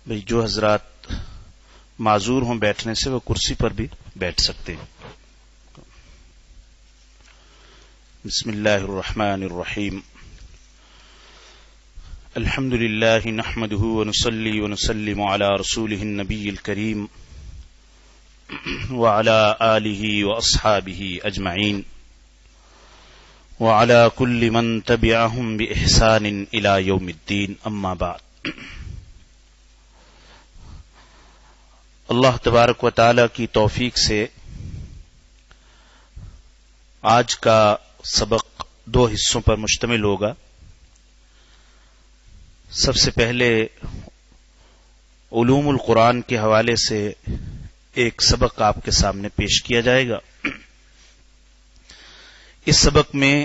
بھئی جو حضرات معذور ہوں بیٹھنے سے وہ کرسی پر بھی بیٹھ سکتے ہیں. بسم اللہ الرحمن الرحیم. الحمد للہ نحمده ونصلی ونسلم علی رسوله النبی الکریم وعلى آلہ واصحابہ اجمعین وعلى كل من تبعهم بإحسان الى یوم الدین. اما بعد. اللہ تبارک و تعالی کی توفیق سے آج کا سبق دو حصوں پر مشتمل ہوگا. سب سے پہلے علوم القرآن کے حوالے سے ایک سبق آپ کے سامنے پیش کیا جائے گا. اس سبق میں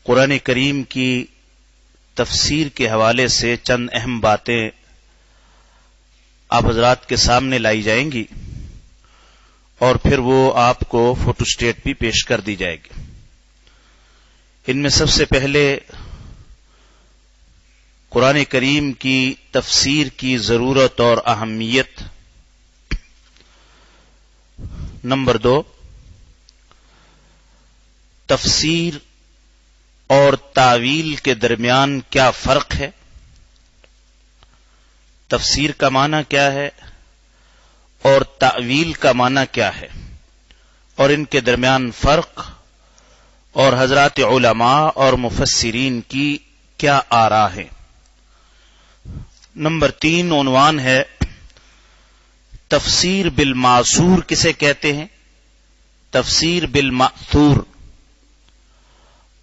قرآن کریم کی تفسیر کے حوالے سے چند اہم باتیں آپ حضرات کے سامنے لائی جائیں گی اور پھر وہ آپ کو فوٹو اسٹیٹ بھی پیش کر دی جائے گی. ان میں سب سے پہلے قرآن کریم کی تفسیر کی ضرورت اور اہمیت. نمبر 2، تفسیر اور تعویل کے درمیان کیا فرق ہے، تفسیر کا معنی کیا ہے اور تعویل کا معنی کیا ہے، اور ان کے درمیان فرق اور حضرات علماء اور مفسرین کی کیا آراء ہے. نمبر 3 عنوان ہے تفسیر بالماثور کسے کہتے ہیں، تفسیر بالمأثور،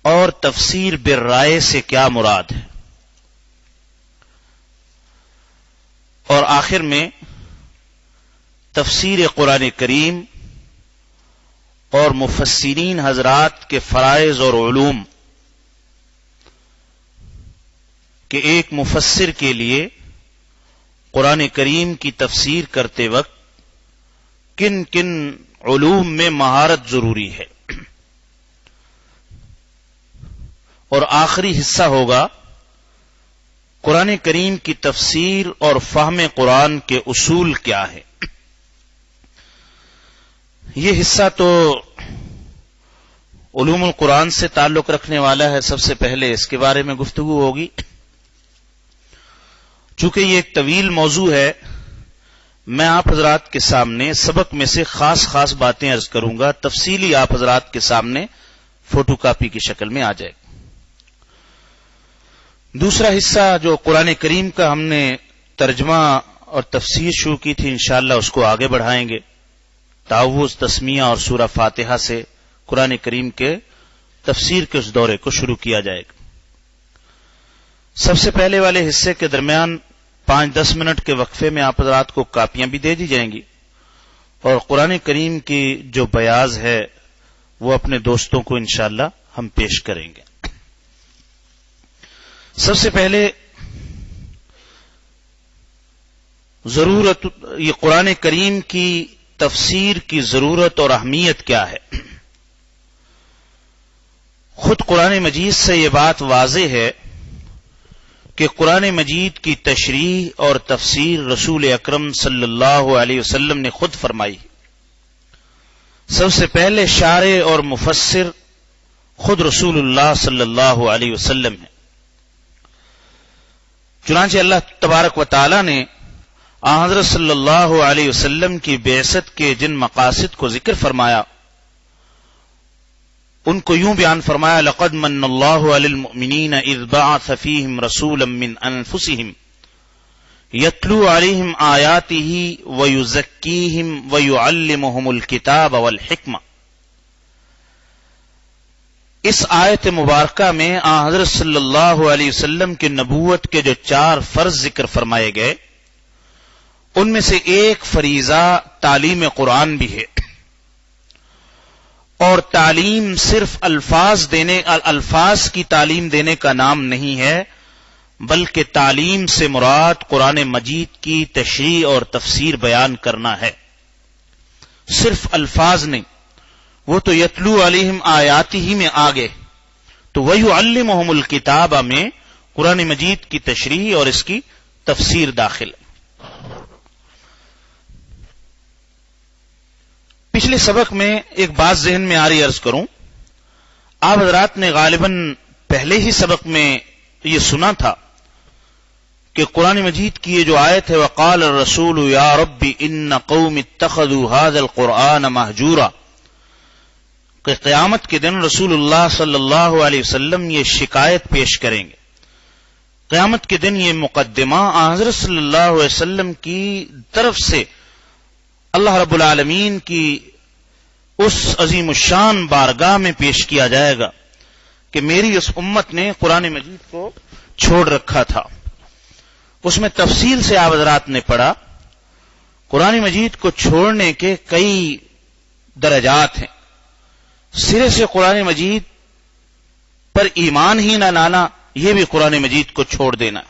اور تفسیر بالرائے سے کیا مراد ہے. اور آخر میں تفسیر قرآن کریم اور مفسرین حضرات کے فرائض اور علوم کہ ایک مفسر کے لیے قرآن کریم کی تفسیر کرتے وقت کن کن علوم میں مہارت ضروری ہے. اور آخری حصہ ہوگا قرآن کریم کی تفسیر اور فہم قرآن کے اصول کیا ہے. یہ حصہ تو علوم القرآن سے تعلق رکھنے والا ہے. سب سے پہلے اس کے بارے میں گفتگو ہوگی. چونکہ یہ ایک طویل موضوع ہے، میں آپ حضرات کے سامنے سبق میں سے خاص باتیں عرض کروں گا، تفصیلی آپ حضرات کے سامنے فوٹو کاپی کی شکل میں آ جائے گا. دوسرا حصہ جو قرآن کریم کا ہم نے ترجمہ اور تفسیر شروع کی تھی، انشاءاللہ اس کو آگے بڑھائیں گے. تعوذ، تسمیہ اور سورہ فاتحہ سے قرآن کریم کے تفسیر کے اس دورے کو شروع کیا جائے گا. سب سے پہلے والے حصے کے درمیان 5-10 منٹ کے وقفے میں آپ حضرات کو کاپیاں بھی دے دی جائیں گی اور قرآن کریم کی جو بیاض ہے وہ اپنے دوستوں کو انشاءاللہ ہم پیش کریں گے. سب سے پہلے ضرورت، یہ قرآن کریم کی تفسیر کی ضرورت اور اہمیت کیا ہے. خود قرآن مجید سے یہ بات واضح ہے کہ قرآن مجید کی تشریح اور تفسیر رسول اکرم صلی اللہ علیہ وسلم نے خود فرمائی. سب سے پہلے شارح اور مفسر خود رسول اللہ صلی اللہ علیہ وسلم ہیں. چنانچہ اللہ تبارک و تعالی نے حضرت صلی اللہ علیہ وسلم کی بعثت کے جن مقاصد کو ذکر فرمایا ان کو یوں بیان فرمایا: لقد من اللہ علی المؤمنین اذ بعث فیہم رسولا من انفسہم یتلو علیہم آیاتہ ویزکیہم ویعلمہم الکتاب والحکمہ. اس آیت مبارکہ میں حضرت صلی اللہ علیہ وسلم کی نبوت کے جو 4 فرض ذکر فرمائے گئے ان میں سے ایک فریضہ تعلیم قرآن بھی ہے. اور تعلیم صرف الفاظ کی تعلیم دینے کا نام نہیں ہے، بلکہ تعلیم سے مراد قرآن مجید کی تشریح اور تفسیر بیان کرنا ہے. صرف الفاظ نہیں، وہ تو یتلو علیہم آیاتہ ہی میں آگے، تو وَيُعَلِّمُهُمُ الْكِتَابَ میں قرآن مجید کی تشریح اور اس کی تفسیر داخل ہے۔ پچھلے سبق میں ایک بات ذہن میں آ رہی عرض کروں، آپ حضرات نے غالباً پہلے ہی سبق میں یہ سنا تھا کہ قرآن مجید کی یہ جو آیت ہے وقال الرسول یا رب ان قوم اتخذوا هذا القرآن مہجورا، کہ قیامت کے دن رسول اللہ صلی اللہ علیہ وسلم یہ شکایت پیش کریں گے۔ قیامت کے دن یہ مقدمہ حضرت صلی اللہ علیہ وسلم کی طرف سے اللہ رب العالمین کی اس عظیم الشان بارگاہ میں پیش کیا جائے گا کہ میری اس امت نے قرآن مجید کو چھوڑ رکھا تھا۔ اس میں تفصیل سے آپ حضرات نے پڑھا، قرآن مجید کو چھوڑنے کے کئی درجات ہیں۔ سرے سے قرآن مجید پر ایمان ہی نہ لانا، یہ بھی قرآن مجید کو چھوڑ دینا۔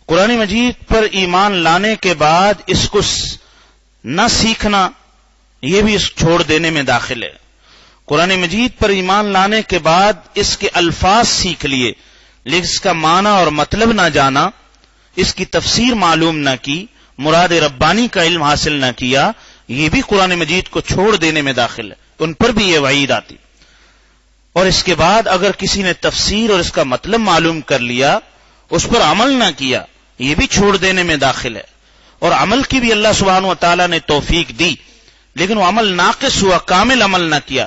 قرآن مجید پر ایمان لانے کے بعد اس کو نہ سیکھنا، یہ بھی اس چھوڑ دینے میں داخل ہے۔ قرآن مجید پر ایمان لانے کے بعد اس کے الفاظ سیکھ لیے لیکن اس کا معنی اور مطلب نہ جانا، اس کی تفسیر معلوم نہ کی، مراد ربانی کا علم حاصل نہ کیا، یہ بھی قرآن مجید کو چھوڑ دینے میں داخل ہے۔ ان پر بھی یہ وعید آتی۔ اور اس کے بعد اگر کسی نے تفسیر اور اس کا مطلب معلوم کر لیا، اس پر عمل نہ کیا، یہ بھی چھوڑ دینے میں داخل ہے۔ اور عمل کی بھی اللہ سبحانہ و تعالیٰ نے توفیق دی، لیکن وہ عمل ناقص ہوا، کامل عمل نہ کیا۔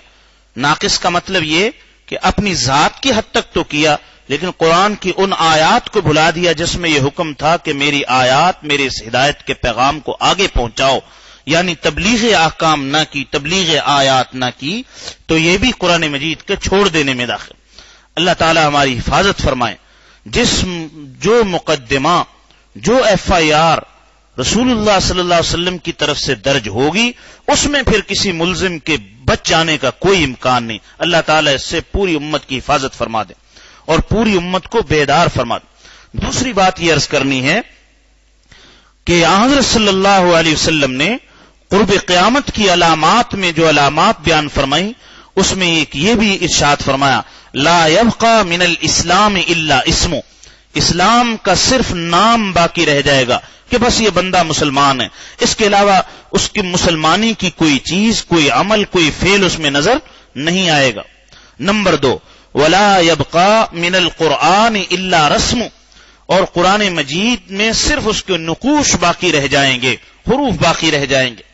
ناقص کا مطلب یہ کہ اپنی ذات کی حد تک تو کیا، لیکن قرآن کی ان آیات کو بھلا دیا جس میں یہ حکم تھا کہ میری آیات، میرے اس ہدایت کے پیغام کو آگے پہنچاؤ، یعنی تبلیغ احکام نہ کی، تبلیغ آیات نہ کی، تو یہ بھی قرآن مجید کے چھوڑ دینے میں داخل۔ اللہ تعالی ہماری حفاظت فرمائے۔ جو مقدمہ، جو ایف آئی آر رسول اللہ صلی اللہ علیہ وسلم کی طرف سے درج ہوگی، اس میں پھر کسی ملزم کے بچ جانے کا کوئی امکان نہیں۔ اللہ تعالیٰ اس سے پوری امت کی حفاظت فرما دے اور پوری امت کو بیدار فرما دے۔ دوسری بات یہ عرض کرنی ہے کہ حضرت صلی اللہ علیہ وسلم نے قرب قیامت کی علامات میں جو علامات بیان فرمائی، اس میں ایک یہ بھی ارشاد فرمایا لا يبقى من الاسلام الا اسمه، اسلام کا صرف نام باقی رہ جائے گا کہ بس یہ بندہ مسلمان ہے، اس کے علاوہ اس کی مسلمانی کی کوئی چیز، کوئی عمل، کوئی فعل اس میں نظر نہیں آئے گا۔ نمبر 2 ولا يبقى من القرآن الا رسم، اور قرآن مجید میں صرف اس کے نقوش باقی رہ جائیں گے، حروف باقی رہ جائیں گے۔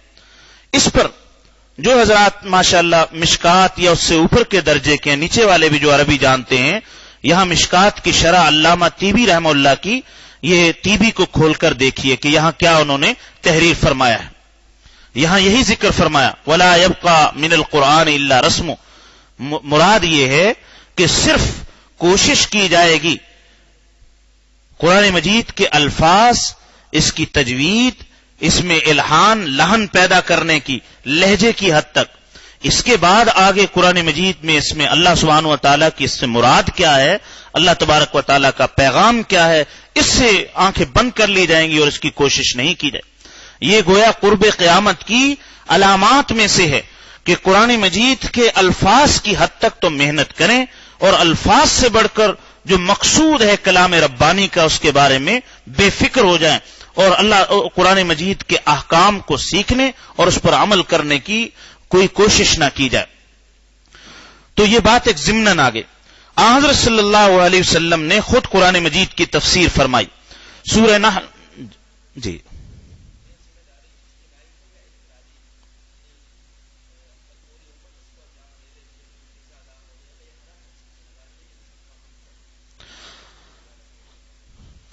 اس پر جو حضرات ماشاءاللہ مشکات یا اس سے اوپر کے درجے کے، نیچے والے بھی جو عربی جانتے ہیں، یہاں مشکات کی شرح علامہ طیبی رحمہ اللہ کی، یہ طیبی کو کھول کر دیکھیے کہ یہاں کیا انہوں نے تحریر فرمایا ہے۔ یہاں یہی ذکر فرمایا ولا يبقى من القرآن الا رسم، مراد یہ ہے کہ صرف کوشش کی جائے گی قرآن مجید کے الفاظ، اس کی تجوید، اس میں الحان لحن پیدا کرنے کی، لہجے کی حد تک۔ اس کے بعد آگے قرآن مجید میں اس میں اللہ سبحانہ و تعالیٰ کی اس سے مراد کیا ہے، اللہ تبارک و تعالیٰ کا پیغام کیا ہے، اس سے آنکھیں بند کر لی جائیں گی اور اس کی کوشش نہیں کی جائے۔ یہ گویا قرب قیامت کی علامات میں سے ہے کہ قرآن مجید کے الفاظ کی حد تک تو محنت کریں اور الفاظ سے بڑھ کر جو مقصود ہے کلام ربانی کا، اس کے بارے میں بے فکر ہو جائیں اور اللہ قرآن مجید کے احکام کو سیکھنے اور اس پر عمل کرنے کی کوئی کوشش نہ کی جائے۔ تو یہ بات ایک ضمناً آگے حضرت صلی اللہ علیہ وسلم نے خود قرآن مجید کی تفسیر فرمائی۔ سورہ نحل، جی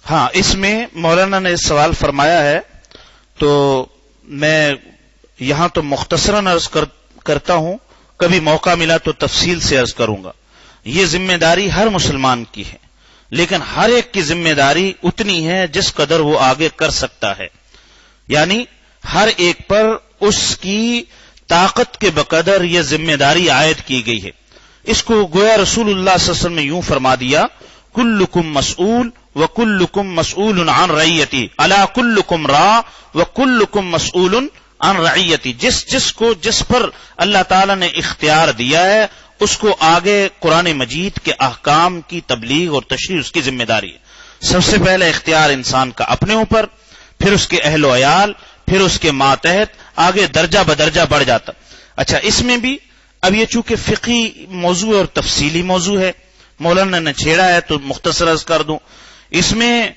ہاں، اس میں مولانا نے سوال فرمایا ہے، تو میں یہاں تو مختصراً عرض کرتا ہوں، کبھی موقع ملا تو تفصیل سے عرض کروں گا۔ یہ ذمہ داری ہر مسلمان کی ہے، لیکن ہر ایک کی ذمہ داری اتنی ہے جس قدر وہ آگے کر سکتا ہے، یعنی ہر ایک پر اس کی طاقت کے بقدر یہ ذمہ داری عائد کی گئی ہے۔ اس کو گویا رسول اللہ صلی اللہ علیہ وسلم نے یوں فرما دیا کلکم مسئول وکلکم مسئول عن رعیتی الا کلکم راع وکلکم مسئول عن رعیتی، جس پر اللہ تعالی نے اختیار دیا ہے اس کو آگے قرآن مجید کے احکام کی تبلیغ اور تشریح اس کی ذمہ داری ہے۔ سب سے پہلے اختیار انسان کا اپنے اوپر، پھر اس کے اہل و عیال، پھر اس کے ماتحت، آگے درجہ بدرجہ بڑھ جاتا۔ اچھا، اس میں بھی اب یہ چونکہ فقہی موضوع اور تفصیلی موضوع ہے، مولانا نے چھیڑا ہے تو مختصر عرض کر دوں، اس میں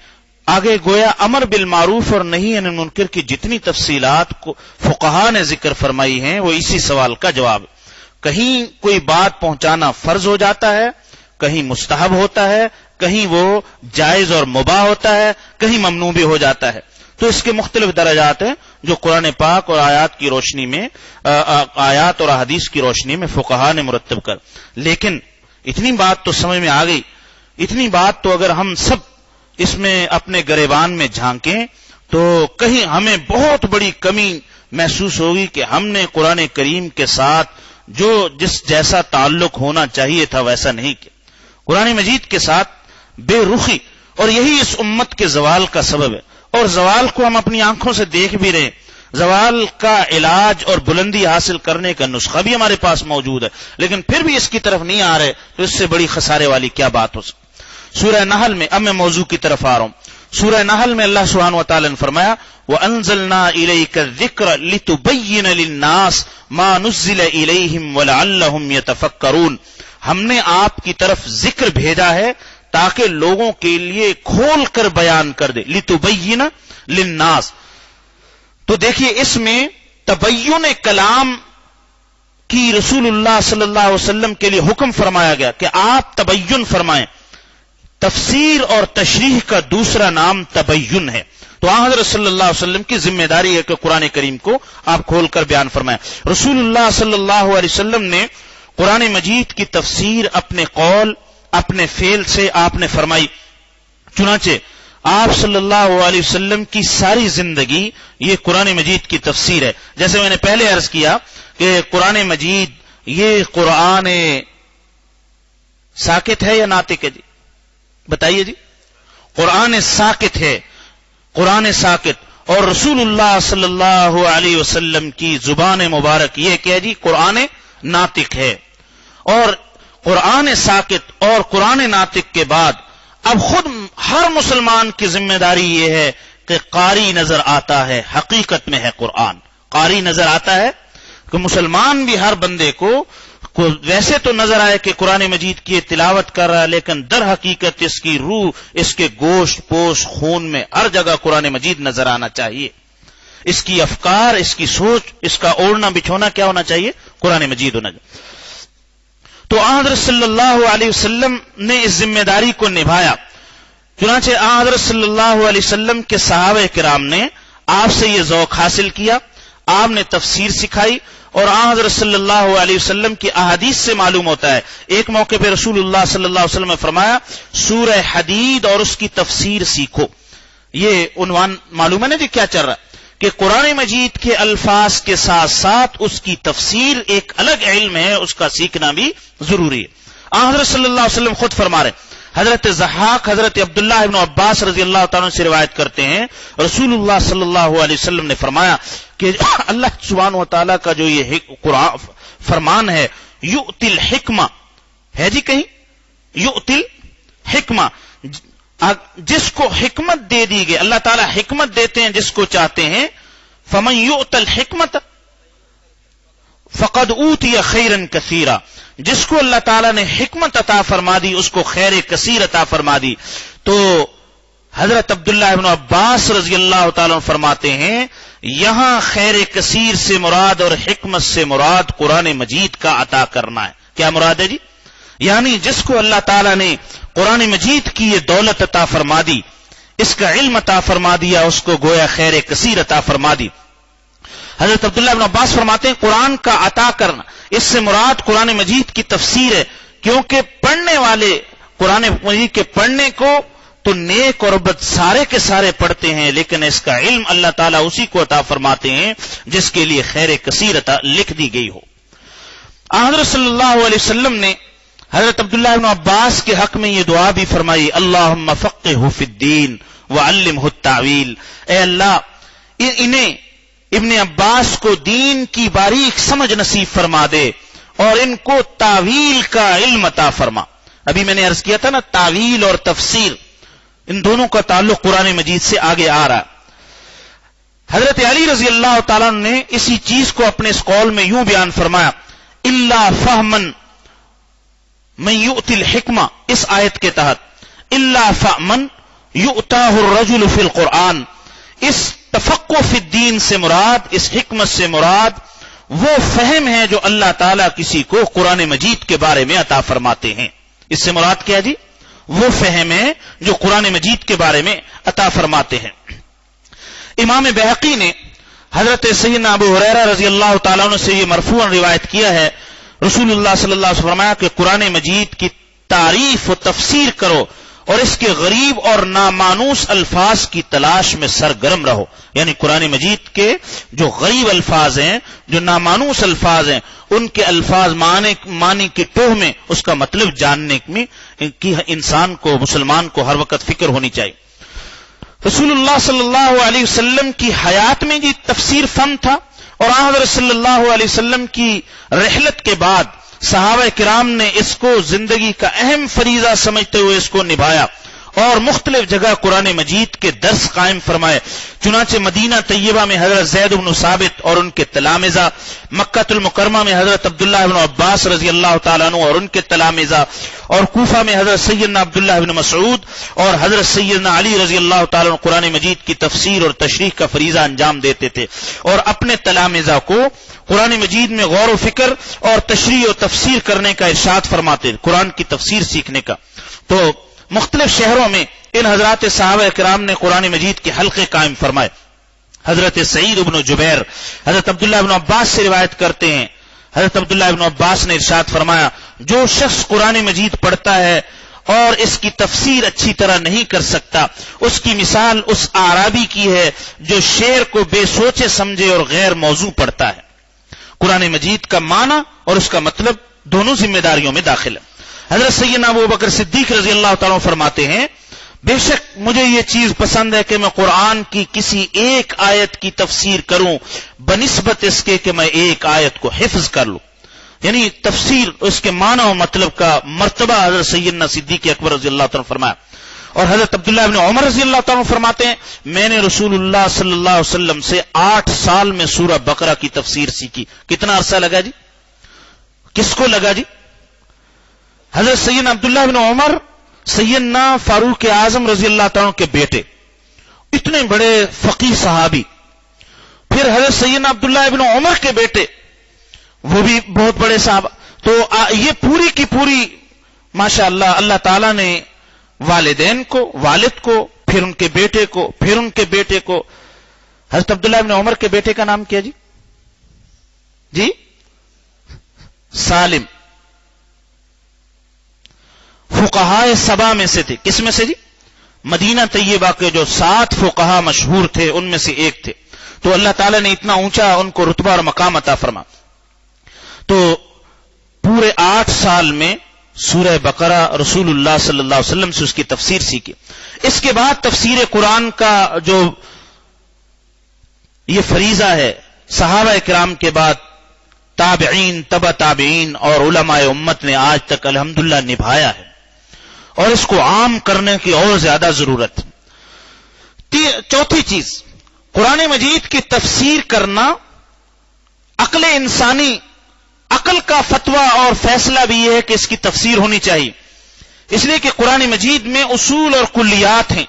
آگے گویا امر بالمعروف اور نہی عن المنکر کی جتنی تفصیلات کو فقہا نے ذکر فرمائی ہیں وہ اسی سوال کا جواب۔ کہیں کوئی بات پہنچانا فرض ہو جاتا ہے، کہیں مستحب ہوتا ہے، کہیں وہ جائز اور مباح ہوتا ہے، کہیں ممنوع بھی ہو جاتا ہے۔ تو اس کے مختلف درجات ہیں جو قرآن پاک اور آیات کی روشنی میں، آیات اور احادیث کی روشنی میں فقہا نے مرتب کر۔ لیکن اتنی بات تو سمجھ میں آ گئی، اتنی بات تو اگر ہم سب اس میں اپنے گریبان میں جھانکیں تو کہیں ہمیں بہت بڑی کمی محسوس ہوگی کہ ہم نے قرآن کریم کے ساتھ جس جیسا تعلق ہونا چاہیے تھا ویسا نہیں کیا۔ قرآن مجید کے ساتھ بے رخی، اور یہی اس امت کے زوال کا سبب ہے، اور زوال کو ہم اپنی آنکھوں سے دیکھ بھی رہے ہیں۔ زوال کا علاج اور بلندی حاصل کرنے کا نسخہ بھی ہمارے پاس موجود ہے، لیکن پھر بھی اس کی طرف نہیں آ رہے، تو اس سے بڑی خسارے والی کیا بات ہو سکتی۔ سورہ نحل میں، اب میں موضوع کی طرف آ رہا ہوں، سورہ نحل میں اللہ سبحانہ وتعالی نے فرمایا وَأَنزَلْنَا إِلَيْكَ الذِّكْرَ لِتُبَيِّنَ لِلنَّاسِ مَا نُزِّلَ إِلَيْهِمْ وَلَعَلَّهُمْ يَتَفَكَّرُونَ، ہم نے آپ کی طرف ذکر بھیجا ہے تاکہ لوگوں کے لیے کھول کر بیان کر دے، لِتُبَيِّنَ لِلنَّاسِ۔ تو دیکھیے اس میں تبین کلام کی رسول اللہ صلی اللہ علیہ وسلم کے لیے حکم فرمایا گیا کہ آپ تبین فرمائیں۔ تفسیر اور تشریح کا دوسرا نام تبین ہے، تو حضرت صلی اللہ علیہ وسلم کی ذمہ داری ہے کہ قرآن کریم کو آپ کھول کر بیان فرمائیں۔ رسول اللہ صلی اللہ علیہ وسلم نے قرآن مجید کی تفسیر اپنے قول، اپنے فعل سے آپ نے فرمائی۔ چنانچہ آپ صلی اللہ علیہ وسلم کی ساری زندگی یہ قرآن مجید کی تفسیر ہے۔ جیسے میں نے پہلے عرض کیا کہ قرآن مجید یہ قرآن ساکت ہے یا ناطق ہے؟ جی بتائیے جی۔ قرآن ساکت ہے، قرآن ساکت، اور رسول اللہ صلی اللہ علیہ وسلم کی زبان مبارک یہ کہ جی قرآن ناطق ہے۔ اور قرآن ساکت اور قرآن ناطق کے بعد اب خود ہر مسلمان کی ذمہ داری یہ ہے کہ قاری نظر آتا ہے، حقیقت میں ہے قرآن، قاری نظر آتا ہے کہ مسلمان بھی ہر بندے کو ویسے تو نظر آئے کہ قرآن مجید کی تلاوت کر رہا ہے، لیکن در حقیقت اس کی روح، اس کے گوشت پوش خون میں ہر جگہ قرآن مجید نظر آنا چاہیے۔ اس کی افکار، اس کی سوچ، اس کا اوڑھنا بچھونا کیا ہونا چاہیے؟ قرآن مجید ہونا چاہیے۔ تو حضرت صلی اللہ علیہ وسلم نے اس ذمہ داری کو نبھایا۔ چنانچہ حضرت صلی اللہ علیہ وسلم کے صحابہ کرام نے آپ سے یہ ذوق حاصل کیا، آپ نے تفسیر سکھائی، اور حضرت صلی اللہ علیہ وسلم کی احادیث سے معلوم ہوتا ہے۔ ایک موقع پہ رسول اللہ صلی اللہ علیہ وسلم نے فرمایا سورہ حدید اور اس کی تفسیر سیکھو۔ یہ عنوان معلوم ہے نا جی کیا چل رہا ہے کہ قرآن مجید کے الفاظ کے ساتھ ساتھ اس کی تفسیر ایک الگ علم ہے، اس کا سیکھنا بھی ضروری ہے۔ حضرت صلی اللہ علیہ وسلم خود فرما رہے، حضرت ضحاک حضرت عبداللہ ابن عباس رضی اللہ تعالیٰ سے روایت کرتے ہیں، رسول اللہ صلی اللہ علیہ وسلم نے فرمایا کہ اللہ سبحانہ و تعالیٰ کا جو یہ قرآن فرمان ہے، یؤتی الحکمہ ہے جی، کہیں یؤتی الحکمہ، جس کو حکمت دے دی گئی، اللہ تعالیٰ حکمت دیتے ہیں جس کو چاہتے ہیں، فمن یؤت الحکمت فقد اوتی خیرا کثیرا، جس کو اللہ تعالیٰ نے حکمت عطا فرما دی اس کو خیر کثیر عطا فرما دی۔ تو حضرت عبداللہ ابن عباس رضی اللہ تعالیٰ فرماتے ہیں یہاں خیر کثیر سے مراد اور حکمت سے مراد قرآن مجید کا عطا کرنا ہے۔ کیا مراد ہے جی؟ یعنی جس کو اللہ تعالیٰ نے قرآن مجید کی یہ دولت عطا فرما دی، اس کا علم عطا فرما دیا، اس کو گویا خیر کثیر عطا فرما دی۔ حضرت عبداللہ ابن عباس فرماتے ہیں قرآن کا عطا کرنا، اس سے مراد قرآن مجید کی تفسیر ہے، کیونکہ پڑھنے والے قرآن مجید کے پڑھنے کو تو نیک اور بد سارے کے سارے پڑھتے ہیں، لیکن اس کا علم اللہ تعالیٰ اسی کو عطا فرماتے ہیں جس کے لیے خیر کثیر عطا لکھ دی گئی ہو۔ حضرت صلی اللہ علیہ وسلم نے حضرت عبداللہ ابن عباس کے حق میں یہ دعا بھی فرمائی، اللہم فقہہ فی الدین وعلمہ التاویل، اے اللہ انہیں ابن عباس کو دین کی باریک سمجھ نصیب فرما دے اور ان کو تاویل کا علم عطا فرما۔ ابھی میں نے عرض کیا تھا نا، تاویل اور تفسیر، ان دونوں کا تعلق قرآن مجید سے آگے آ رہا ہے۔ حضرت علی رضی اللہ تعالیٰ نے اسی چیز کو اپنے اس قول میں یوں بیان فرمایا، الا فہمن من یؤتی الحکمہ، اس آیت کے تحت الا فہمن یؤتاہ الرجل فی القرآن، اس تفقہ فی الدین سے مراد، اس حکمت سے مراد وہ فہم ہے جو اللہ تعالیٰ کسی کو قرآن مجید کے بارے میں عطا فرماتے ہیں۔ اس سے مراد کیا جی؟ وہ فہم ہے جو قرآن مجید کے بارے میں عطا فرماتے ہیں۔ امام بہقی نے حضرت سیدنا ابو ہریرہ رضی اللہ تعالیٰ عنہ سے یہ مرفوعاً روایت کیا ہے، رسول اللہ صلی اللہ علیہ وسلم فرمایا کہ قرآن مجید کی تعریف و تفسیر کرو اور اس کے غریب اور نامانوس الفاظ کی تلاش میں سرگرم رہو، یعنی قرآن مجید کے جو غریب الفاظ ہیں، جو نامانوس الفاظ ہیں، ان کے الفاظ معنی کی ٹوہ میں اس کا مطلب جاننے میں کہ انسان کو، مسلمان کو ہر وقت فکر ہونی چاہیے۔ رسول اللہ صلی اللہ علیہ وسلم کی حیات میں یہ تفسیر فن تھا، اور حضرت صلی اللہ علیہ وسلم کی رحلت کے بعد صحابہ کرام نے اس کو زندگی کا اہم فریضہ سمجھتے ہوئے اس کو نبھایا اور مختلف جگہ قرآن مجید کے درس قائم فرمائے۔ چنانچہ مدینہ طیبہ میں حضرت زید بن ثابت اور ان کے تلامذہ، مکہ المکرمہ میں حضرت عبداللہ بن عباس رضی اللہ تعالیٰ عنہ اور ان کے تلامذہ، اور کوفہ میں حضرت سیدنا عبداللہ بن مسعود اور حضرت سیدنا علی رضی اللہ تعالیٰ عنہ قرآن مجید کی تفسیر اور تشریح کا فریضہ انجام دیتے تھے، اور اپنے تلامذہ کو قرآن مجید میں غور و فکر اور تشریح و تفسیر کرنے کا ارشاد فرماتے، قرآن کی تفسیر سیکھنے کا۔ تو مختلف شہروں میں ان حضرات صحابہ کرام نے قرآن مجید کے حلقے قائم فرمائے۔ حضرت سعید بن جبیر حضرت عبداللہ بن عباس سے روایت کرتے ہیں، حضرت عبداللہ بن عباس نے ارشاد فرمایا، جو شخص قرآن مجید پڑھتا ہے اور اس کی تفسیر اچھی طرح نہیں کر سکتا، اس کی مثال اس اعرابی کی ہے جو شعر کو بے سوچے سمجھے اور غیر موضوع پڑھتا ہے۔ قرآن مجید کا معنی اور اس کا مطلب دونوں ذمہ داریوں میں داخل ہے۔ حضرت سیدنا ابو بکر صدیق رضی اللہ تعالیٰ فرماتے ہیں، بے شک مجھے یہ چیز پسند ہے کہ میں قرآن کی کسی ایک آیت کی تفسیر کروں بنسبت اس کے کہ میں ایک آیت کو حفظ کر لوں، یعنی تفسیر اس کے معنی و مطلب کا مرتبہ حضرت سیدنا صدیق اکبر رضی اللہ تعالیٰ فرمایا۔ اور حضرت عبداللہ بن عمر رضی اللہ تعالیٰ فرماتے ہیں، میں نے رسول اللہ صلی اللہ علیہ وسلم سے 8 سال میں سورہ بقرہ کی تفسیر سیکھی۔ کتنا عرصہ لگا جی؟ کس کو لگا جی؟ حضرت سیدنا عبداللہ بن عمر سیدنا فاروق اعظم رضی اللہ تعالیٰ کے بیٹے، اتنے بڑے فقیہ صحابی، پھر حضرت سیدنا عبداللہ بن عمر کے بیٹے، وہ بھی بہت بڑے صحابہ۔ تو یہ پوری کی پوری ماشاءاللہ اللہ تعالیٰ نے والدین کو، والد کو، پھر ان کے بیٹے کو، پھر ان کے بیٹے کو۔ حضرت عبداللہ بن عمر کے بیٹے کا نام کیا جی؟ جی سالم، فقہائے سبا میں سے تھے۔ کس میں سے جی؟ مدینہ طیبہ کے جو 7 فقہا مشہور تھے ان میں سے ایک تھے۔ تو اللہ تعالیٰ نے اتنا اونچا ان کو رتبہ اور مقام عطا فرما۔ تو پورے 8 سال میں سورہ بقرہ رسول اللہ صلی اللہ علیہ وسلم سے اس کی تفسیر سیکھی۔ اس کے بعد تفسیر قرآن کا جو یہ فریضہ ہے، صحابہ کرام کے بعد تابعین، تبع تابعین اور علماء امت نے آج تک الحمدللہ نبھایا ہے، اور اس کو عام کرنے کی اور زیادہ ضرورت۔ چوتھی چیز، قرآن مجید کی تفسیر کرنا عقل انسانی، عقل کا فتویٰ اور فیصلہ بھی یہ ہے کہ اس کی تفسیر ہونی چاہیے، اس لیے کہ قرآن مجید میں اصول اور کلیات ہیں،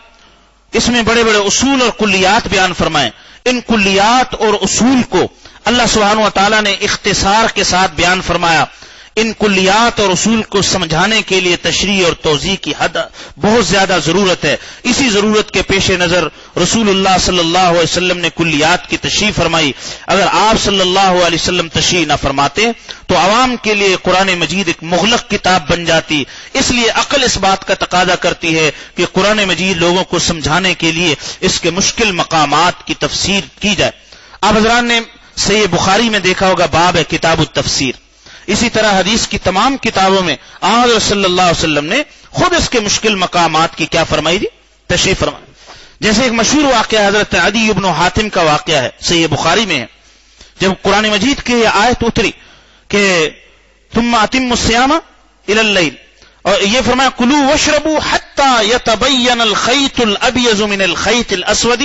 اس میں بڑے بڑے اصول اور کلیات بیان فرمائیں۔ ان کلیات اور اصول کو اللہ سبحانہ و تعالیٰ نے اختصار کے ساتھ بیان فرمایا۔ ان کلیات اور اصول کو سمجھانے کے لیے تشریح اور توضیح کی حد بہت زیادہ ضرورت ہے۔ اسی ضرورت کے پیش نظر رسول اللہ صلی اللہ علیہ وسلم نے کلیات کی تشریح فرمائی۔ اگر آپ صلی اللہ علیہ وسلم تشریح نہ فرماتے تو عوام کے لیے قرآن مجید ایک مغلق کتاب بن جاتی۔ اس لیے عقل اس بات کا تقاضا کرتی ہے کہ قرآن مجید لوگوں کو سمجھانے کے لیے اس کے مشکل مقامات کی تفسیر کی جائے۔ آپ حضرات نے صحیح بخاری میں دیکھا ہوگا باب ہے کتاب التفسیر۔ اسی طرح حدیث کی تمام کتابوں میں حضرت صلی اللہ علیہ وسلم نے خود اس کے مشکل مقامات کی کیا فرمائی دی؟ تشریح فرمائی۔ جیسے ایک مشہور واقعہ حضرت عدی بن حاتم کا واقعہ ہے، صحیح بخاری میں ہے، جب قرآن مجید کی یہ آیت اتری کہ ثم اتموا الصیام الی اللیل، اور یہ فرمایا کلو واشربوا حتی یتبین الخیط الابیض من الخیط الاسود،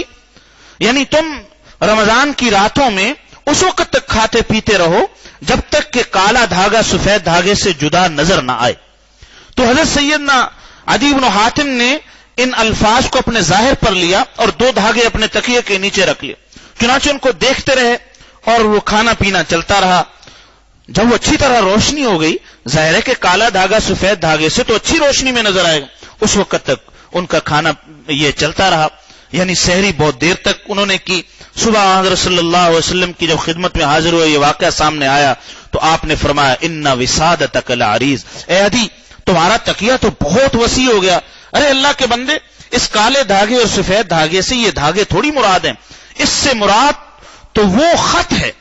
یعنی تم رمضان کی راتوں میں اس وقت تک کھاتے پیتے رہو جب تک کہ کالا دھاگا سفید دھاگے سے جدا نظر نہ آئے. تو حضرت سیدنا عدی بن حاتم نے ان الفاظ کو اپنے ظاہر پر لیا اور 2 دھاگے اپنے تکیے کے نیچے رکھ لیے. چنانچہ ان کو دیکھتے رہے اور وہ کھانا پینا چلتا رہا. جب وہ اچھی طرح روشنی ہو گئی، ظاہر ہے کہ کالا دھاگا سفید دھاگے سے تو اچھی روشنی میں نظر آئے گا، اس وقت تک ان کا کھانا یہ چلتا رہا. یعنی سحری بہت دیر تک انہوں نے کی. صبح حضرت صلی اللہ علیہ وسلم کی جب خدمت میں حاضر ہوئے، یہ واقعہ سامنے آیا تو آپ نے فرمایا ان وسادتک العریض، اے عدی تمہارا تکیہ تو بہت وسیع ہو گیا. ارے اللہ کے بندے، اس کالے دھاگے اور سفید دھاگے سے یہ دھاگے تھوڑی مراد ہیں. اس سے مراد تو وہ خط ہے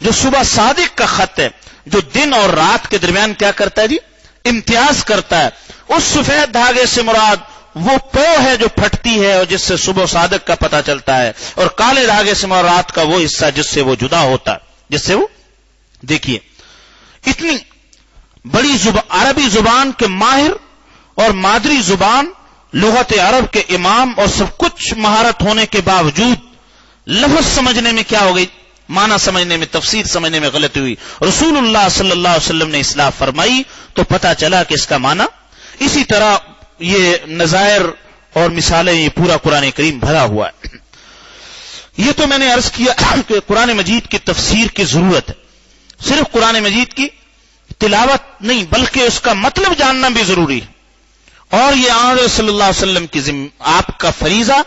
جو صبح صادق کا خط ہے، جو دن اور رات کے درمیان کیا کرتا ہے جی؟ امتیاز کرتا ہے. اس سفید دھاگے سے مراد وہ پو ہے جو پھٹتی ہے اور جس سے صبح صادق کا پتہ چلتا ہے، اور کالے دھاگے سے مراد رات کا وہ حصہ جس سے وہ جدا ہوتا ہے، جس سے وہ دیکھیے اتنی بڑی عربی زبان کے ماہر اور مادری زبان لغت عرب کے امام اور سب کچھ مہارت ہونے کے باوجود لفظ سمجھنے میں کیا ہو گئی؟ معنی سمجھنے میں، تفسیر سمجھنے میں غلطی ہوئی. رسول اللہ صلی اللہ علیہ وسلم نے اصلاح فرمائی تو پتہ چلا کہ اس کا معنی. اسی طرح یہ نظائر اور مثالیں یہ پورا قرآن کریم بھرا ہوا ہے. یہ تو میں نے عرض کیا کہ قرآن مجید کی تفسیر کی ضرورت ہے. صرف قرآن مجید کی تلاوت نہیں بلکہ اس کا مطلب جاننا بھی ضروری ہے. اور یہ حضرت صلی اللہ علیہ وسلم کی آپ کا فریضہ،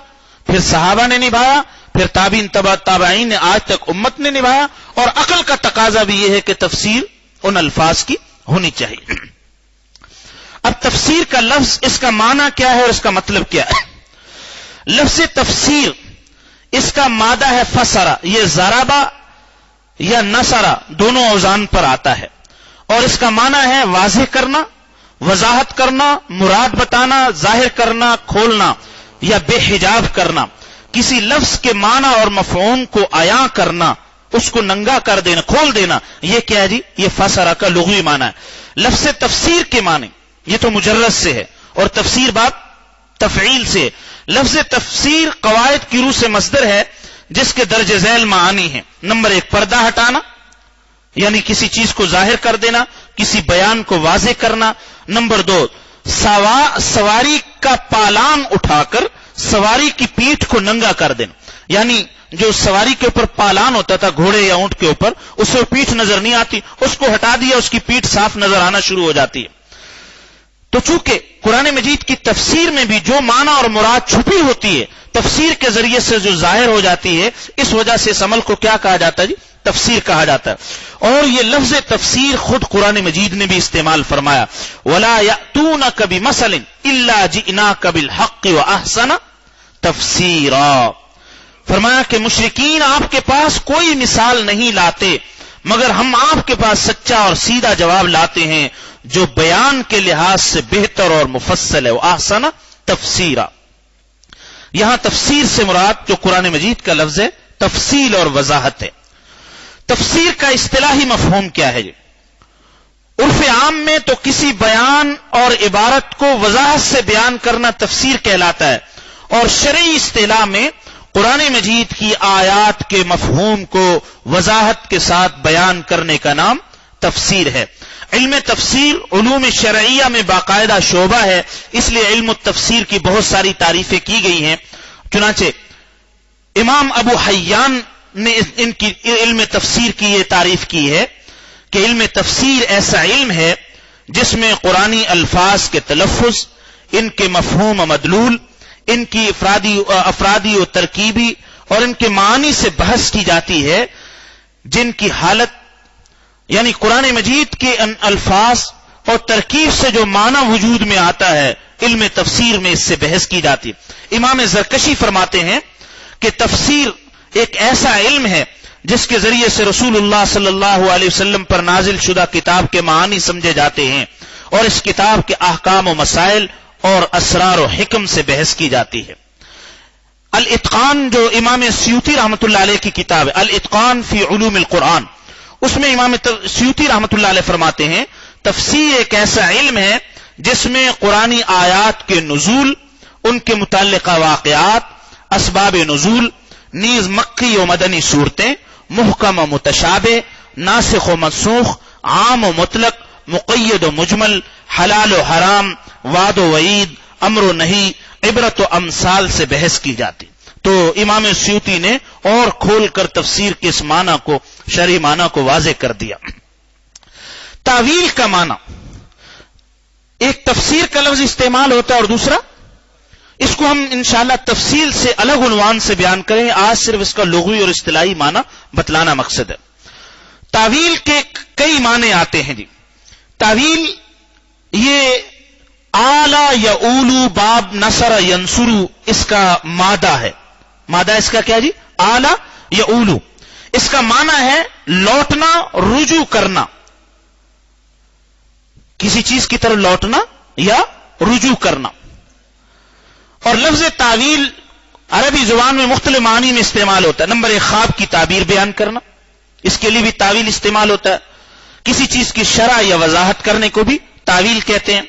پھر صحابہ نے نبھایا، پھر تابعین تبع تابعین نے آج تک امت نے نبھایا، اور عقل کا تقاضا بھی یہ ہے کہ تفسیر ان الفاظ کی ہونی چاہیے. اب تفسیر کا لفظ، اس کا معنی کیا ہے اور اس کا مطلب کیا ہے؟ لفظ تفسیر اس کا مادہ ہے فسرا. یہ ضربہ یا نصرہ دونوں اوزان پر آتا ہے، اور اس کا معنی ہے واضح کرنا، وضاحت کرنا، مراد بتانا، ظاہر کرنا، کھولنا یا بے حجاب کرنا. کسی لفظ کے معنی اور مفہوم کو عیاں کرنا، اس کو ننگا کر دینا، کھول دینا، یہ کیا ہے جی؟ یہ فسرہ کا لغوی معنی ہے. لفظ تفسیر کے معنی یہ تو مجرد سے ہے، اور تفسیر باب تفعیل سے. لفظ تفسیر قواعد کی روح سے مصدر ہے جس کے درج ذیل معانی ہیں. نمبر 1 پردہ ہٹانا، یعنی کسی چیز کو ظاہر کر دینا، کسی بیان کو واضح کرنا. نمبر 2 سواری کا پالان اٹھا کر سواری کی پیٹھ کو ننگا کر دینا، یعنی جو سواری کے اوپر پالان ہوتا تھا گھوڑے یا اونٹ کے اوپر، اس سے پیٹھ نظر نہیں آتی، اس کو ہٹا دیا، اس کی پیٹھ صاف نظر آنا شروع ہو جاتی ہے. تو چونکہ قرآن مجید کی تفسیر میں بھی جو معنی اور مراد چھپی ہوتی ہے تفسیر کے ذریعے سے جو ظاہر ہو جاتی ہے، اس وجہ سے اس عمل کو کیا کہا جاتا ہے جی؟ تفسیر کہا جاتا ہے. اور یہ لفظ تفسیر خود قرآن مجید نے بھی استعمال فرمایا. وَلَا يَأْتُونَكَ بِمَثَلٍ إِلَّا جِئْنَاكَ بِالْحَقِّ وَأَحْسَنَ تفسیرا. فرمایا کہ مشرکین آپ کے پاس کوئی مثال نہیں لاتے مگر ہم آپ کے پاس سچا اور سیدھا جواب لاتے ہیں جو بیان کے لحاظ سے بہتر اور مفصل ہے. وَأَحْسَنَ تفسیرا. یہاں تفسیر سے مراد جو قرآن مجید کا لفظ ہے تفصیل اور وضاحت ہے. تفسیر کا اصطلاحی مفہوم کیا ہے جی؟ عرف عام میں تو کسی بیان اور عبارت کو وضاحت سے بیان کرنا تفسیر کہلاتا ہے، اور شرعی اصطلاح میں قرآن مجید کی آیات کے مفہوم کو وضاحت کے ساتھ بیان کرنے کا نام تفسیر ہے. علم تفسیر علوم شرعیہ میں باقاعدہ شعبہ ہے، اس لیے علم التفسیر کی بہت ساری تعریفیں کی گئی ہیں. چنانچہ امام ابو حیان نے ان کی علم تفسیر کی یہ تعریف کی ہے کہ علم تفسیر ایسا علم ہے جس میں قرآنی الفاظ کے تلفظ، ان کے مفہوم و مدلول، ان کی افرادی و ترکیبی اور ان کے معنی سے بحث کی جاتی ہے، جن کی حالت یعنی قرآن مجید کے ان الفاظ اور ترکیب سے جو معنی وجود میں آتا ہے علم تفسیر میں اس سے بحث کی جاتی ہے. امام زرکشی فرماتے ہیں کہ تفسیر ایک ایسا علم ہے جس کے ذریعے سے رسول اللہ صلی اللہ علیہ وسلم پر نازل شدہ کتاب کے معانی سمجھے جاتے ہیں، اور اس کتاب کے احکام و مسائل اور اسرار و حکم سے بحث کی جاتی ہے. الاتقان جو امام سیوطی رحمۃ اللہ علیہ کی کتاب ہے، الاتقان فی علوم القرآن، اس میں امام سیوطی رحمۃ اللہ علیہ فرماتے ہیں تفسیر ایک ایسا علم ہے جس میں قرآنی آیات کے نزول، ان کے متعلقہ واقعات، اسباب نزول، نیز مکی و مدنی صورتیں، محکم و متشابہ، ناسخ و منسوخ، عام و مطلق، مقید و مجمل، حلال و حرام، وعد و وعید، امر و نہی، عبرت و امثال سے بحث کی جاتی. تو امام سیوطی نے اور کھول کر تفسیر کے اس معنی کو، شرعی معنی کو واضح کر دیا. تعویل کا معنی، ایک تفسیر کا لفظ استعمال ہوتا ہے اور دوسرا، اس کو ہم انشاءاللہ تفصیل سے الگ عنوان سے بیان کریں. آج صرف اس کا لغوی اور اصطلاحی معنی بتلانا مقصد ہے. تعویل کے کئی معنی آتے ہیں جی. تعویل یہ آلا یا اولو باب نصر ینصرو اس کا مادہ ہے. مادہ اس کا کیا جی؟ آلا یا اولو. اس کا معنی ہے لوٹنا، رجوع کرنا، کسی چیز کی طرف لوٹنا یا رجوع کرنا. اور لفظ تعویل عربی زبان میں مختلف معنی میں استعمال ہوتا ہے. نمبر 1 خواب کی تعبیر بیان کرنا، اس کے لیے بھی تعویل استعمال ہوتا ہے. کسی چیز کی شرح یا وضاحت کرنے کو بھی تعویل کہتے ہیں.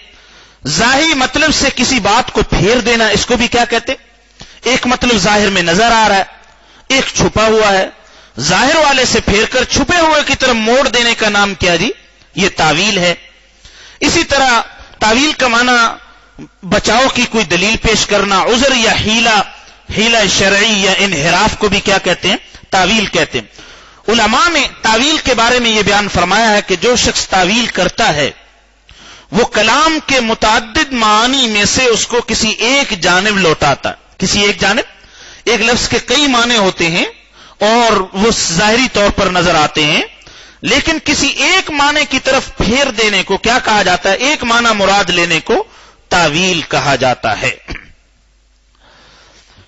ظاہری مطلب سے کسی بات کو پھیر دینا، اس کو بھی کیا کہتے ہیں؟ ایک مطلب ظاہر میں نظر آ رہا ہے، ایک چھپا ہوا ہے، ظاہر والے سے پھیر کر چھپے ہوئے کی طرف موڑ دینے کا نام کیا جی؟ یہ تعویل ہے. اسی طرح تعویل کا معنی بچاؤ کی کوئی دلیل پیش کرنا، عذر یا حیلہ شرعی یا انحراف کو بھی کیا کہتے ہیں؟ تعویل کہتے ہیں. علماء نے تعویل کے بارے میں یہ بیان فرمایا ہے کہ جو شخص تعویل کرتا ہے وہ کلام کے متعدد معانی میں سے اس کو کسی ایک جانب لوٹاتا ہے. کسی ایک جانب، ایک لفظ کے کئی معنی ہوتے ہیں اور وہ ظاہری طور پر نظر آتے ہیں، لیکن کسی ایک معنی کی طرف پھیر دینے کو کیا کہا جاتا ہے؟ ایک معنی مراد لینے کو تعویل کہا جاتا ہے.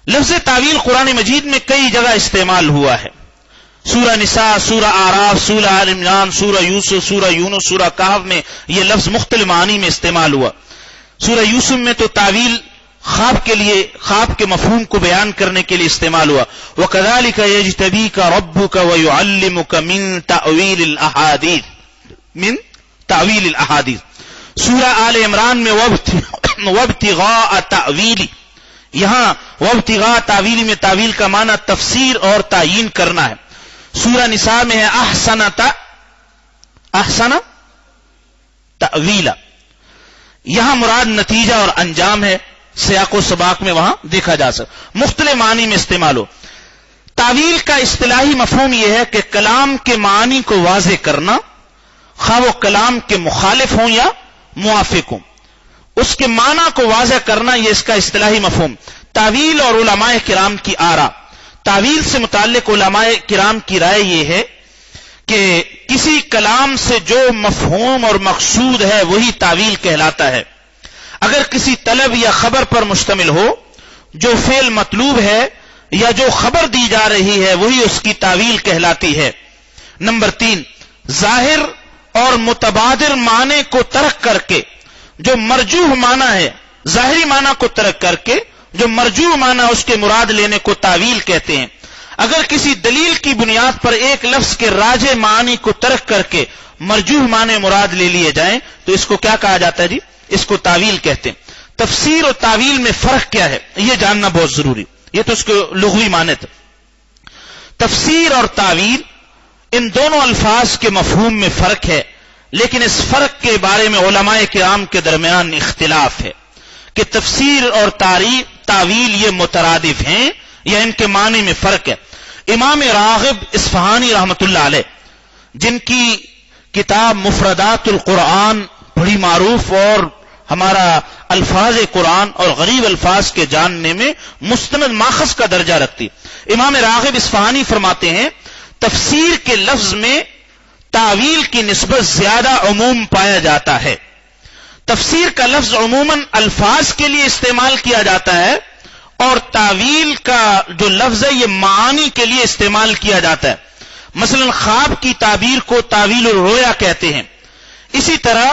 لفظ تعویل قرآن مجید میں کئی جگہ استعمال ہوا ہے. سورہ نساء، سورہ اعراف، سورہ آل عمران، سورہ یوسف، سورہ یونس، سورہ کہف میں یہ لفظ مختلف معانی میں استعمال ہوا. سورہ یوسف میں تو تعویل خواب کے مفہوم کو بیان کرنے کے لیے استعمال ہوا. وَكَذَلِكَ يَجْتَبِيكَ رَبُّكَ وَيُعَلِّمُكَ مِن تَأْوِيلِ الْأَحَادِيثِ. سورہ آل عمران میں وَابْتِغَاءَ تَأْوِيلِ، یہاں وَابْتِغَاءَ تَأْوِيلِ میں تعویل کا معنی تفسیر اور تعیین کرنا ہے. سورہ نساء میں ہے احسن تأویلا، یہاں مراد نتیجہ اور انجام ہے. سیاق و سباق میں وہاں دیکھا جا سکتا، مختلف معنی میں استعمال ہو. تعویل کا اصطلاحی مفہوم یہ ہے کہ کلام کے معنی کو واضح کرنا، خواہ وہ کلام کے مخالف ہوں یا موافق ہوں، اس کے معنی کو واضح کرنا، یہ اس کا اصطلاحی مفہوم. تعویل اور علماء کرام کی آراء. تعویل سے متعلق علماء کرام کی رائے یہ ہے کہ کسی کلام سے جو مفہوم اور مقصود ہے وہی تعویل کہلاتا ہے. اگر کسی طلب یا خبر پر مشتمل ہو، جو فعل مطلوب ہے یا جو خبر دی جا رہی ہے وہی اس کی تعویل کہلاتی ہے. نمبر 3 ظاہر اور متبادر معنی کو ترک کر کے جو مرجوح معنی ہے، ظاہری معنی کو ترک کر کے جو مرجوح معنی اس کے مراد لینے کو تعویل کہتے ہیں. اگر کسی دلیل کی بنیاد پر ایک لفظ کے راجح معنی کو ترک کر کے مرجوح معنی مراد لے لیے جائیں تو اس کو کیا کہا جاتا ہے جی؟ اس کو تعویل کہتے ہیں. تفسیر اور تعویل میں فرق کیا ہے یہ جاننا بہت ضروری. یہ تو اس کو لغوی معنی تھا. تفسیر اور تعویل ان دونوں الفاظ کے مفہوم میں فرق ہے، لیکن اس فرق کے بارے میں علماء کرام کے درمیان اختلاف ہے کہ تفسیر اور تعویل یہ مترادف ہیں یا ان کے معنی میں فرق ہے. امام راغب اصفہانی رحمت اللہ علیہ، جن کی کتاب مفردات القرآن بڑی معروف اور ہمارا الفاظ قرآن اور غریب الفاظ کے جاننے میں مستند ماخذ کا درجہ رکھتی، امام راغب اصفہانی فرماتے ہیں تفسیر کے لفظ میں تعویل کی نسبت زیادہ عموم پایا جاتا ہے. تفسیر کا لفظ عموماً الفاظ کے لیے استعمال کیا جاتا ہے اور تعویل کا جو لفظ ہے یہ معانی کے لیے استعمال کیا جاتا ہے. مثلا خواب کی تعبیر کو تعویل الرؤیا کہتے ہیں. اسی طرح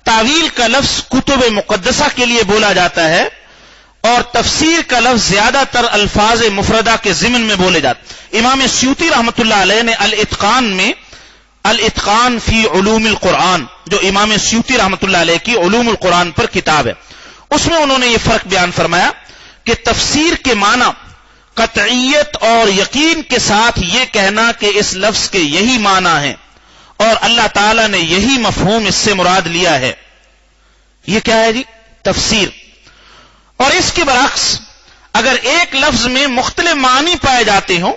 تعویل کا لفظ کتب مقدسہ کے لیے بولا جاتا ہے اور تفسیر کا لفظ زیادہ تر الفاظ مفردہ کے ضمن میں بولے جاتے. امام سیوطی رحمت اللہ علیہ نے الاتقان میں الاتقان فی علوم القرآن، جو امام سیوطی رحمۃ اللہ علیہ کی علوم القرآن پر کتاب ہے، اس میں انہوں نے یہ فرق بیان فرمایا کہ تفسیر کے معنی قطعیت اور یقین کے ساتھ یہ کہنا کہ اس لفظ کے یہی معنی ہیں اور اللہ تعالی نے یہی مفہوم اس سے مراد لیا ہے، یہ کیا ہے جی؟ تفسیر۔ اور اس کے برعکس اگر ایک لفظ میں مختلف معنی پائے جاتے ہوں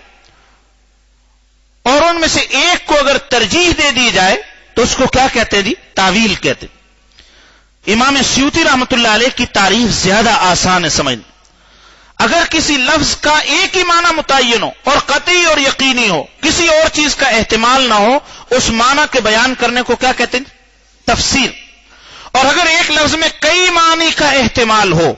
اور ان میں سے ایک کو اگر ترجیح دے دی جائے تو اس کو کیا کہتے ہیں جی؟ تاویل کہتے ہیں۔ امام سیوطی رحمۃ اللہ علیہ کی تعریف زیادہ آسان ہے سمجھنا۔ اگر کسی لفظ کا ایک ہی معنی متعین ہو اور قطعی اور یقینی ہو، کسی اور چیز کا احتمال نہ ہو، اس معنی کے بیان کرنے کو کیا کہتے ہیں؟ تفسیر۔ اور اگر ایک لفظ میں کئی معنی کا احتمال ہو،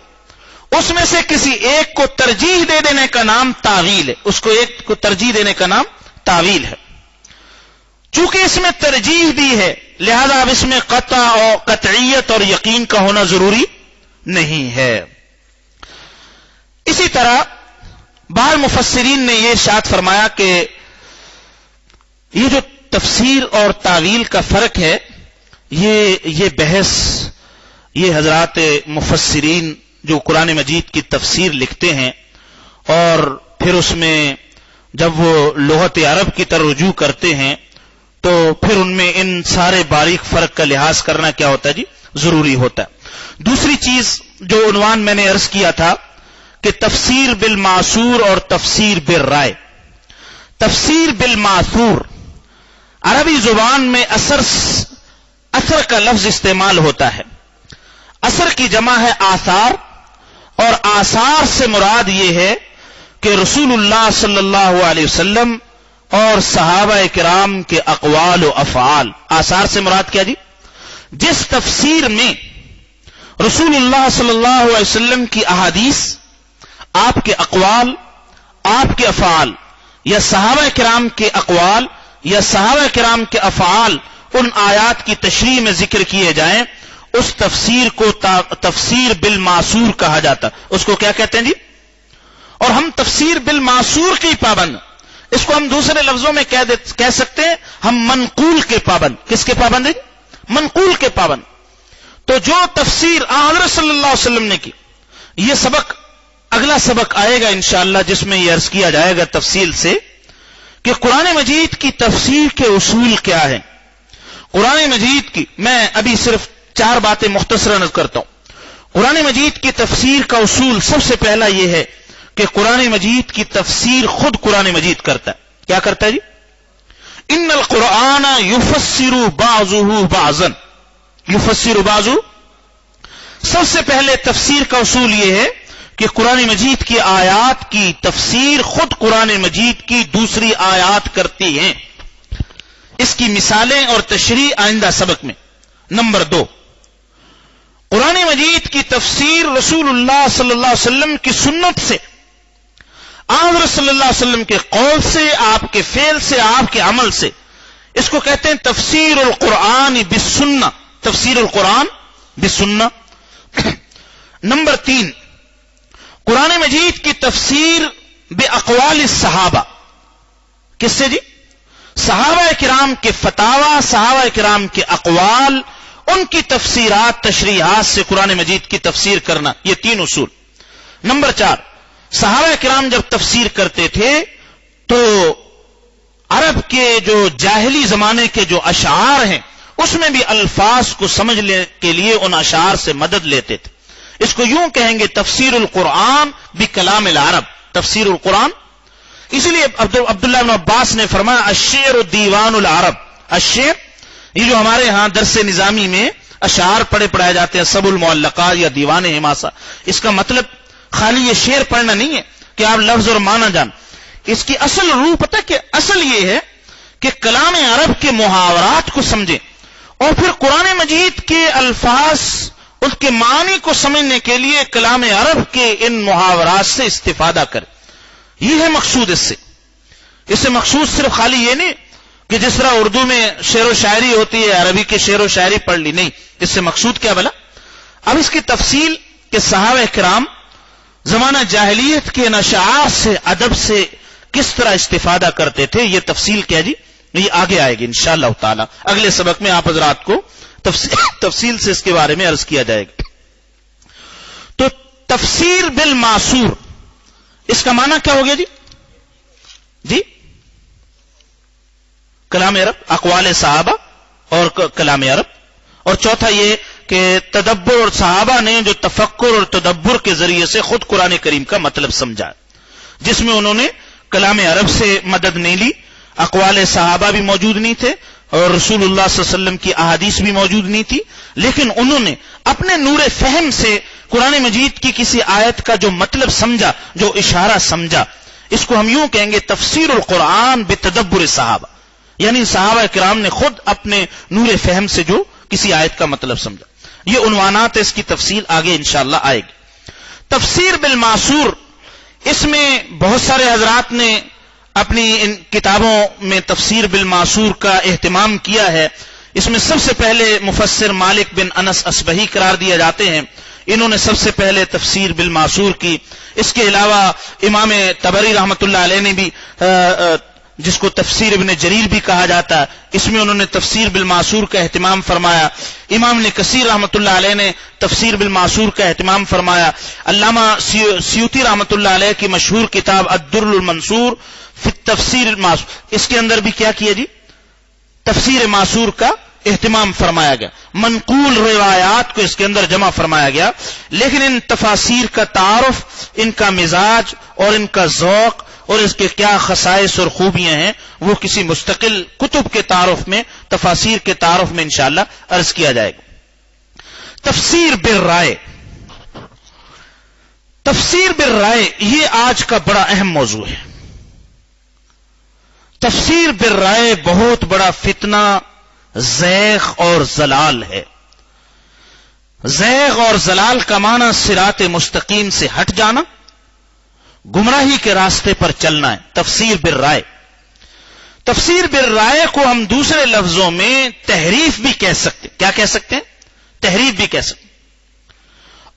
اس میں سے کسی ایک کو ترجیح دے دینے کا نام تعویل ہے، اس کو ایک کو ترجیح دینے کا نام تعویل ہے۔ چونکہ اس میں ترجیح بھی ہے لہذا اب اس میں قطع اور قطعیت اور یقین کا ہونا ضروری نہیں ہے۔ اسی طرح بعض مفسرین نے یہ ارشاد فرمایا کہ یہ جو تفسیر اور تعویل کا فرق ہے، یہ بحث یہ حضرات مفسرین جو قرآن مجید کی تفسیر لکھتے ہیں اور پھر اس میں جب وہ لغت عرب کی طرف رجوع کرتے ہیں تو پھر ان میں ان سارے باریک فرق کا لحاظ کرنا کیا ہوتا ہے جی؟ ضروری ہوتا ہے۔ دوسری چیز جو عنوان میں نے عرض کیا تھا کہ تفسیر بالمعثور اور تفسیر بالرائے۔ تفسیر بالمعثور عربی زبان میں اثر کا لفظ استعمال ہوتا ہے۔ اثر کی جمع ہے آثار، اور آثار سے مراد یہ ہے کہ رسول اللہ صلی اللہ علیہ وسلم اور صحابہ کرام کے اقوال و افعال۔ آثار سے مراد کیا جی؟ جس تفسیر میں رسول اللہ صلی اللہ علیہ وسلم کی احادیث، آپ کے اقوال، آپ کے افعال، یا صحابہ کرام کے اقوال یا صحابہ کرام کے افعال ان آیات کی تشریح میں ذکر کیے جائیں، اس تفسیر کو تفسیر بالمعثور کہا جاتا۔ اس کو کیا کہتے ہیں جی؟ اور ہم تفسیر بالمعثور کی پابند، اس کو ہم دوسرے لفظوں میں کہہ سکتے ہیں ہم منقول کے پابند۔ کس کے پابند ہیں؟ منقول کے پابند۔ تو جو تفسیر حضرت صلی اللہ علیہ وسلم نے کی، یہ سبق اگلا سبق آئے گا انشاءاللہ جس میں یہ عرض کیا جائے گا تفصیل سے کہ قرآن مجید کی تفسیر کے اصول کیا ہیں۔ قرآن مجید کی میں ابھی صرف 4 باتیں مختصراً کرتا ہوں۔ قرآن مجید کی تفسیر کا اصول سب سے پہلا یہ ہے کہ قرآن مجید کی تفسیر خود قرآن مجید کرتا ہے۔ کیا کرتا ہے جی؟ ان القرآن یفسر بعضہ بعضا، یفسر بعضہ۔ سب سے پہلے تفسیر کا اصول یہ ہے کہ قرآن مجید کی آیات کی تفسیر خود قرآن مجید کی دوسری آیات کرتی ہیں۔ اس کی مثالیں اور تشریح آئندہ سبق میں۔ نمبر 2، قرآن مجید کی تفسیر رسول اللہ صلی اللہ علیہ وسلم کی سنت سے، حضرت صلی اللہ علیہ وسلم کے قول سے، آپ کے فعل سے، آپ کے عمل سے، اس کو کہتے ہیں تفسیر القرآن بالسنہ، تفسیر القرآن بالسنہ۔ نمبر 3، قرآن مجید کی تفسیر باقوال الصحابہ۔ کس سے جی؟ صحابہ کرام کے فتاوی، صحابہ کرام کے اقوال، ان کی تفسیرات، تشریحات سے قرآن مجید کی تفسیر کرنا، یہ 3 اصول۔ نمبر 4، صحابہ کرام جب تفسیر کرتے تھے تو عرب کے جو جاہلی زمانے کے جو اشعار ہیں اس میں بھی الفاظ کو سمجھنے کے لیے ان اشعار سے مدد لیتے تھے۔ اس کو یوں کہیں گے تفسیر القرآن بکلام العرب، تفسیر القرآن۔ اسی لیے عبداللہ بن عباس نے فرمایا الشعر دیوان العرب۔ الشعر، یہ جو ہمارے ہاں درس نظامی میں اشعار پڑھائے جاتے ہیں، سب المعلقات یا دیوان حماسہ، اس کا مطلب خالی یہ شعر پڑھنا نہیں ہے کہ آپ لفظ اور معنی جان۔ اس کی اصل روح پتہ کہ اصل یہ ہے کہ کلام عرب کے محاورات کو سمجھیں اور پھر قرآن مجید کے الفاظ، اس کے معنی کو سمجھنے کے لیے کلام عرب کے ان محاورات سے استفادہ کریں۔ یہ ہے مقصود اس سے مقصود صرف خالی یہ نہیں کہ جس طرح اردو میں شعر و شاعری ہوتی ہے عربی کے شعر و شاعری پڑھ لی، نہیں، اس سے مقصود کیا بلا؟ اب اس کی تفصیل کہ صحابہ کرام زمانہ جاہلیت کے اشعار سے، ادب سے کس طرح استفادہ کرتے تھے، یہ تفصیل کیا جی؟ یہ آگے آئے گی انشاءاللہ تعالی. اگلے سبق میں آپ حضرات کو تفصیل سے اس کے بارے میں عرض کیا جائے گا. تو تفسیر بالمعصور اس کا معنی کیا ہو گیا جی کلام عرب، اقوال صحابہ اور کلام عرب. اور چوتھا یہ کہ تدبر، اور صحابہ نے جو تفکر اور تدبر کے ذریعے سے خود قرآن کریم کا مطلب سمجھا، جس میں انہوں نے کلام عرب سے مدد نہیں لی، اقوال صحابہ بھی موجود نہیں تھے اور رسول اللہ صلی اللہ علیہ وسلم کی احادیث بھی موجود نہیں تھی، لیکن انہوں نے اپنے نور فہم سے قرآن مجید کی کسی آیت کا جو مطلب سمجھا، جو اشارہ سمجھا، اس کو ہم یوں کہیں گے تفسیر القرآن بتدبر صحابہ. یعنی صحابہ کرام نے خود اپنے نور فہم سے جو کسی آیت کا مطلب سمجھا. یہ عنوانات، اس کی تفصیل آگے انشاءاللہ آئے گی. تفسیر بالمعصور، اس میں بہت سارے حضرات نے اپنی ان کتابوں میں تفسیر بالمعصور کا اہتمام کیا ہے. اس میں سب سے پہلے مفسر مالک بن انس اصبہی قرار دیا جاتے ہیں، انہوں نے سب سے پہلے تفسیر بالمعصور کی. اس کے علاوہ امام طبری رحمۃ اللہ علیہ نے بھی، جس کو تفسیر ابن جریر بھی کہا جاتا ہے، اس میں انہوں نے تفسیر بالمعصور کا اہتمام فرمایا. امام ابن کثیر رحمۃ اللہ علیہ نے تفسیر بالمعصور کا اہتمام فرمایا. علامہ سیوطی رحمۃ اللہ علیہ کی مشہور کتاب الدر المنصور فی التفسیر المعصور، اس کے اندر بھی کیا کیا جی تفسیر معصور کا اہتمام فرمایا گیا. منقول روایات کو اس کے اندر جمع فرمایا گیا، لیکن ان تفاسیر کا تعارف، ان کا مزاج اور ان کا ذوق اور اس کے کیا خصائص اور خوبیاں ہیں، وہ کسی مستقل کتب کے تعارف میں، تفاسیر کے تعارف میں انشاءاللہ عرض کیا جائے گا. تفسیر بالرائے، تفسیر بالرائے یہ آج کا بڑا اہم موضوع ہے. تفسیر بالرائے بہت بڑا فتنہ، زیغ اور زلال ہے. زیغ اور زلال کا معنی صراط مستقیم سے ہٹ جانا، گمراہی کے راستے پر چلنا ہے. تفسیر بالرائے، تفسیر بالرائے کو ہم دوسرے لفظوں میں تحریف بھی کہہ سکتے. کیا کہہ سکتے ہیں؟ تحریف بھی کہہ سکتے.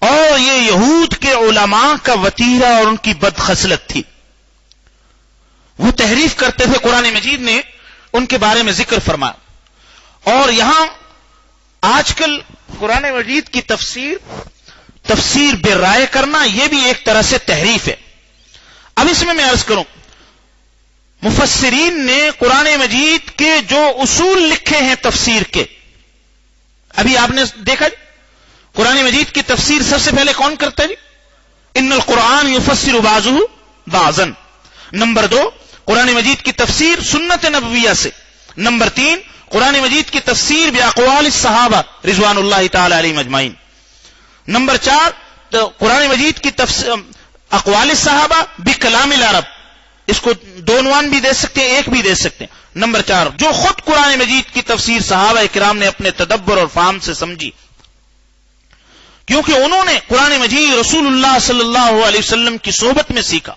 اور یہ یہود کے علماء کا وتیرہ اور ان کی بدخصلت تھی. وہ تحریف کرتے تھے. قرآن مجید نے ان کے بارے میں ذکر فرمایا. اور یہاں آج کل قرآن مجید کی تفسیر بالرائے کرنا، یہ بھی ایک طرح سے تحریف ہے. اب اس میں عرض کروں، مفسرین نے قرآن مجید کے جو اصول لکھے ہیں تفسیر کے، ابھی آپ نے دیکھا جی قرآن مجید کی تفسیر سب سے پہلے کون کرتا ہے جی؟ ان القرآن یفسر بعضہ بعضا. نمبر 2، قرآن مجید کی تفسیر سنت نبویہ سے. نمبر 3، قرآن مجید کی تفسیر باقوال الصحابہ رضوان اللہ تعالی علیہم اجمعین. نمبر 4، قرآن مجید کی تفسیر اقوال الصحابہ بکلام العرب. اس کو 2 عنوان بھی دے سکتے ہیں، ایک بھی دے سکتے ہیں. نمبر 4، جو خود قرآن مجید کی تفسیر صحابہ کرام نے اپنے تدبر اور فہم سے سمجھی، کیونکہ انہوں نے قرآن مجید رسول اللہ صلی اللہ علیہ وسلم کی صحبت میں سیکھا.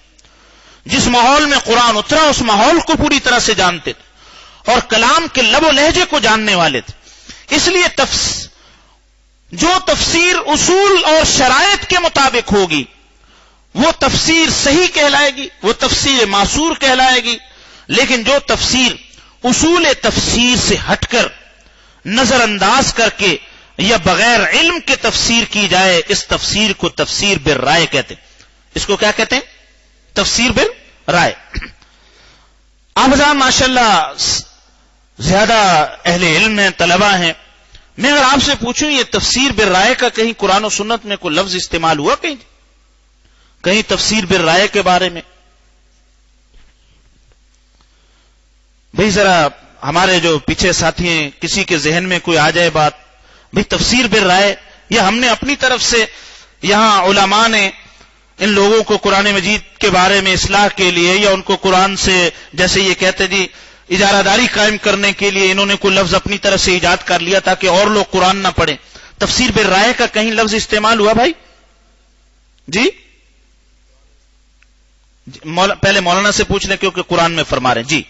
جس ماحول میں قرآن اترا اس ماحول کو پوری طرح سے جانتے تھے اور کلام کے لب و لہجے کو جاننے والے تھے. اس لیے جو تفسیر اصول اور شرائط کے مطابق ہوگی وہ تفسیر صحیح کہلائے گی، وہ تفسیر معصور کہلائے گی. لیکن جو تفسیر اصول تفسیر سے ہٹ کر، نظر انداز کر کے یا بغیر علم کے تفسیر کی جائے، اس تفسیر کو تفسیر بالرائے کہتے ہیں. اس کو کیا کہتے ہیں؟ تفسیر بالرائے. آپ حضرات ماشاءاللہ زیادہ اہل علم ہیں، طلبہ ہیں. میں اگر آپ سے پوچھوں یہ تفسیر بالرائے کا کہیں قرآن و سنت میں کوئی لفظ استعمال ہوا کہیں تفسیر بالرائے کے بارے میں؟ بھئی ذرا ہمارے جو پیچھے ساتھی ہیں، کسی کے ذہن میں کوئی آ جائے بات، بھئی تفسیر بالرائے، یا ہم نے اپنی طرف سے یہاں علماء نے ان لوگوں کو قرآن مجید کے بارے میں اصلاح کے لیے، یا ان کو قرآن سے جیسے یہ کہتے جی اجارہ داری قائم کرنے کے لیے انہوں نے کوئی لفظ اپنی طرف سے ایجاد کر لیا تاکہ اور لوگ قرآن نہ پڑھیں. تفسیر بالرائے کا کہیں لفظ استعمال ہوا بھائی؟ جی پہلے مولانا سے پوچھ لیں کیونکہ قرآن میں فرما رہے ہیں. جی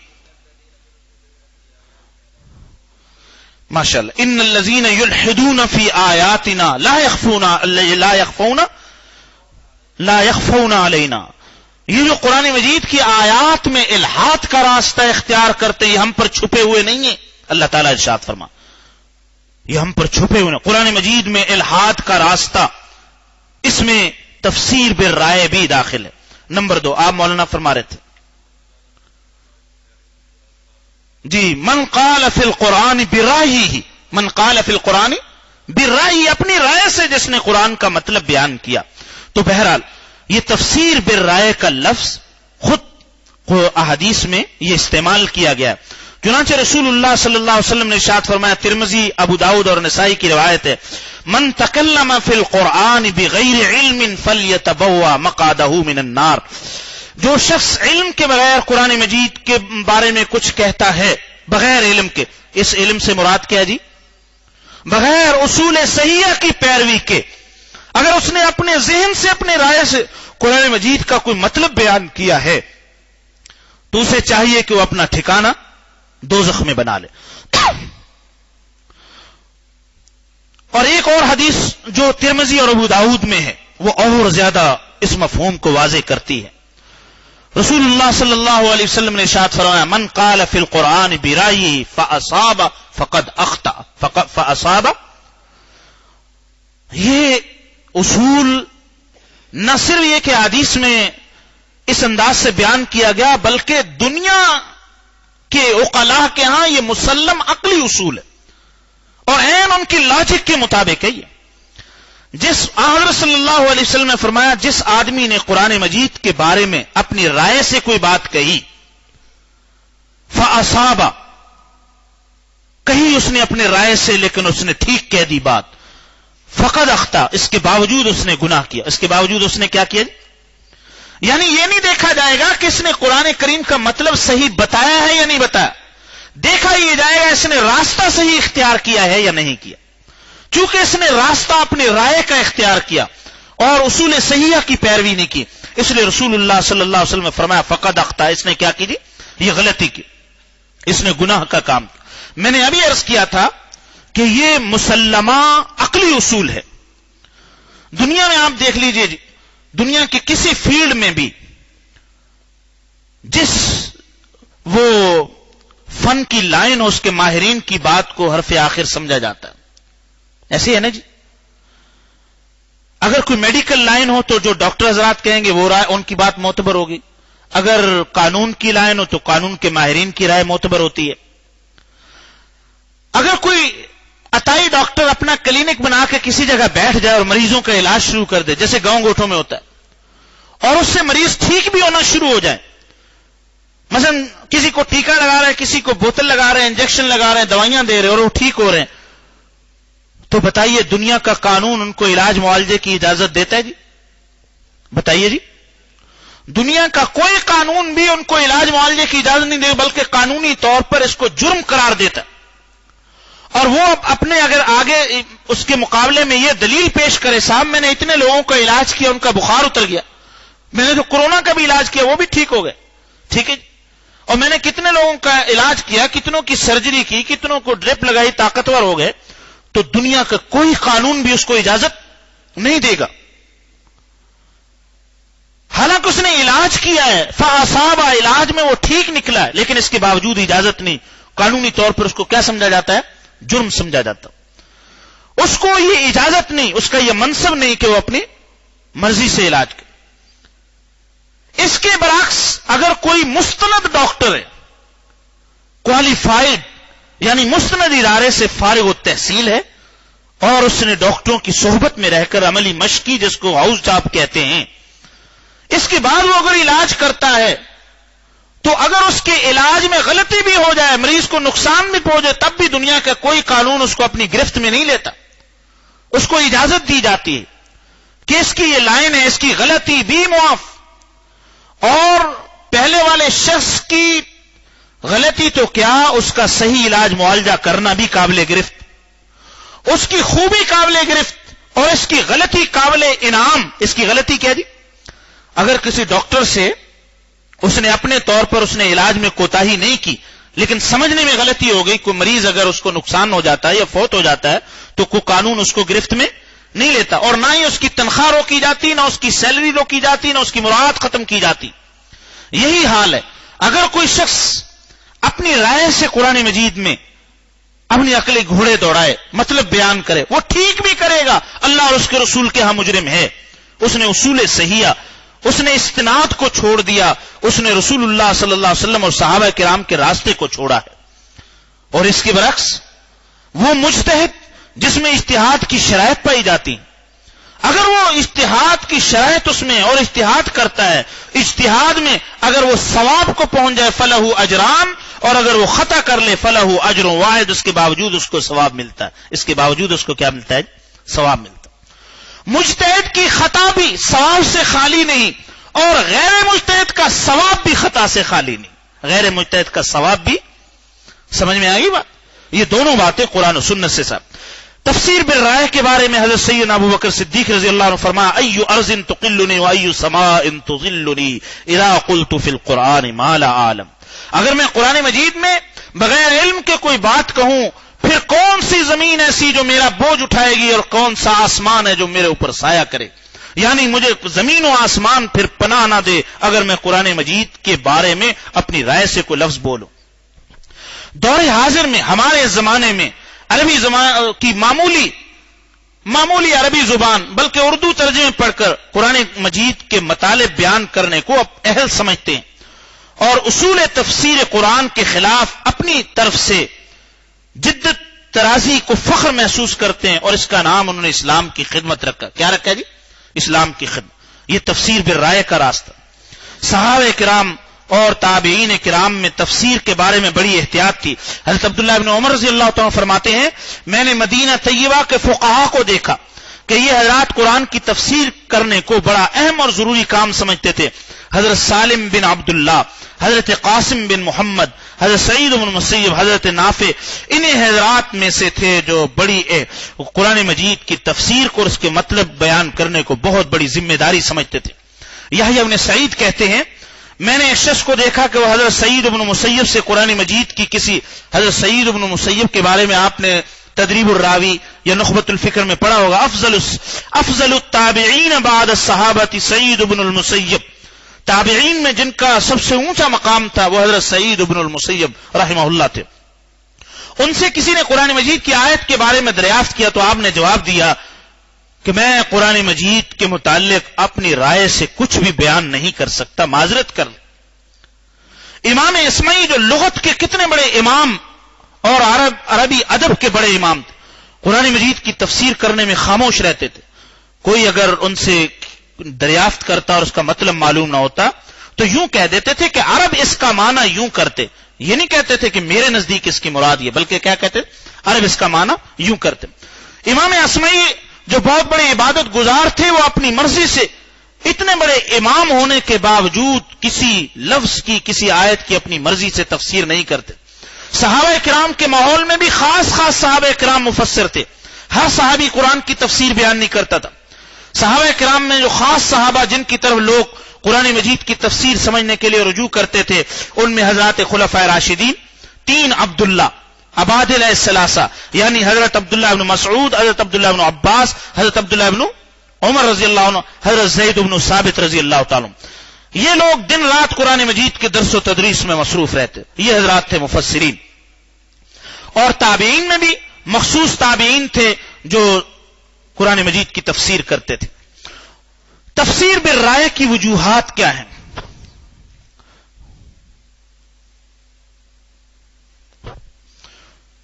ماشاءاللہ. ان الذین یلحدون فی آیاتنا لا یخفون علینا یہ جو قرآن مجید کی آیات میں الحاد کا راستہ اختیار کرتے یہ ہم پر چھپے ہوئے نہیں ہیں. اللہ تعالیٰ ارشاد فرما یہ ہم پر چھپے ہوئے ہیں. قرآن مجید میں الحاد کا راستہ، اس میں تفسیر بالرائے بھی داخل ہے. نمبر 2 آپ مولانا فرما رہے تھے جی من قال فی القرآن برائیہ، من قال فی القرآن برائیہ، اپنی رائے سے جس نے قرآن کا مطلب بیان کیا. تو بہرحال یہ تفسیر بالرائے کا لفظ خود احادیث میں یہ استعمال کیا گیا ہے. چنانچہ رسول اللہ صلی اللہ علیہ وسلم نے ارشاد فرمایا، ترمذی، ابو داؤد اور نسائی کی روایت ہے، من تکلم فی القرآن بغیر علم فلیتبوأ مقعدہ من النار. جو شخص علم کے بغیر قرآن مجید کے بارے میں کچھ کہتا ہے بغیر علم کے، اس علم سے مراد کیا جی؟ بغیر اصول صحیحہ کی پیروی کے. اگر اس نے اپنے ذہن سے اپنے رائے سے قرآن مجید کا کوئی مطلب بیان کیا ہے تو اسے چاہیے کہ وہ اپنا ٹھکانہ دوزخ میں بنا لے. اور ایک اور حدیث جو ترمذی اور ابو داؤد میں ہے وہ اور زیادہ اس مفہوم کو واضح کرتی ہے. رسول اللہ صلی اللہ علیہ وسلم نے ارشاد فرمایا، من قال فی القرآن برائیہ فاصاب فقد اخطأ فاصاب. یہ اصول نہ صرف یہ کہ حدیث میں اس انداز سے بیان کیا گیا بلکہ دنیا کے عقلاء کے ہاں یہ مسلم عقلی اصول ہے اور عین ان کی لاجک کے مطابق ہے. یہ جس حضرت صلی اللہ علیہ وسلم نے فرمایا، جس آدمی نے قرآن مجید کے بارے میں اپنی رائے سے کوئی بات کہی، فاصاب، کہی اس نے اپنے رائے سے لیکن اس نے ٹھیک کہہ دی بات، فقد اخطا، اس کے باوجود اس نے گناہ کیا. اس کے باوجود اس نے کیا کیا؟ یعنی یہ نہیں دیکھا جائے گا کہ اس نے قرآن کریم کا مطلب صحیح بتایا ہے یا نہیں بتایا، دیکھا یہ جائے گا اس نے راستہ صحیح اختیار کیا ہے یا نہیں کیا. چونکہ اس نے راستہ اپنی رائے کا اختیار کیا اور اصول صحیحہ کی پیروی نہیں کی، اس لیے رسول اللہ صلی اللہ علیہ وسلم نے فرمایا فقد اخطا. اس نے کیا کی جی؟ یہ غلطی کی، اس نے گناہ کا کام کیا. میں نے ابھی عرض کیا تھا کہ یہ مسلمہ عقلی اصول ہے. دنیا میں آپ دیکھ لیجئے جی، دنیا کی کسی فیلڈ میں بھی جس وہ فن کی لائن ہو اس کے ماہرین کی بات کو حرف آخر سمجھا جاتا ہے. ایسے ہے نا جی. اگر کوئی میڈیکل لائن ہو تو جو ڈاکٹر حضرات کہیں گے وہ رائے ان کی بات معتبر ہوگی. اگر قانون کی لائن ہو تو قانون کے ماہرین کی رائے معتبر ہوتی ہے. اگر کوئی عطائی ڈاکٹر اپنا کلینک بنا کے کسی جگہ بیٹھ جائے اور مریضوں کا علاج شروع کر دے، جیسے گاؤں گوٹھوں میں ہوتا ہے، اور اس سے مریض ٹھیک بھی ہونا شروع ہو جائے، مثلا کسی کو ٹیکہ لگا رہے ہیں، کسی کو بوتل لگا رہے ہیں، انجیکشن لگا رہے ہیں، دوائیاں دے رہے ہیں اور وہ ٹھیک ہو رہے ہیں، تو بتائیے دنیا کا قانون ان کو علاج معالجے کی اجازت دیتا ہے جی؟ بتائیے جی. دنیا کا کوئی قانون بھی ان کو علاج معالجے کی اجازت نہیں دے، بلکہ قانونی طور پر اس کو جرم قرار دیتا ہے. اور وہ اپنے اگر آگے اس کے مقابلے میں یہ دلیل پیش کرے، صاحب میں نے اتنے لوگوں کا علاج کیا، ان کا بخار اتر گیا، میں نے جو کورونا کا بھی علاج کیا وہ بھی ٹھیک ہو گئے، ٹھیک ہے جی، اور میں نے کتنے لوگوں کا علاج کیا، کتنوں کی سرجری کی، کتنوں کو ڈرپ لگائی، طاقتور ہو گئے، تو دنیا کا کوئی قانون بھی اس کو اجازت نہیں دے گا. حالانکہ اس نے علاج کیا ہے، فاصاب، علاج میں وہ ٹھیک نکلا ہے، لیکن اس کے باوجود اجازت نہیں، قانونی طور پر اس کو کیا سمجھا جاتا ہے؟ جرم سمجھا جاتا. اس کو یہ اجازت نہیں، اس کا یہ منصب نہیں کہ وہ اپنی مرضی سے علاج کرے. اس کے برعکس اگر کوئی مستند ڈاکٹر ہے، کوالیفائڈ یعنی مستند ادارے سے فارغ التحصیل ہے، اور اس نے ڈاکٹروں کی صحبت میں رہ کر عملی مشق کی جس کو ہاؤس جاب کہتے ہیں، اس کے بعد وہ اگر علاج کرتا ہے تو اگر اس کے علاج میں غلطی بھی ہو جائے، مریض کو نقصان بھی پہنچے، تب بھی دنیا کا کوئی قانون اس کو اپنی گرفت میں نہیں لیتا. اس کو اجازت دی جاتی ہے کہ اس کی یہ لائن ہے، اس کی غلطی بھی معاف، اور پہلے والے شخص کی غلطی تو کیا، اس کا صحیح علاج معالجہ کرنا بھی قابل گرفت، اس کی خوبی قابل گرفت، اور اس کی غلطی قابل انعام. اس کی غلطی کیا جی؟ اگر کسی ڈاکٹر سے اس نے اپنے طور پر اس نے علاج میں کوتاہی نہیں کی، لیکن سمجھنے میں غلطی ہو گئی، کوئی مریض اگر اس کو نقصان ہو جاتا ہے یا فوت ہو جاتا ہے تو کوئی قانون اس کو گرفت میں نہیں لیتا، اور نہ ہی اس کی تنخواہ روکی جاتی، نہ اس کی سیلری روکی جاتی، نہ اس کی مراعات ختم کی جاتی. یہی حال ہے. اگر کوئی شخص اپنی رائے سے قرآن مجید میں اپنی عقلی گھوڑے دوڑائے، مطلب بیان کرے، وہ ٹھیک بھی کرے گا، اللہ اور اس کے رسول کے ہاں مجرم ہے. اس نے اصول صحیحہ، اس نے استناد کو چھوڑ دیا، اس نے رسول اللہ صلی اللہ علیہ وسلم اور صحابہ کرام کے راستے کو چھوڑا ہے. اور اس کے برعکس وہ مجتہد جس میں اجتہاد کی شرائط پائی جاتی، اگر وہ اجتہاد کی شرائط اس میں اور اجتہاد کرتا ہے، اجتہاد میں اگر وہ ثواب کو پہنچ جائے فلہ اجران، اور اگر وہ خطا کر لے فلہ اجر واحد، اس کے باوجود اس کو ثواب ملتا ہے. اس کے باوجود اس کو کیا ملتا ہے؟ ثواب ملتا ہے. مجتہد کی خطا بھی ثواب سے خالی نہیں، اور غیر مجتہد کا ثواب بھی خطا سے خالی نہیں. غیر مجتہد کا ثواب بھی، سمجھ میں آئی بات؟ یہ دونوں باتیں قرآن و سنت سے صاحب. تفسیر بالرائے کے بارے میں حضرت سیدنا ابو بکر صدیق رضی اللہ عنہ فرمایا ای ارض تقلنی و ای سماء تظلنی اذا قلت فی القرآن ما لا اعلم. اگر میں قرآن مجید میں بغیر علم کے کوئی بات کہوں، پھر کون سی زمین ایسی جو میرا بوجھ اٹھائے گی، اور کون سا آسمان ہے جو میرے اوپر سایہ کرے. یعنی مجھے زمین و آسمان پھر پناہ نہ دے اگر میں قرآن مجید کے بارے میں اپنی رائے سے کوئی لفظ بولوں. دور حاضر میں ہمارے زمانے میں عربی زبان کی معمولی عربی زبان بلکہ اردو ترجمے پڑھ کر قرآن مجید کے مطالب بیان کرنے کو اب اہل سمجھتے ہیں، اور اصول تفسیر قرآن کے خلاف اپنی طرف سے جدت ترازی کو فخر محسوس کرتے ہیں، اور اس کا نام انہوں نے اسلام کی خدمت رکھا. کیا رکھا جی؟ اسلام کی خدمت. یہ تفسیر بالرائے کا راستہ. صحابہ کرام اور تابعین کرام میں تفسیر کے بارے میں بڑی احتیاط تھی. حضرت عبداللہ ابن عمر رضی اللہ تعالیٰ فرماتے ہیں میں نے مدینہ طیبہ کے فقہا کو دیکھا کہ یہ حضرات قرآن کی تفسیر کرنے کو بڑا اہم اور ضروری کام سمجھتے تھے. حضرت سالم بن عبداللہ، حضرت قاسم بن محمد، حضرت سعید بن مسیب، حضرت نافع، انہیں حضرات میں سے تھے جو بڑی قرآن مجید کی تفسیر کو اور اس کے مطلب بیان کرنے کو بہت بڑی ذمہ داری سمجھتے تھے. یحییٰ بن سعید کہتے ہیں میں نے ایک شخص کو دیکھا کہ وہ حضرت سعید بن مسیب سے قرآن مجید کی کسی، حضرت سعید بن مسیب کے بارے میں آپ نے تدریب الراوی یا نخبۃ الفکر میں پڑھا ہوگا، افضل التابعین بعد الصحابہ سعید بن المسیب. تابعین میں جن کا سب سے اونچا مقام تھا وہ حضرت سعید بن المسیب رحمہ اللہ تھے. ان سے کسی نے قرآن مجید کی آیت کے بارے میں دریافت کیا تو آپ نے جواب دیا کہ میں قرآن مجید کے متعلق اپنی رائے سے کچھ بھی بیان نہیں کر سکتا، معذرت کر. امام اسمعی جو لغت کے کتنے بڑے امام اور عربی ادب کے بڑے امام تھے، قرآن مجید کی تفسیر کرنے میں خاموش رہتے تھے. کوئی اگر ان سے دریافت کرتا اور اس کا مطلب معلوم نہ ہوتا تو یوں کہہ دیتے تھے کہ عرب اس کا معنی یوں کرتے. یہ نہیں کہتے تھے کہ میرے نزدیک اس کی مراد یہ، بلکہ کیا کہتے؟ عرب اس کا معنی یوں کرتے. امام اسمعی جو بہت بڑے عبادت گزار تھے، وہ اپنی مرضی سے اتنے بڑے امام ہونے کے باوجود کسی لفظ کی، کسی آیت کی اپنی مرضی سے تفسیر نہیں کرتے. صحابہ کرام کے ماحول میں بھی خاص صحابہ کرام مفسر تھے. ہر صحابی قرآن کی تفسیر بیان نہیں کرتا تھا. صحابہ کرام میں جو خاص صحابہ جن کی طرف لوگ قرآن مجید کی تفسیر سمجھنے کے لیے رجوع کرتے تھے، ان میں حضرات خلفائے راشدین، 3 عبداللہ عبادلہ الثلاثہ، یعنی حضرت عبداللہ بن مسعود، حضرت عبداللہ بن عباس، حضرت عبداللہ بن عمر رضی اللہ عنہ، حضرت زید بن ثابت رضی اللہ تعالیٰ. یہ لوگ دن رات قرآن مجید کے درس و تدریس میں مصروف رہتے. یہ حضرات تھے مفسرین. اور تابعین میں بھی مخصوص تابعین تھے جو قرآن مجید کی تفسیر کرتے تھے. تفسیر بالرائے کی وجوہات کیا ہیں؟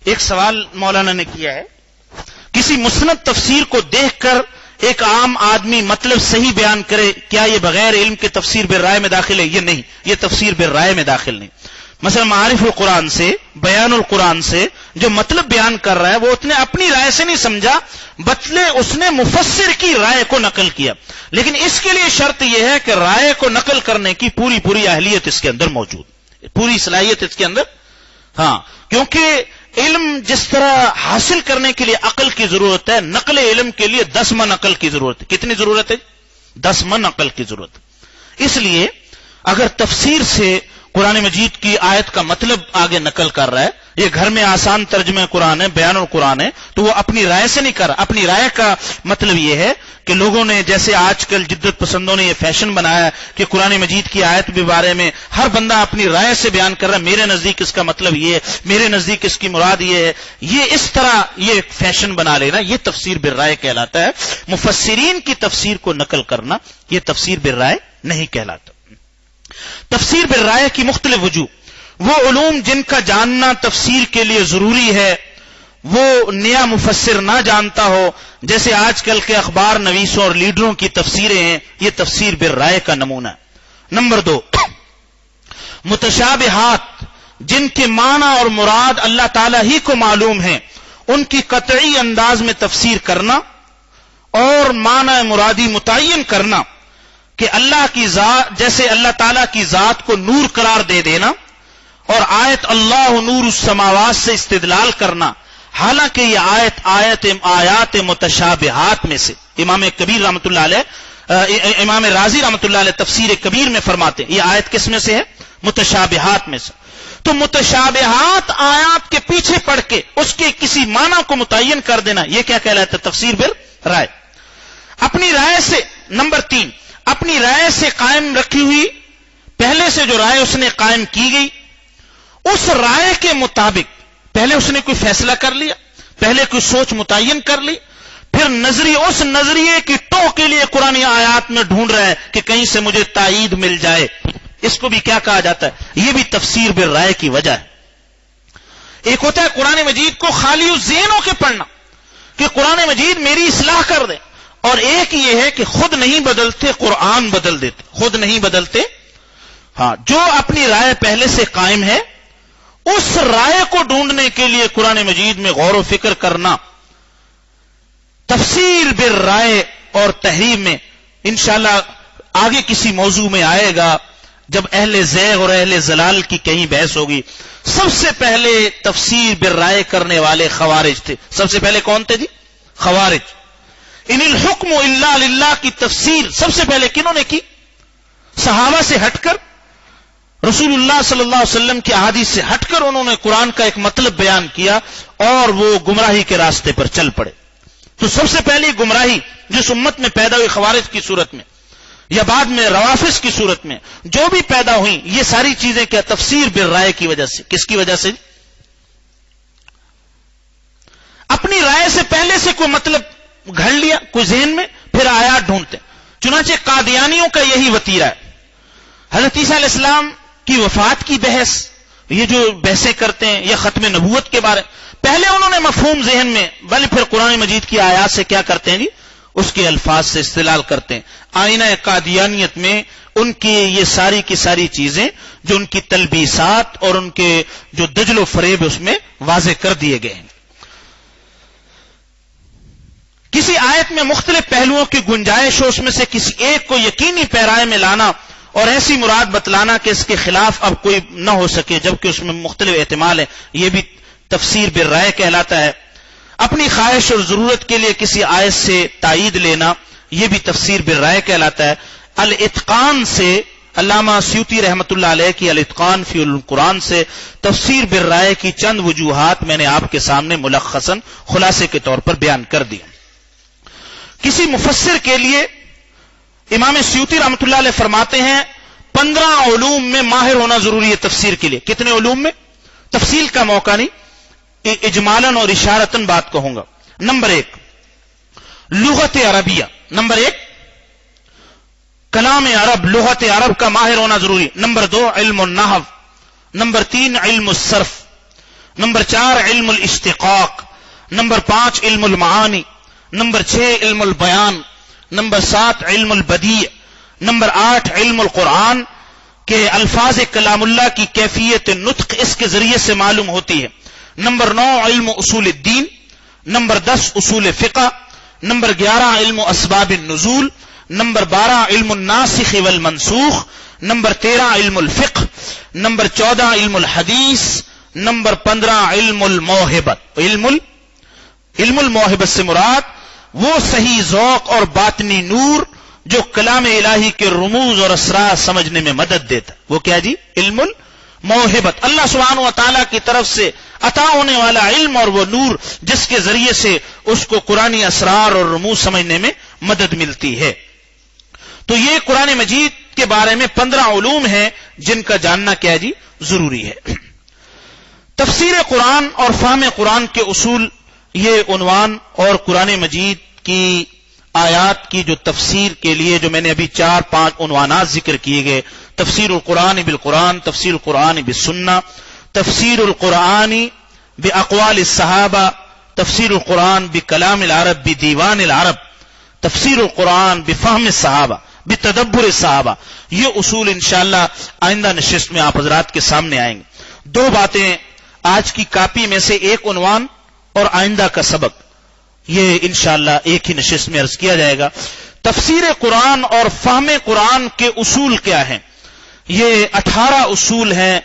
ایک سوال مولانا نے کیا ہے، کسی مسند تفسیر کو دیکھ کر ایک عام آدمی مطلب صحیح بیان کرے، کیا یہ بغیر علم کے تفسیر بالرائے میں داخل ہے؟ یہ نہیں، یہ تفسیر بالرائے میں داخل نہیں. مثلا معارف القرآن سے، بیان القرآن سے جو مطلب بیان کر رہا ہے وہ اتنے اپنی رائے سے نہیں سمجھا، بلکہ اس نے مفسر کی رائے کو نقل کیا. لیکن اس کے لیے شرط یہ ہے کہ رائے کو نقل کرنے کی پوری اہلیت اس کے اندر موجود، پوری صلاحیت اس کے اندر. ہاں، کیونکہ علم جس طرح حاصل کرنے کے لیے عقل کی ضرورت ہے، نقل علم کے لیے 10 من عقل کی ضرورت ہے. کتنی ضرورت ہے؟ 10 من عقل کی ضرورت. اس لیے اگر تفسیر سے قرآن مجید کی آیت کا مطلب آگے نقل کر رہا ہے یہ گھر میں آسان ترجمہ قرآن ہے، بیان القرآن ہے، تو وہ اپنی رائے سے نہیں کر رہا. اپنی رائے کا مطلب یہ ہے کہ لوگوں نے جیسے آج کل جدت پسندوں نے یہ فیشن بنایا کہ قرآن مجید کی آیت کے بارے میں ہر بندہ اپنی رائے سے بیان کر رہا ہے، میرے نزدیک اس کا مطلب یہ ہے، میرے نزدیک اس کی مراد یہ ہے. یہ اس طرح یہ فیشن بنا لینا یہ تفسیر بالرائے کہلاتا ہے. مفسرین کی تفسیر کو نقل کرنا یہ تفسیر بالرائے نہیں کہلاتا. تفسیر بالرائے کی مختلف وجوہ. وہ علوم جن کا جاننا تفسیر کے لیے ضروری ہے وہ نیا مفسر نہ جانتا ہو، جیسے آج کل کے اخبار نویسوں اور لیڈروں کی تفسیریں ہیں، یہ تفسیر بالرائے کا نمونہ ہے. نمبر 2، متشابہات جن کے معنی اور مراد اللہ تعالی ہی کو معلوم ہیں ان کی قطعی انداز میں تفسیر کرنا اور معنی مرادی متعین کرنا کہ اللہ کی ذات، جیسے اللہ تعالی کی ذات کو نور قرار دے دینا اور آیت اللہ نور السماوات سے استدلال کرنا، حالانکہ یہ آیات متشابہات میں سے. امام کبیر رحمۃ اللہ علیہ، امام رازی رحمۃ اللہ علیہ تفسیر کبیر میں فرماتے ہیں یہ آیت کس میں سے ہے؟ متشابہات میں سے. تو متشابہات آیات کے پیچھے پڑھ کے اس کے کسی معنی کو متعین کر دینا یہ کیا کہلاتا ہے؟ تفسیر بالرائے. اپنی رائے سے. نمبر 3، اپنی رائے سے قائم رکھی ہوئی، پہلے سے جو رائے اس نے قائم کی گئی اس رائے کے مطابق پہلے اس نے کوئی فیصلہ کر لیا، پہلے کوئی سوچ متعین کر لی، پھر اس نظریے کی ٹو کے لیے قرآن آیات میں ڈھونڈ رہا ہے کہ کہیں سے مجھے تائید مل جائے. اس کو بھی کیا کہا جاتا ہے؟ یہ بھی تفسیر بالرائے کی وجہ ہے. ایک ہوتا ہے قرآن مجید کو خالی ذہن ہو کے پڑھنا کہ قرآن مجید میری اصلاح کر دے، اور ایک یہ ہے کہ خود نہیں بدلتے قرآن بدل دیتے. خود نہیں بدلتے. ہاں، جو اپنی رائے پہلے سے قائم ہے اس رائے کو ڈھونڈنے کے لیے قرآن مجید میں غور و فکر کرنا تفسیر بالرائے اور تحریم میں انشاءاللہ آگے کسی موضوع میں آئے گا جب اہل زیغ اور اہل ضلال کی کہیں بحث ہوگی. سب سے پہلے تفسیر بالرائے کرنے والے خوارج تھے. سب سے پہلے کون تھے جی؟ خوارج. ان الحکم الا للہ کی تفسیر سب سے پہلے کنہوں نے کی؟ صحابہ سے ہٹ کر، رسول اللہ صلی اللہ علیہ وسلم کی احادیث سے ہٹ کر انہوں نے قرآن کا ایک مطلب بیان کیا اور وہ گمراہی کے راستے پر چل پڑے. تو سب سے پہلی گمراہی جس امت میں پیدا ہوئی خوارج کی صورت میں یا بعد میں روافض کی صورت میں جو بھی پیدا ہوئی، یہ ساری چیزیں کیا؟ تفسیر بالرائے کی وجہ سے. کس کی وجہ سے؟ اپنی رائے سے پہلے سے کوئی مطلب گھڑ لیا کوئی ذہن میں، پھر آیات ڈھونڈتے. چنانچہ قادیانیوں کا یہی وتیرہ ہے. حضرت عیسیٰ علیہ السلام کی وفات کی بحث، یہ جو بحثیں کرتے ہیں یا ختم نبوت کے بارے، پہلے انہوں نے مفہوم ذہن میں، بلکہ پھر قرآن مجید کی آیات سے کیا کرتے ہیں جی؟ اس کے الفاظ سے استدلال کرتے ہیں. آئینہ قادیانیت میں ان کی یہ ساری کی ساری چیزیں جو ان کی تلبیسات اور ان کے جو دجل و فریب اس میں واضح کر دیے گئے ہیں. کسی آیت میں مختلف پہلوؤں کی گنجائش ہو، اس میں سے کسی ایک کو یقینی پیرائے میں لانا اور ایسی مراد بتلانا کہ اس کے خلاف اب کوئی نہ ہو سکے جبکہ اس میں مختلف احتمال ہیں، یہ بھی تفسیر بالرائے کہلاتا ہے. اپنی خواہش اور ضرورت کے لیے کسی آیت سے تائید لینا یہ بھی تفسیر بالرائے کہلاتا ہے. الاتقان سے، علامہ سیوطی رحمۃ اللہ علیہ کی الاتقان فی القرآن سے تفسیر بالرائے کی چند وجوہات میں نے آپ کے سامنے ملخصاً خلاصے کے طور پر بیان کر دی. کسی مفسر کے لیے امام سیوطی رحمۃ اللہ علیہ فرماتے ہیں 15 علوم میں ماہر ہونا ضروری ہے تفسیر کے لیے. کتنے علوم میں؟ تفصیل کا موقع نہیں، اجمالاً اور اشارتاً بات کہوں گا. نمبر 1 لغت عربیہ. نمبر 1 کلام عرب، لغت عرب کا ماہر ہونا ضروری. نمبر 2 علم النحو. نمبر 3 علم الصرف. نمبر 4 علم الاشتقاق. نمبر 5 علم المعانی. نمبر 6 علم البیان. نمبر 7 علم البدیع. نمبر 8 علم القرآن کہ الفاظ کلام اللہ کی کیفیت نطق اس کے ذریعے سے معلوم ہوتی ہے. نمبر 9 علم اصول الدین. نمبر 10 اصول فقہ. نمبر 11 علم اسباب النزول. نمبر 12 علم الناسخ والمنسوخ. نمبر 13 علم الفقہ. نمبر 14 علم الحدیث. نمبر 15 علم الموہبت. علم الموہبت سے مراد وہ صحیح ذوق اور باطنی نور جو کلام الہی کے رموز اور اسرار سمجھنے میں مدد دیتا. وہ کیا جی؟ علم الموہبت. اللہ سبحانہ و تعالیٰ کی طرف سے عطا ہونے والا علم اور وہ نور جس کے ذریعے سے اس کو قرآنی اسرار اور رموز سمجھنے میں مدد ملتی ہے. تو یہ قرآن مجید کے بارے میں 15 علوم ہیں جن کا جاننا کیا جی ضروری ہے. تفسیر قرآن اور فہم قرآن کے اصول، یہ عنوان، اور قرآن مجید کی آیات کی جو تفسیر کے لیے جو میں نے ابھی 4-5 عنوانات ذکر کیے گئے: تفسیر القرآن بالقرآن، تفسیر القرآن بالسنہ، تفسیر القرآن باقوال الصحابہ، تفسیر القرآن بکلام العرب بدیوان العرب، تفسیر القرآن بفہم الصحابہ بتدبر الصحابہ، یہ اصول انشاءاللہ آئندہ نشست میں آپ حضرات کے سامنے آئیں گے. 2 باتیں آج کی کاپی میں سے، ایک عنوان اور آئندہ کا سبق، یہ انشاءاللہ ایک ہی نشست میں عرض کیا جائے گا. تفسیر قرآن اور فہم قرآن کے اصول کیا ہیں؟ یہ 18 اصول ہیں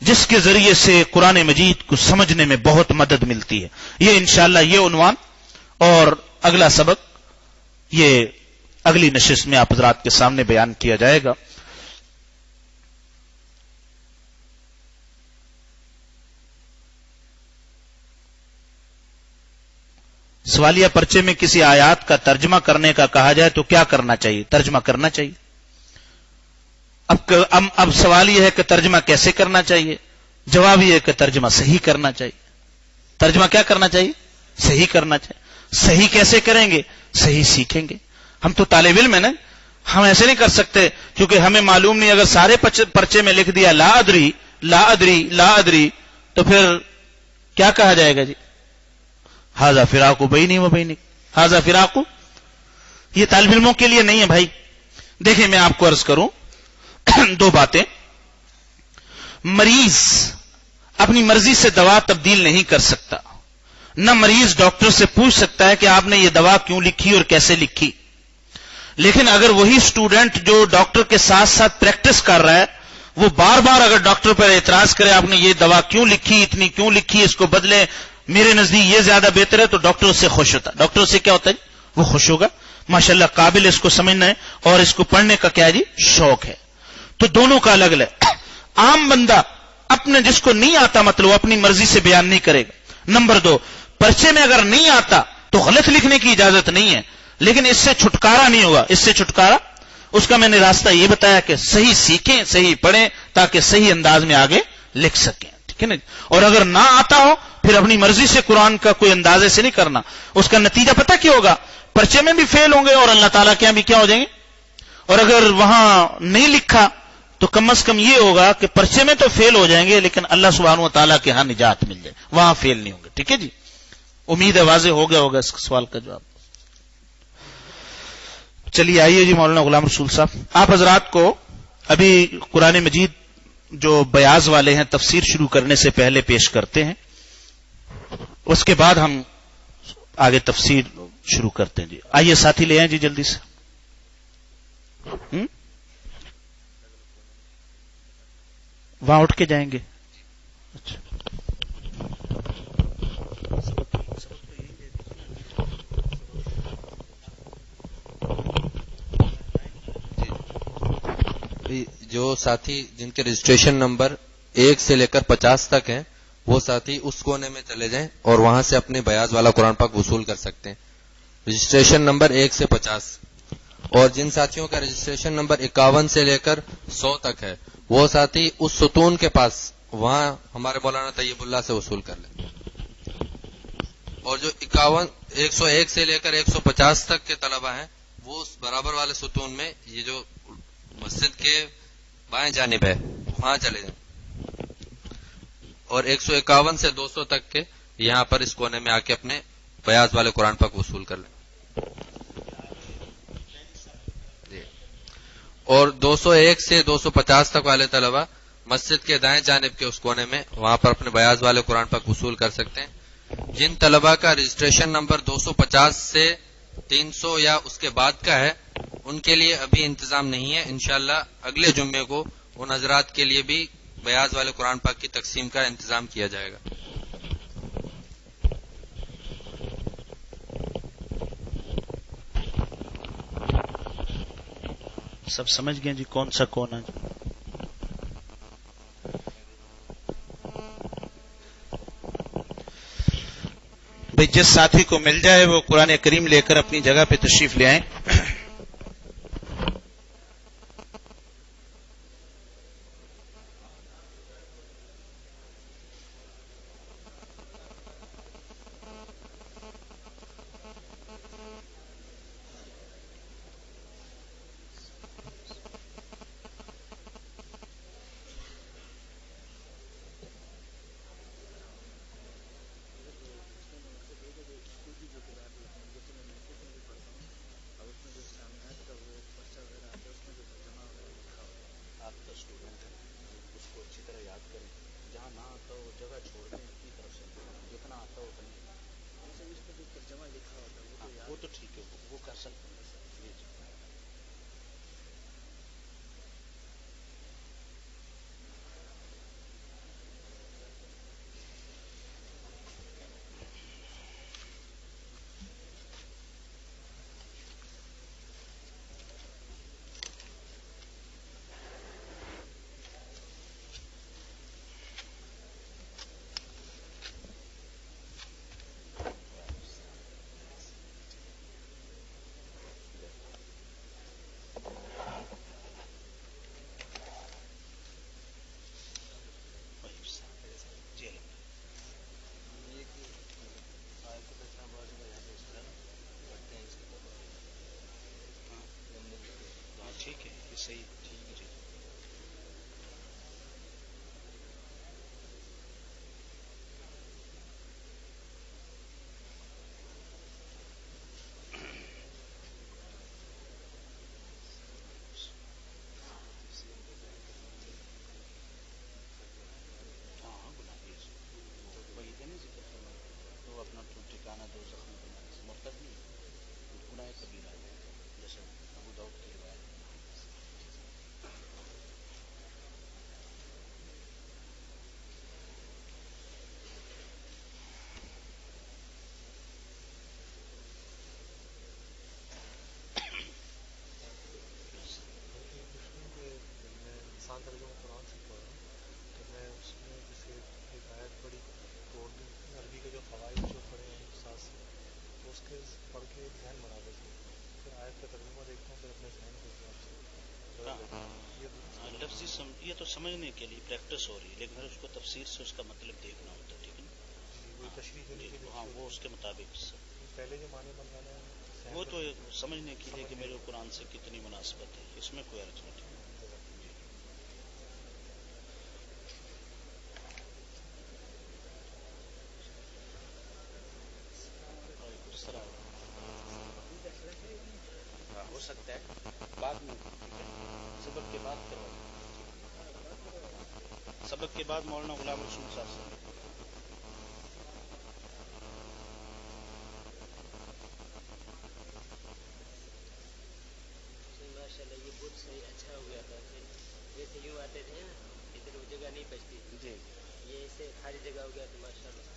جس کے ذریعے سے قرآن مجید کو سمجھنے میں بہت مدد ملتی ہے. یہ انشاءاللہ یہ عنوان اور اگلا سبق یہ اگلی نشست میں آپ حضرات کے سامنے بیان کیا جائے گا. سوالیہ پرچے میں کسی آیات کا ترجمہ کرنے کا کہا جائے تو کیا کرنا چاہیے؟ ترجمہ کرنا چاہیے. اب سوال یہ ہے کہ ترجمہ کیسے کرنا چاہیے؟ جواب یہ ہے کہ ترجمہ صحیح کرنا چاہیے. ترجمہ کیا کرنا چاہیے؟ صحیح کرنا چاہیے. صحیح کیسے کریں گے؟ صحیح سیکھیں گے. ہم تو طالب علم ہیں نا، ہم ایسے نہیں کر سکتے کیونکہ ہمیں معلوم نہیں. اگر سارے پرچے میں لکھ دیا لا ادری لا ادری لا ادری تو پھر کیا کہا جائے گا جی؟ ھذا فراق بینی و بینک، ھذا فراق. یہ طالب علموں کے لیے نہیں ہے بھائی. دیکھیں میں آپ کو عرض کروں 2 باتیں. مریض اپنی مرضی سے دوا تبدیل نہیں کر سکتا، نہ مریض ڈاکٹر سے پوچھ سکتا ہے کہ آپ نے یہ دوا کیوں لکھی اور کیسے لکھی. لیکن اگر وہی اسٹوڈنٹ جو ڈاکٹر کے ساتھ ساتھ پریکٹس کر رہا ہے وہ بار بار اگر ڈاکٹر پر اعتراض کرے آپ نے یہ دوا کیوں لکھی، اتنی کیوں لکھی، اس کو بدلے، میرے نزدیک یہ زیادہ بہتر ہے، تو ڈاکٹر اس سے خوش ہوتا ہے. ڈاکٹر سے کیا ہوتا ہے؟ وہ خوش ہوگا، ماشاءاللہ قابل اس کو سمجھنا ہے اور اس کو پڑھنے کا کیا جی شوق ہے. تو دونوں کا الگ الگ. عام بندہ اپنے جس کو نہیں آتا مطلب اپنی مرضی سے بیان نہیں کرے گا. نمبر 2، پرچے میں اگر نہیں آتا تو غلط لکھنے کی اجازت نہیں ہے، لیکن اس سے چھٹکارا نہیں ہوگا. اس سے چھٹکارا اس کا میں نے راستہ یہ بتایا کہ صحیح سیکھیں، صحیح پڑھیں تاکہ صحیح انداز میں آگے لکھ سکیں. ٹھیک ہے نا؟ اور اگر نہ آتا ہو پھر اپنی مرضی سے قرآن کا کوئی اندازے سے نہیں کرنا. اس کا نتیجہ پتہ کیا ہوگا؟ پرچے میں بھی فیل ہوں گے اور اللہ تعالیٰ کے یہاں بھی کیا ہو جائیں گے. اور اگر وہاں نہیں لکھا تو کم از کم یہ ہوگا کہ پرچے میں تو فیل ہو جائیں گے لیکن اللہ سبحانہ و تعالیٰ کے ہاں نجات مل جائے، وہاں فیل نہیں ہوں گے. ٹھیک ہے جی؟ امید ہے واضح ہو گیا ہوگا اس سوال کا جواب. چلیے آئیے جی مولانا غلام رسول صاحب، آپ حضرات کو ابھی قرآن مجید جو بیاض والے ہیں تفسیر شروع کرنے سے پہلے پیش کرتے ہیں، اس کے بعد ہم آگے تفسیر شروع کرتے ہیں. جی آئیے ساتھی لے آئیں جی جلدی سے. وہاں اٹھ کے جائیں گے. اچھا جو ساتھی جن کے رجسٹریشن نمبر 1 سے لے کر 50 تک ہیں وہ ساتھی اس کونے میں چلے جائیں اور وہاں سے اپنے بیاض والا قرآن پاک وصول کر سکتے ہیں. رجسٹریشن نمبر 1 سے 50. اور جن ساتھیوں کا رجسٹریشن نمبر 51 سے لے کر 100 تک ہے وہ ساتھی اس ستون کے پاس وہاں ہمارے مولانا طیب اللہ سے وصول کر لیں. اور جو 101 سے لے کر 150 تک کے طلبہ ہیں وہ اس برابر والے ستون میں، یہ جو مسجد کے بائیں جانب ہے وہاں چلے جائیں. اور 151 سے 200 تک کے یہاں پر اس کونے میں آ کے اپنے بیاض والے قرآن پاک وصول کر لیں. اور 201 سے 250 تک والے طلبہ مسجد کے دائیں جانب کے اس کونے میں وہاں پر اپنے بیاض والے قرآن پاک وصول کر سکتے ہیں. جن طلبہ کا رجسٹریشن نمبر 250 سے 300 یا اس کے بعد کا ہے ان کے لیے ابھی انتظام نہیں ہے. انشاءاللہ اگلے جمعے کو ان حضرات کے لیے بھی بیاض والے قرآن پاک کی تقسیم کا انتظام کیا جائے گا. سب سمجھ گئے جی کون سا کون ہے؟ بھئی جس ساتھی کو مل جائے وہ قرآن کریم لے کر اپنی جگہ پہ تشریف لے آئیں. وہ تو ٹھیک ہے وہ کر سکتے ہیں. ٹھیک ہے صحیح ٹھیک ہے. ہاں گناہ وہی ہے نا ذکر کرنا تو اپنا ٹھکانا دو زخم بنا مرتد نہیں گناہ کبیرہ ہے جیسے ابو داؤد کی روایت. انسان ترجمہ قرآن سے پڑھ رہا ہوں تو میں اس میں جیسے ایک آیت پڑھی تو عربی کے جو فوائد جو پڑھے ہیں ساتھ سے تو اس کے پڑھ کے ذہن بنا لیتے ہیں پھر آیت کا ترجمہ دیکھتا ہوں پھر اپنے ذہن کے حساب سے لفظی یہ تو سمجھنے کے لیے پریکٹس ہو رہی ہے لیکن اس کو تفسیر سے اس کا مطلب دیکھنا ہوتا ہے. ٹھیک ہے جی وہی تشریح دینے کے لیے. ہاں وہ اس کے مطابق پہلے جو معنی بن جانا ہے وہ تو سمجھنے کے لیے کہ میرے قرآن سے کتنی مناسبت ہے اس میں کوئی حرج نہیں. ہاں ہو سکتا ہے بعد میں سبق کے بعد کروائی سبق کے بعد مولانا غلام رسول صاحب سے ماشاء اللہ یہ بہت صحیح اچھا ہو گیا تھا. جیسے یوں آتے تھے نا ادھر وہ جگہ نہیں بچتی جی یہ اسے خالی جگہ ہو گیا تو ماشاء اللہ.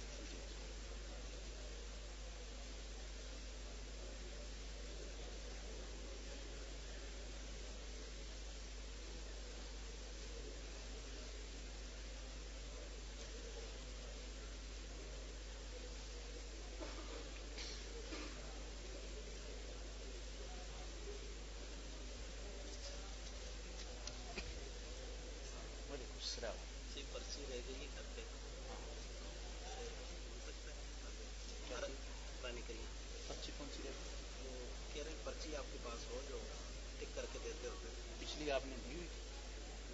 پرچی رہ گئی کرتے پانی کریے. پرچی کون سی رہتی وہ کہہ رہے ہیں پرچی آپ کے پاس ہو جو ٹک کر کے دیتے ہوتے. پچھلی آپ نے دی ہوئی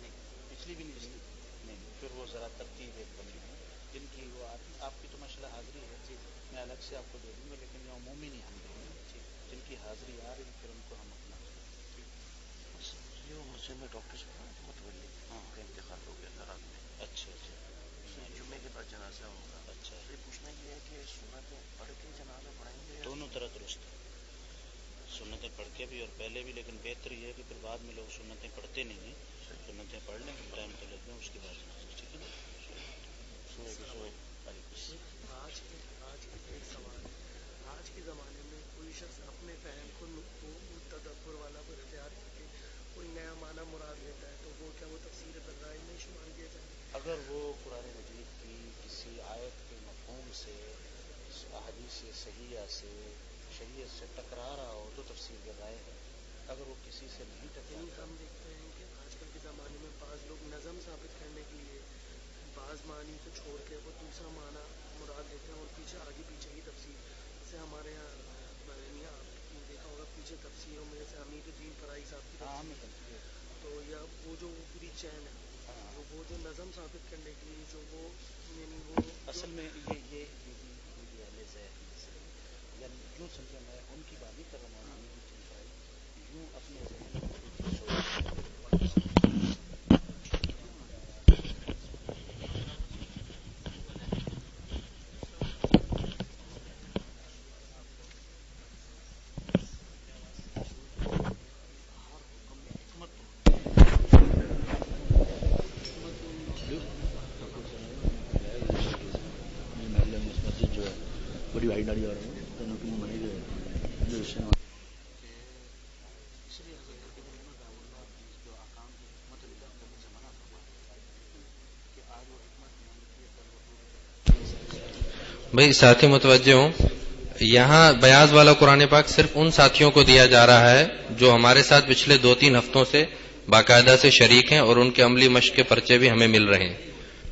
نہیں پچھلی بھی نہیں نہیں پھر وہ ذرا ترتیب ایک بنی ہے جن کی وہ آپ کی تو ماشاء اللہ حاضری ہے. جی میں الگ سے آپ کو دے دوں گا لیکن یہ عمومی نہیں ہم دیں گے جن کی حاضری آ رہی پھر ان کو ہم اپنا یہ مسجد میں ڈاکٹر صاحب متولی ہاں کا انتقال ہو گیا تھا رات میں. اچھا اچھا جمعے کے بعد جنازہ ہوگا. اچھا یہ پوچھنا یہ ہے کہ سنتیں پڑھ کے جنازہ پڑھائیں گے دونوں طرح درست سنتیں پڑھ کے بھی اور پہلے بھی لیکن بہتر یہ ہے کہ پھر بعد میں لوگ سنتیں پڑھتے نہیں ہیں سنتیں پڑھ لیں ٹائم تو لگ جائیں اس کے بعد ٹھیک ہے نا. آج کے ایک سوال ہے آج کے زمانے میں کوئی شخص اپنے فہم کو تدبر والا کو اختیار کر کے کوئی نیا معنی مراد لیتا ہے تو وہ کیا وہ تفسیر بالرائے میں شمار کیا جائے؟ اگر وہ قرآن مجید کی کسی آیت کے مفہوم سے احادیث صحیحہ سے شریعت سے ٹکرا رہا ہو تو تفسیر کی رائے ہے، اگر وہ کسی سے نہیں یعنی ٹکراتا ہم دیکھتے ہیں کہ آج کل کے زمانے میں بعض لوگ نظم ثابت کرنے کے لیے بعض معنی کو چھوڑ کے وہ دوسرا معنی مراد لیتے ہیں اور پیچھے آگے پیچھے کی تفسیر، جیسے ہمارے یہاں یعنی آپ نے دیکھا ہوگا پیچھے تفسیروں میں جیسے حمید الدین فرائی صاحب کی تفسیر، تو یا وہ جو پوری چین ہے وہ جو نظم ثابت کرنے کے لیے جو وہ یعنی وہ اصل میں یہ اہل ذہن سے یا یوں سمجھا، میں ان کی بات نہیں کر رہا ہوں، حمید الدین فرائی یوں اپنے ذہن میں سوچ بڑی بھائی ڈاڑی آ رہا ہوں بھائی ساتھی متوجہ ہوں، یہاں بیاض والا قرآن پاک صرف ان ساتھیوں کو دیا جا رہا ہے جو ہمارے ساتھ پچھلے 2-3 ہفتوں سے باقاعدہ سے شریک ہیں اور ان کے عملی مشق کے پرچے بھی ہمیں مل رہے ہیں۔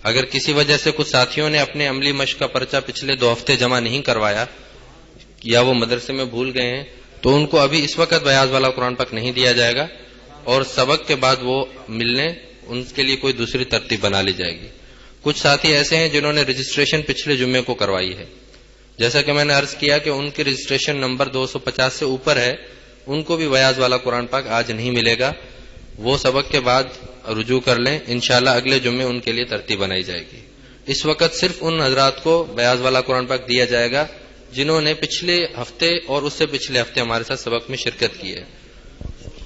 اگر کسی وجہ سے کچھ ساتھیوں نے اپنے عملی مشق کا پرچہ پچھلے 2 ہفتے جمع نہیں کروایا یا وہ مدرسے میں بھول گئے ہیں تو ان کو ابھی اس وقت بیاض والا قرآن پاک نہیں دیا جائے گا، اور سبق کے بعد وہ ملنے ان کے لیے کوئی دوسری ترتیب بنا لی جائے گی۔ کچھ ساتھی ایسے ہیں جنہوں نے رجسٹریشن پچھلے جمعے کو کروائی ہے، جیسا کہ میں نے عرض کیا کہ ان کی رجسٹریشن نمبر 250 سے اوپر ہے، ان کو بھی بیاض والا قرآن پاک آج نہیں ملے گا، وہ سبق کے بعد رجوع کر لیں، انشاءاللہ اگلے جمعے ان کے لیے ترتیب بنائی جائے گی۔ اس وقت صرف ان حضرات کو بیاض والا قرآن پاک دیا جائے گا جنہوں نے پچھلے ہفتے اور اس سے پچھلے ہفتے ہمارے ساتھ سبق میں شرکت کی ہے،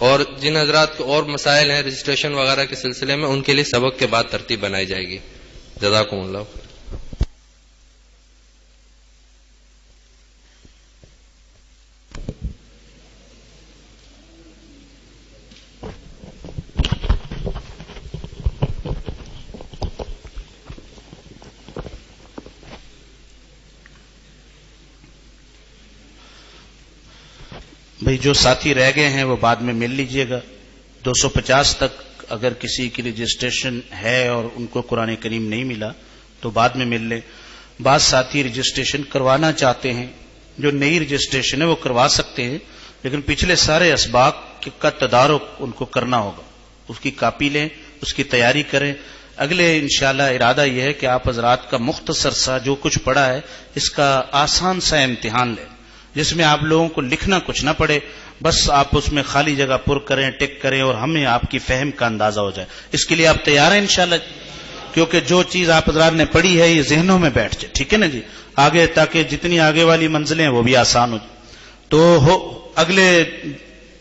اور جن حضرات کو اور مسائل ہیں رجسٹریشن وغیرہ کے سلسلے میں ان کے لیے سبق کے بعد ترتیب بنائی جائے گی۔ جزاکم اللہ۔ بھئی جو ساتھی رہ گئے ہیں وہ بعد میں مل لیجئے گا، 250 تک اگر کسی کی رجسٹریشن ہے اور ان کو قرآن کریم نہیں ملا تو بعد میں مل لیں۔ بعض ساتھی رجسٹریشن کروانا چاہتے ہیں، جو نئی رجسٹریشن ہے وہ کروا سکتے ہیں، لیکن پچھلے سارے اسباق کا تدارک ان کو کرنا ہوگا، اس کی کاپی لیں، اس کی تیاری کریں۔ اگلے انشاءاللہ ارادہ یہ ہے کہ آپ حضرات کا مختصر سا جو کچھ پڑھا ہے اس کا آسان سا امتحان لیں، جس میں آپ لوگوں کو لکھنا کچھ نہ پڑے، بس آپ اس میں خالی جگہ پر کریں، ٹک کریں اور ہمیں آپ کی فہم کا اندازہ ہو جائے۔ اس کے لیے آپ تیار ہیں انشاءاللہ؟ کیونکہ جو چیز آپ حضرات نے پڑھی ہے یہ ذہنوں میں بیٹھ جائے، ٹھیک ہے نا جی، آگے تاکہ جتنی آگے والی منزلیں وہ بھی آسان ہو جائے۔ تو اگلے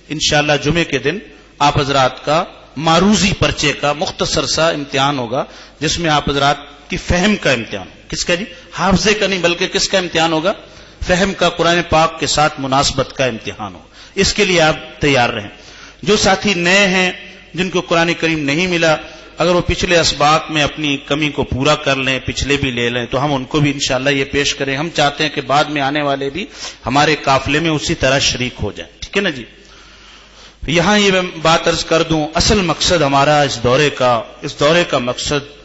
انشاءاللہ جمعے کے دن آپ حضرات کا معروضی پرچے کا مختصر سا امتحان ہوگا، جس میں آپ حضرات کی فہم کا امتحان۔ کس کا جی؟ حافظے کا نہیں، بلکہ کس کا امتحان ہوگا؟ فہم کا، قرآن پاک کے ساتھ مناسبت کا امتحان ہو۔ اس کے لیے آپ تیار رہیں۔ جو ساتھی نئے ہیں جن کو قرآن کریم نہیں ملا، اگر وہ پچھلے اسباق میں اپنی کمی کو پورا کر لیں، پچھلے بھی لے لیں، تو ہم ان کو بھی انشاءاللہ یہ پیش کریں۔ ہم چاہتے ہیں کہ بعد میں آنے والے بھی ہمارے قافلے میں اسی طرح شریک ہو جائیں، ٹھیک ہے نا جی۔ یہاں یہ میں بات عرض کر دوں، اصل مقصد ہمارا اس دورے کا مقصد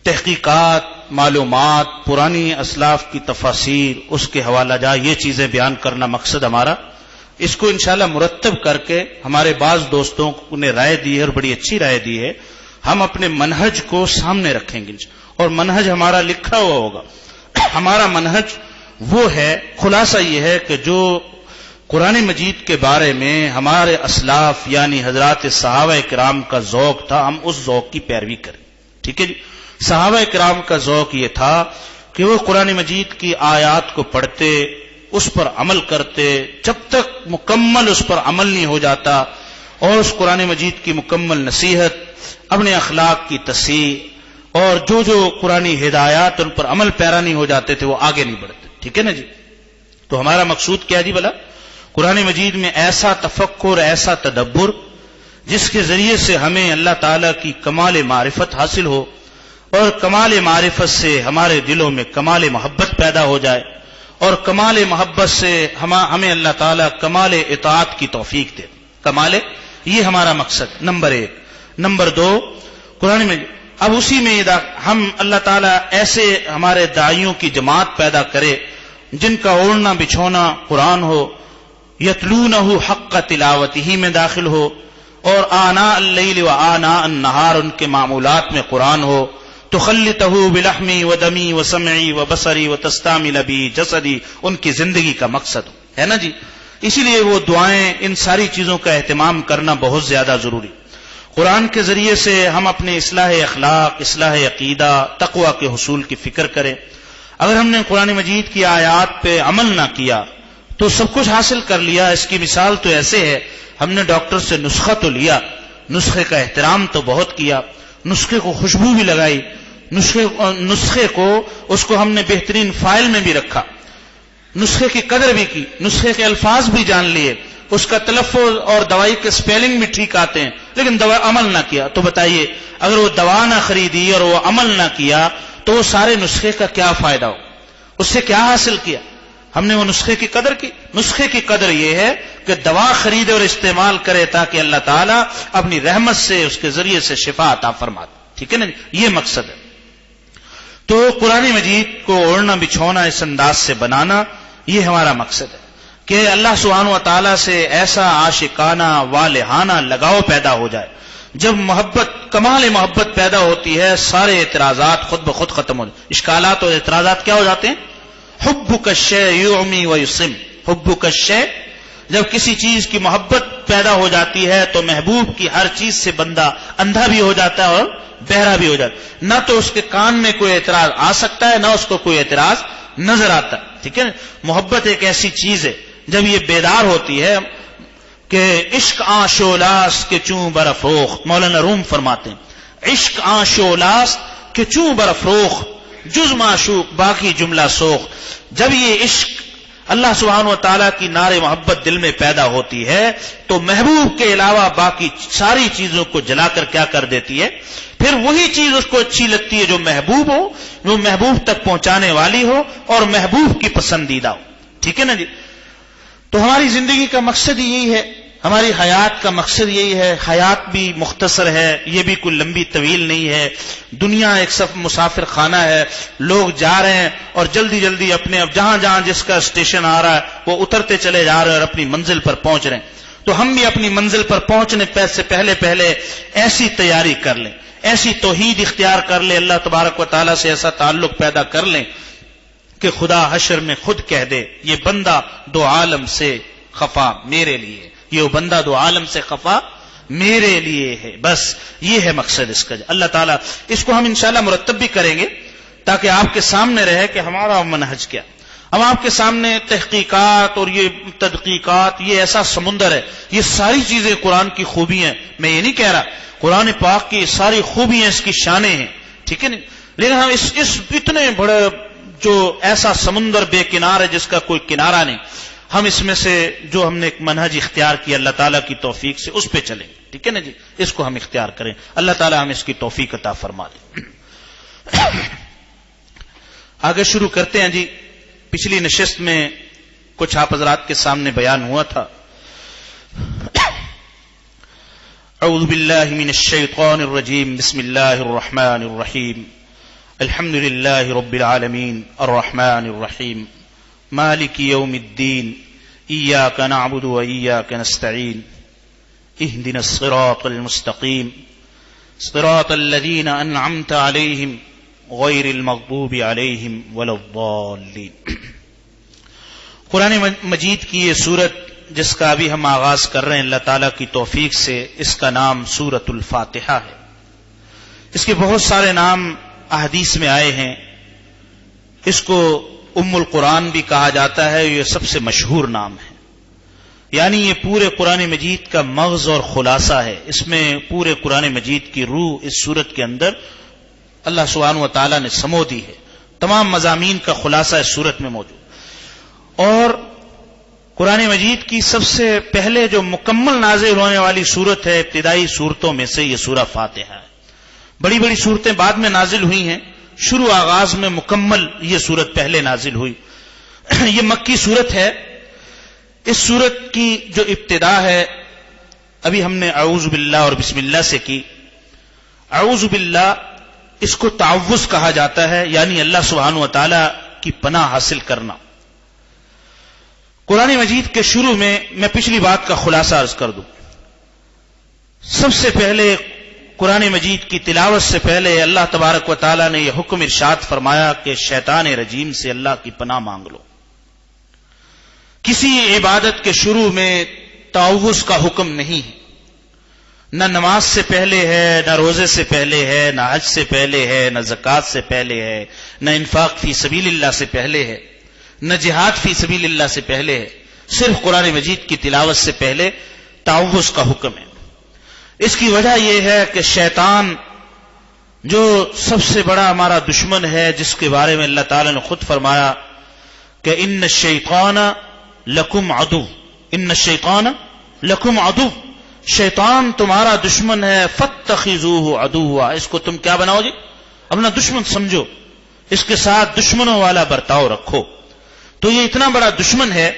تحقیقات، معلومات، پرانی اسلاف کی تفاسیر، اس کے حوالہ جات، یہ چیزیں بیان کرنا مقصد ہمارا۔ اس کو انشاءاللہ مرتب کر کے ہمارے بعض دوستوں نے رائے دی ہے اور بڑی اچھی رائے دی ہے، ہم اپنے منہج کو سامنے رکھیں گے اور منہج ہمارا لکھا ہوا ہوگا۔ ہمارا منہج وہ ہے، خلاصہ یہ ہے کہ جو قرآن مجید کے بارے میں ہمارے اسلاف یعنی حضرات صحابہ کرام کا ذوق تھا، ہم اس ذوق کی پیروی کریں، ٹھیک ہے جی۔ صحابہ کرام کا ذوق یہ تھا کہ وہ قرآن مجید کی آیات کو پڑھتے، اس پر عمل کرتے، جب تک مکمل اس پر عمل نہیں ہو جاتا اور اس قرآن مجید کی مکمل نصیحت، اپنے اخلاق کی تصحیح اور جو قرآنی ہدایات ان پر عمل پیرا نہیں ہو جاتے تھے، وہ آگے نہیں بڑھتے، ٹھیک ہے نا جی۔ تو ہمارا مقصود کیا جی بھلا؟ قرآن مجید میں ایسا تفکر، ایسا تدبر جس کے ذریعے سے ہمیں اللہ تعالی کی کمال معرفت حاصل ہو، اور کمال معرفت سے ہمارے دلوں میں کمال محبت پیدا ہو جائے، اور کمال محبت سے ہمیں اللہ تعالیٰ کمال اطاعت کی توفیق دے. یہ ہمارا مقصد نمبر 1. نمبر 2، قرآن میں اب اسی میں ہم اللہ تعالیٰ ایسے ہمارے داعیوں کی جماعت پیدا کرے جن کا اوڑھنا بچھونا قرآن ہو، یتلونہ حق تلاوتہ میں داخل ہو، اور آناء اللیل و آناء النہار ان کے معمولات میں قرآن ہو. تخلطہ بلحمی و دمی و سمعی و بصری و تستعمل بی جسدی، ان کی زندگی کا مقصد ہے نا جی. اسی لیے وہ دعائیں، ان ساری چیزوں کا اہتمام کرنا بہت زیادہ ضروری. قرآن کے ذریعے سے ہم اپنے اصلاح اخلاق، اصلاح عقیدہ، تقوی کے حصول کی فکر کریں. اگر ہم نے قرآن مجید کی آیات پہ عمل نہ کیا تو سب کچھ حاصل کر لیا. اس کی مثال تو ایسے ہے، ہم نے ڈاکٹر سے نسخہ تو لیا، نسخے کا احترام تو بہت کیا، نسخے کو خوشبو بھی لگائی، نسخے کو اس کو ہم نے بہترین فائل میں بھی رکھا، نسخے کی قدر بھی کی، نسخے کے الفاظ بھی جان لیے، اس کا تلفظ اور دوائی کے سپیلنگ بھی ٹھیک آتے ہیں، لیکن دوا عمل نہ کیا. تو بتائیے اگر وہ دوا نہ خریدی اور وہ عمل نہ کیا تو وہ سارے نسخے کا کیا فائدہ ہو؟ اس سے کیا حاصل کیا؟ ہم نے وہ نسخے کی قدر کی. نسخے کی قدر یہ ہے کہ دوا خریدے اور استعمال کرے تاکہ اللہ تعالیٰ اپنی رحمت سے اس کے ذریعے سے شفا عطا فرماتے. ٹھیک ہے نا، یہ مقصد ہے. تو قرآن مجید کو اوڑھنا بچھونا اس انداز سے بنانا، یہ ہمارا مقصد ہے کہ اللہ سبحانہ و تعالیٰ سے ایسا عاشقانہ والہانہ لگاؤ پیدا ہو جائے. جب محبت، کمال محبت پیدا ہوتی ہے، سارے اعتراضات خود بخود ختم ہو جائیں. اشکالات اور اعتراضات کیا ہو جاتے ہیں؟ حبک الشیء یعمی ویصم. حبک الشیء، جب کسی چیز کی محبت پیدا ہو جاتی ہے تو محبوب کی ہر چیز سے بندہ اندھا بھی ہو جاتا ہے اور بہرا بھی ہو جاتا ہے. نہ تو اس کے کان میں کوئی اعتراض آ سکتا ہے، نہ اس کو کوئی اعتراض نظر آتا. ٹھیک ہے نا. محبت ایک ایسی چیز ہے جب یہ بیدار ہوتی ہے کہ عشق آشولاس کے چوں برفروخ، مولانا روم فرماتے ہیں عشق آشولاس کے چوں برفروخ، جز معشوق باقی جملہ سوخ. جب یہ عشق اللہ سبحانہ و تعالیٰ کی نار محبت دل میں پیدا ہوتی ہے تو محبوب کے علاوہ باقی ساری چیزوں کو جلا کر کیا کر دیتی ہے؟ پھر وہی چیز اس کو اچھی لگتی ہے جو محبوب ہو، جو محبوب تک پہنچانے والی ہو اور محبوب کی پسندیدہ ہو. ٹھیک ہے نا جی. تو ہماری زندگی کا مقصد یہی ہے، ہماری حیات کا مقصد یہی ہے. حیات بھی مختصر ہے، یہ بھی کوئی لمبی طویل نہیں ہے. دنیا ایک سب مسافر خانہ ہے، لوگ جا رہے ہیں اور جلدی جلدی اپنے اب جہاں جہاں جس کا اسٹیشن آ رہا ہے وہ اترتے چلے جا رہے ہیں اور اپنی منزل پر پہنچ رہے ہیں. تو ہم بھی اپنی منزل پر پہنچنے سے پہلے ایسی تیاری کر لیں، ایسی توحید اختیار کر لیں، اللہ تبارک و تعالیٰ سے ایسا تعلق پیدا کر لیں کہ خدا حشر میں خود کہہ دے یہ بندہ دو عالم سے خفا میرے لیے، یہ بندہ دو عالم سے خفا میرے لیے ہے. بس یہ ہے مقصد اس کا. اللہ تعالیٰ اس کو ہم انشاءاللہ مرتب بھی کریں گے تاکہ آپ کے سامنے رہے کہ ہمارا منہج کیا. ہم آپ کے سامنے تحقیقات اور یہ تدقیقات، یہ ایسا سمندر ہے، یہ ساری چیزیں قرآن کی خوبی ہیں. میں یہ نہیں کہہ رہا، قرآن پاک کی ساری خوبیاں اس کی شانیں ہیں. ٹھیک ہے نا. لیکن ہم اس اتنے بڑے جو ایسا سمندر بے کنار ہے جس کا کوئی کنارہ نہیں، ہم اس میں سے جو ہم نے ایک منہج اختیار کیا اللہ تعالیٰ کی توفیق سے اس پہ چلیں. ٹھیک ہے نا جی. اس کو ہم اختیار کریں، اللہ تعالیٰ ہم اس کی توفیق عطا فرما دیں. آگے شروع کرتے ہیں جی. پچھلی نشست میں کچھ آپ حضرات کے سامنے بیان ہوا تھا. اعوذ باللہ من الشیطان الرجیم، بسم اللہ الرحمن الرحیم، الحمد للہ رب العالمین الرحمن الرحیم مالک یوم الدین، ایاک نعبد و ایاک نستعین، اہدنا الصراط المستقیم، صراط الذین انعمت علیہم غیر المغضوب علیہم ولا الضالین. قرآن مجید کی یہ سورت جس کا ابھی ہم آغاز کر رہے ہیں اللہ تعالیٰ کی توفیق سے، اس کا نام سورۃ الفاتحہ ہے. اس کے بہت سارے نام احادیث میں آئے ہیں. اس کو ام القرآن بھی کہا جاتا ہے، یہ سب سے مشہور نام ہے. یعنی یہ پورے قرآن مجید کا مغز اور خلاصہ ہے. اس میں پورے قرآن مجید کی روح اس سورت کے اندر اللہ سبحانہ و تعالیٰ نے سمو دی ہے. تمام مضامین کا خلاصہ اس سورت میں موجود. اور قرآن مجید کی سب سے پہلے جو مکمل نازل ہونے والی سورت ہے ابتدائی صورتوں میں سے یہ سورہ فاتحہ ہے. بڑی بڑی صورتیں بعد میں نازل ہوئی ہیں، شروع آغاز میں مکمل یہ صورت پہلے نازل ہوئی. یہ مکی صورت ہے. اس صورت کی جو ابتدا ہے ابھی ہم نے اعوذ باللہ اور بسم اللہ سے کی. اعوذ باللہ اس کو تعوذ کہا جاتا ہے، یعنی اللہ سبحانہ و تعالی کی پناہ حاصل کرنا. قرآن مجید کے شروع میں پچھلی بات کا خلاصہ عرض کر دوں. سب سے پہلے قرآن مجید کی تلاوت سے پہلے اللہ تبارک و تعالی نے یہ حکم ارشاد فرمایا کہ شیطان رجیم سے اللہ کی پناہ مانگ لو. کسی عبادت کے شروع میں تعوذ کا حکم نہیں ہے. نہ نماز سے پہلے ہے، نہ روزے سے پہلے ہے، نہ حج سے پہلے ہے، نہ زکوٰۃ سے پہلے ہے، نہ انفاق فی سبیل اللہ سے پہلے ہے، نہ جہاد فی سبیل اللہ سے پہلے ہے. صرف قرآن مجید کی تلاوت سے پہلے تعوذ کا حکم ہے. اس کی وجہ یہ ہے کہ شیطان جو سب سے بڑا ہمارا دشمن ہے، جس کے بارے میں اللہ تعالی نے خود فرمایا کہ ان الشیطان لکم عدو، ان الشیطان لکم عدو، شیطان تمہارا دشمن ہے، فاتخذوہ عدوا، اس کو تم کیا بناؤ جی؟ اپنا دشمن سمجھو، اس کے ساتھ دشمنوں والا برتاؤ رکھو. تو یہ اتنا بڑا دشمن ہے.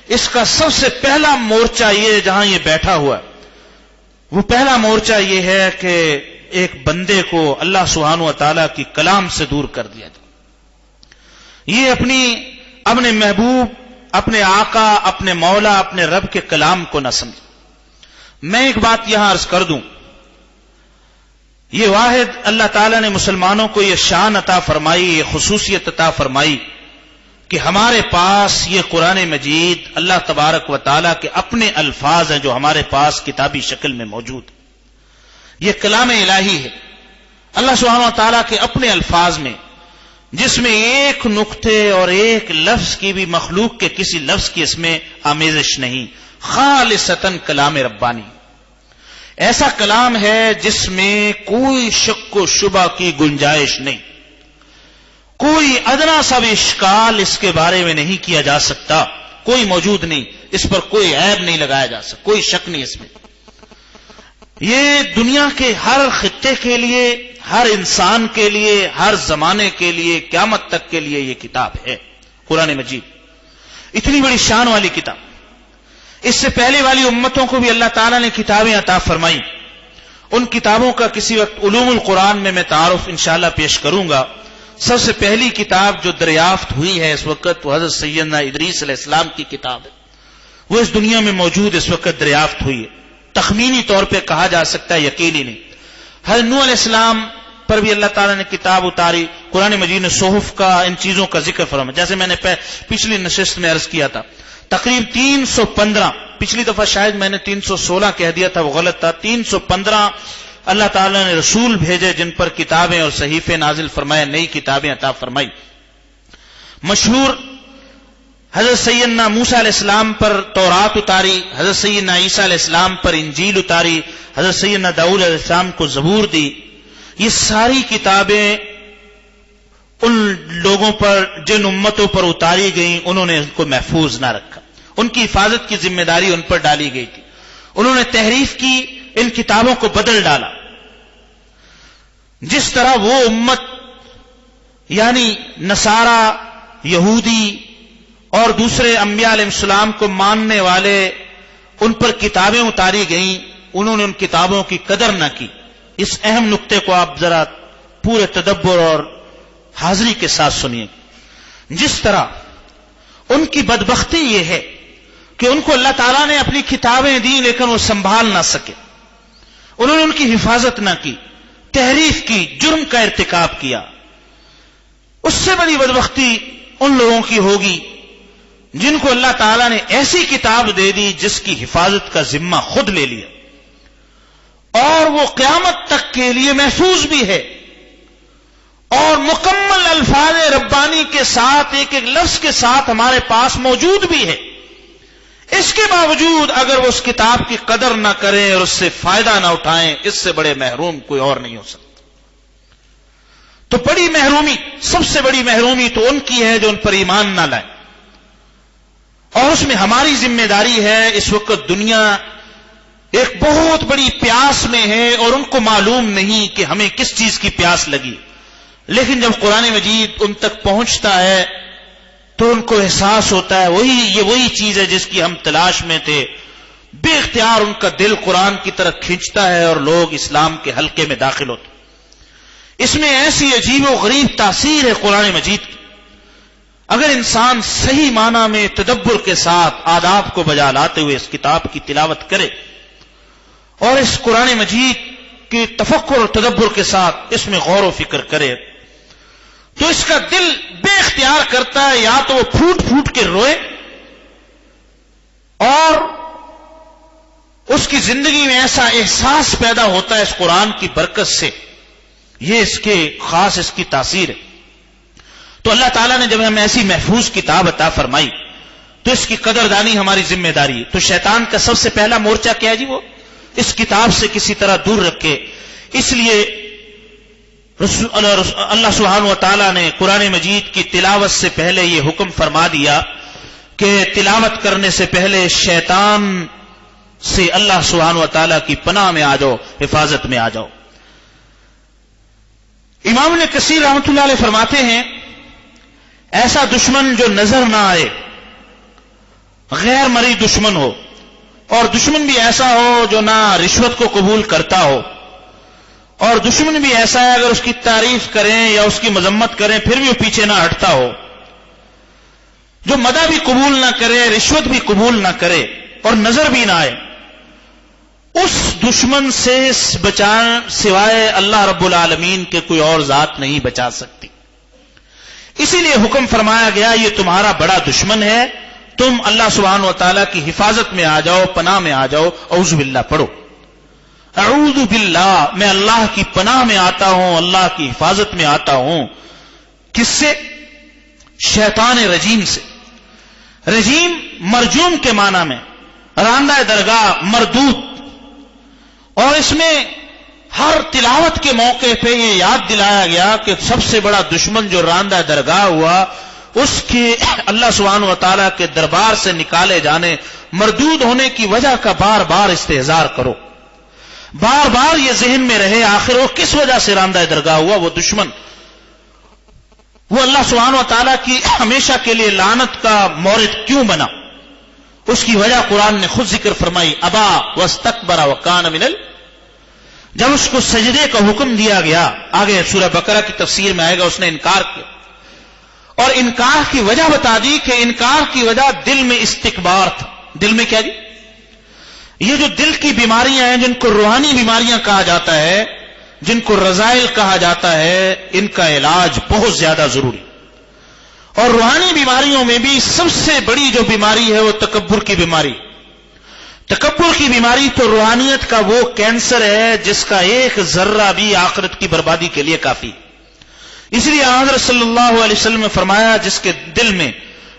اس کا سب سے پہلا مورچہ یہ جہاں یہ بیٹھا ہوا ہے، وہ پہلا مورچہ یہ ہے کہ ایک بندے کو اللہ سبحانہ و تعالی کی کلام سے دور کر دیا جائے. یہ اپنے محبوب، اپنے آقا، اپنے مولا، اپنے رب کے کلام کو نہ سمجھے. میں ایک بات یہاں عرض کر دوں، یہ واحد اللہ تعالیٰ نے مسلمانوں کو یہ شان عطا فرمائی، یہ خصوصیت عطا فرمائی کہ ہمارے پاس یہ قرآن مجید اللہ تبارک و تعالیٰ کے اپنے الفاظ ہیں جو ہمارے پاس کتابی شکل میں موجود ہیں. یہ کلام الہی ہے اللہ سبحانہ و تعالیٰ کے اپنے الفاظ میں، جس میں ایک نقطے اور ایک لفظ کی بھی مخلوق کے کسی لفظ کی اس میں آمیزش نہیں. خالصتاً کلام ربانی، ایسا کلام ہے جس میں کوئی شک و شبہ کی گنجائش نہیں، کوئی ادنا سا بھی اشکال اس کے بارے میں نہیں کیا جا سکتا، کوئی موجود نہیں، اس پر کوئی عیب نہیں لگایا جا سکتا، کوئی شک نہیں اس میں. یہ دنیا کے ہر خطے کے لیے، ہر انسان کے لیے، ہر زمانے کے لیے، قیامت تک کے لیے یہ کتاب ہے قرآن مجید. اتنی بڑی شان والی کتاب. اس سے پہلے والی امتوں کو بھی اللہ تعالیٰ نے کتابیں عطا فرمائی. ان کتابوں کا کسی وقت علوم القرآن میں تعارف انشاءاللہ پیش کروں گا. سب سے پہلی کتاب جو دریافت ہوئی ہے اس وقت وہ حضرت سیدنا ادریس علیہ السلام کی کتاب ہے. وہ اس دنیا میں موجود اس وقت دریافت ہوئی ہے. تخمینی طور پہ کہا جا سکتا ہے، یقینی نہیں. حضرت نوح علیہ السلام پر بھی اللہ تعالیٰ نے کتاب اتاری. قرآن مجید نے صحف کا، ان چیزوں کا ذکر فرمایا. جیسے میں نے پچھلی نشست میں عرض کیا تھا، تقریب 315، پچھلی دفعہ شاید میں نے 316 کہہ دیا تھا، وہ غلط تھا. 315 اللہ تعالیٰ نے رسول بھیجے جن پر کتابیں اور صحیفے نازل فرمائے، نئی کتابیں عطا فرمائی. مشہور حضرت سیدنا موسیٰ علیہ السلام پر تورات اتاری، حضرت سیدنا عیسیٰ علیہ السلام پر انجیل اتاری، حضرت سیدنا داؤد علیہ السلام کو زبور دی. یہ ساری کتابیں ان لوگوں پر، جن امتوں پر اتاری گئیں، انہوں نے ان کو محفوظ نہ رکھا. ان کی حفاظت کی ذمہ داری ان پر ڈالی گئی تھی. انہوں نے تحریف کی، ان کتابوں کو بدل ڈالا. جس طرح وہ امت یعنی نصارہ، یہودی اور دوسرے انبیاء علیہ السلام کو ماننے والے، ان پر کتابیں اتاری گئیں، انہوں نے ان کتابوں کی قدر نہ کی. اس اہم نقطے کو آپ ذرا پورے تدبر اور حاضری کے ساتھ سنیے. جس طرح ان کی بدبختی یہ ہے کہ ان کو اللہ تعالیٰ نے اپنی کتابیں دی لیکن وہ سنبھال نہ سکے، انہوں نے ان کی حفاظت نہ کی، تحریف کی، جرم کا ارتکاب کیا. اس سے بڑی بدبختی ان لوگوں کی ہوگی جن کو اللہ تعالیٰ نے ایسی کتاب دے دی جس کی حفاظت کا ذمہ خود لے لیا اور وہ قیامت تک کے لیے محفوظ بھی ہے اور مکمل الفاظ ربانی کے ساتھ، ایک ایک لفظ کے ساتھ ہمارے پاس موجود بھی ہے. اس کے باوجود اگر وہ اس کتاب کی قدر نہ کریں اور اس سے فائدہ نہ اٹھائیں، اس سے بڑے محروم کوئی اور نہیں ہو سکتا. تو بڑی محرومی، سب سے بڑی محرومی تو ان کی ہے جو ان پر ایمان نہ لائیں. اور اس میں ہماری ذمہ داری ہے اس وقت دنیا ایک بہت بڑی پیاس میں ہے اور ان کو معلوم نہیں کہ ہمیں کس چیز کی پیاس لگی، لیکن جب قرآن مجید ان تک پہنچتا ہے تو ان کو احساس ہوتا ہے یہ وہی چیز ہے جس کی ہم تلاش میں تھے. بے اختیار ان کا دل قرآن کی طرف کھینچتا ہے اور لوگ اسلام کے حلقے میں داخل ہوتے. اس میں ایسی عجیب و غریب تاثیر ہے قرآن مجید کی. اگر انسان صحیح معنی میں تدبر کے ساتھ آداب کو بجا لاتے ہوئے اس کتاب کی تلاوت کرے اور اس قرآن مجید کے تفکر اور تدبر کے ساتھ اس میں غور و فکر کرے تو اس کا دل بے اختیار کرتا ہے یا تو وہ پھوٹ پھوٹ کے روئے اور اس کی زندگی میں ایسا احساس پیدا ہوتا ہے اس قرآن کی برکت سے. یہ اس کے خاص اس کی تاثیر ہے. تو اللہ تعالیٰ نے جب ہمیں ایسی محفوظ کتاب عطا فرمائی تو اس کی قدردانی ہماری ذمہ داری ہے. تو شیطان کا سب سے پہلا مورچہ کیا ہے جی؟ وہ اس کتاب سے کسی طرح دور رکھے. اس لیے اللہ سبحانہ و تعالیٰ نے قرآن مجید کی تلاوت سے پہلے یہ حکم فرما دیا کہ تلاوت کرنے سے پہلے شیطان سے اللہ سبحانہ و تعالیٰ کی پناہ میں آ جاؤ، حفاظت میں آ جاؤ. امام ابن کثیر رحمۃ اللہ علیہ فرماتے ہیں ایسا دشمن جو نظر نہ آئے، غیر مرئی دشمن ہو، اور دشمن بھی ایسا ہو جو نہ رشوت کو قبول کرتا ہو، اور دشمن بھی ایسا ہے اگر اس کی تعریف کریں یا اس کی مذمت کریں پھر بھی وہ پیچھے نہ ہٹتا ہو، جو مدح بھی قبول نہ کرے، رشوت بھی قبول نہ کرے اور نظر بھی نہ آئے، اس دشمن سے بچانا سوائے اللہ رب العالمین کے کوئی اور ذات نہیں بچا سکتی. اسی لیے حکم فرمایا گیا یہ تمہارا بڑا دشمن ہے، تم اللہ سبحانہ و تعالیٰ کی حفاظت میں آ جاؤ، پناہ میں آ جاؤ. اعوذ باللہ پڑھو، اعوذ باللہ، میں اللہ کی پناہ میں آتا ہوں، اللہ کی حفاظت میں آتا ہوں. کس سے؟ شیطان رجیم سے. رجیم مرجوم کے معنی میں، راندہ درگاہ، مردود. اور اس میں ہر تلاوت کے موقع پہ یہ یاد دلایا گیا کہ سب سے بڑا دشمن جو راندہ درگاہ ہوا اس کے اللہ سبحانہ و تعالیٰ کے دربار سے نکالے جانے، مردود ہونے کی وجہ کا بار بار استحضار کرو، بار بار یہ ذہن میں رہے آخر وہ کس وجہ سے راندہ درگاہ ہوا. وہ دشمن، وہ اللہ سبحانہ و تعالیٰ کی ہمیشہ کے لیے لعنت کا مورد کیوں بنا؟ اس کی وجہ قرآن نے خود ذکر فرمائی. ابا واستکبر وکان من جب اس کو سجدے کا حکم دیا گیا، آگے سورہ بقرہ کی تفسیر میں آئے گا، اس نے انکار کیا اور انکار کی وجہ بتا دی کہ انکار کی وجہ دل میں استکبار تھا. دل میں کیا جی؟ یہ جو دل کی بیماریاں ہیں جن کو روحانی بیماریاں کہا جاتا ہے، جن کو رذائل کہا جاتا ہے، ان کا علاج بہت زیادہ ضروری. اور روحانی بیماریوں میں بھی سب سے بڑی جو بیماری ہے وہ تکبر کی بیماری. تکبر کی بیماری تو روحانیت کا وہ کینسر ہے جس کا ایک ذرہ بھی آخرت کی بربادی کے لیے کافی. اس لیے حضرت صلی اللہ علیہ وسلم نے فرمایا جس کے دل میں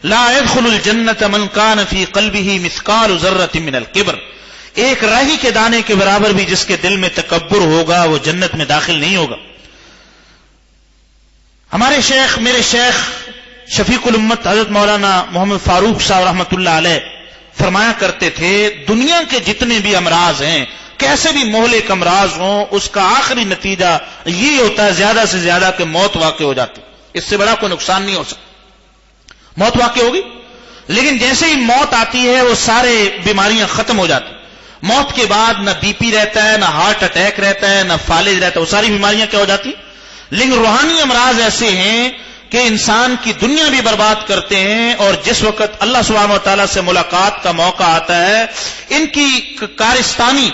لا يدخل الجنت من کان فی قلبہ مثقال ذرۃ من الکبر، ایک راہی کے دانے کے برابر بھی جس کے دل میں تکبر ہوگا وہ جنت میں داخل نہیں ہوگا. ہمارے شیخ، میرے شیخ شفیق الامت حضرت مولانا محمد فاروق صاحب رحمۃ اللہ علیہ فرمایا کرتے تھے دنیا کے جتنے بھی امراض ہیں، کیسے بھی مہلک امراض ہوں، اس کا آخری نتیجہ یہ ہوتا ہے زیادہ سے زیادہ کہ موت واقع ہو جاتی. اس سے بڑا کوئی نقصان نہیں ہو سکتا. موت واقع ہوگی، لیکن جیسے ہی موت آتی ہے وہ سارے بیماریاں ختم ہو جاتی. موت کے بعد نہ بی پی رہتا ہے، نہ ہارٹ اٹیک رہتا ہے، نہ فالج رہتا ہے، وہ ساری بیماریاں کیا ہو جاتی. لیکن روحانی امراض ایسے ہیں کہ انسان کی دنیا بھی برباد کرتے ہیں، اور جس وقت اللہ سبحانہ و تعالیٰ سے ملاقات کا موقع آتا ہے ان کی کارستانی،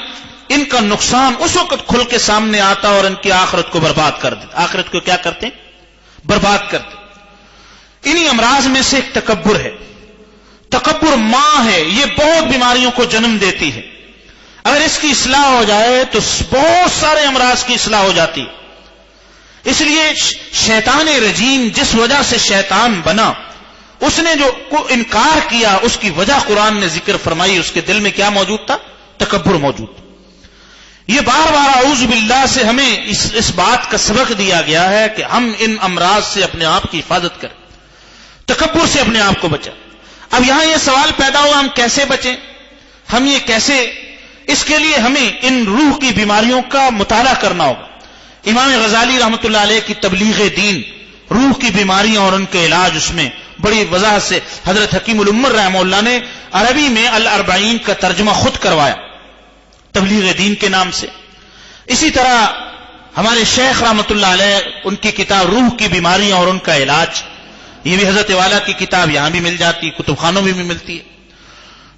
ان کا نقصان اس وقت کھل کے سامنے آتا اور ان کی آخرت کو برباد کر دیتے. آخرت کو کیا کرتے ہیں؟ برباد کرتے. انہی امراض میں سے ایک تکبر ہے. تکبر ماں ہے، یہ بہت بیماریوں کو جنم دیتی ہے. اگر اس کی اصلاح ہو جائے تو بہت سارے امراض کی اصلاح ہو جاتی. اس لیے شیطان رجیم جس وجہ سے شیطان بنا، اس نے جو انکار کیا اس کی وجہ قرآن نے ذکر فرمائی. اس کے دل میں کیا موجود تھا؟ تکبر موجود. یہ بار بار اعوذ باللہ سے ہمیں اس بات کا سبق دیا گیا ہے کہ ہم ان امراض سے اپنے آپ کی حفاظت کریں، تکبر سے اپنے آپ کو بچائیں. اب یہاں یہ سوال پیدا ہوا ہم کیسے بچیں؟ ہم یہ کیسے اس کے لیے ہمیں ان روح کی بیماریوں کا مطالعہ کرنا ہوگا. امام غزالی رحمۃ اللہ علیہ کی تبلیغ دین، روح کی بیماریاں اور ان کے علاج، اس میں بڑی وضاحت سے حضرت حکیم الامر رحمہ اللہ نے عربی میں الاربعین کا ترجمہ خود کروایا تبلیغ دین کے نام سے. اسی طرح ہمارے شیخ رحمۃ اللہ علیہ، ان کی کتاب روح کی بیماریاں اور ان کا علاج، یہ بھی حضرت والا کی کتاب یہاں بھی مل جاتی، کتب خانوں میں بھی ملتی ہے.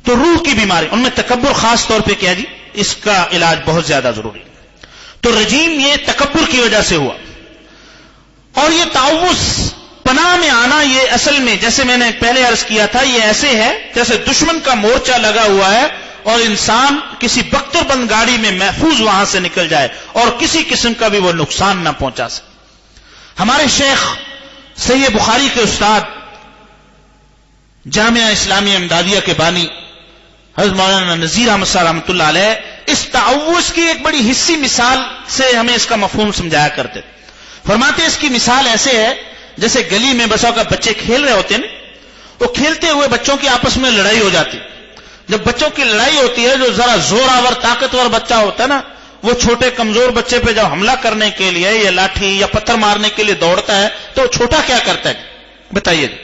تو روح کی بیماری، ان میں تکبر خاص طور پہ کیا جی، اس کا علاج بہت زیادہ ضروری ہے. تو رجیم یہ تکبر کی وجہ سے ہوا، اور یہ تعوذ پناہ میں آنا، یہ اصل میں جیسے میں نے پہلے عرض کیا تھا، یہ ایسے ہے جیسے دشمن کا مورچہ لگا ہوا ہے اور انسان کسی بختر بند گاڑی میں محفوظ وہاں سے نکل جائے اور کسی قسم کا بھی وہ نقصان نہ پہنچا سکے. ہمارے شیخ صحیح بخاری کے استاد، جامعہ اسلامیہ امدادیہ کے بانی حضرت مولانا نذیر احمد صاحب رحمۃ اللہ علیہ اس تعوذ کی ایک بڑی حصی مثال سے ہمیں اس کا مفہوم سمجھایا کرتے. فرماتے اس کی مثال ایسے ہے جیسے گلی میں بسوں کا بچے کھیل رہے ہوتے ہیں نا، وہ کھیلتے ہوئے بچوں کی آپس میں لڑائی ہو جاتی. جب بچوں کی لڑائی ہوتی ہے، جو ذرا زور آور طاقتور بچہ ہوتا ہے نا، وہ چھوٹے کمزور بچے پہ جب حملہ کرنے کے لیے یا لاٹھی یا پتھر مارنے کے لیے دوڑتا ہے تو چھوٹا کیا کرتا ہے بتائیے جی؟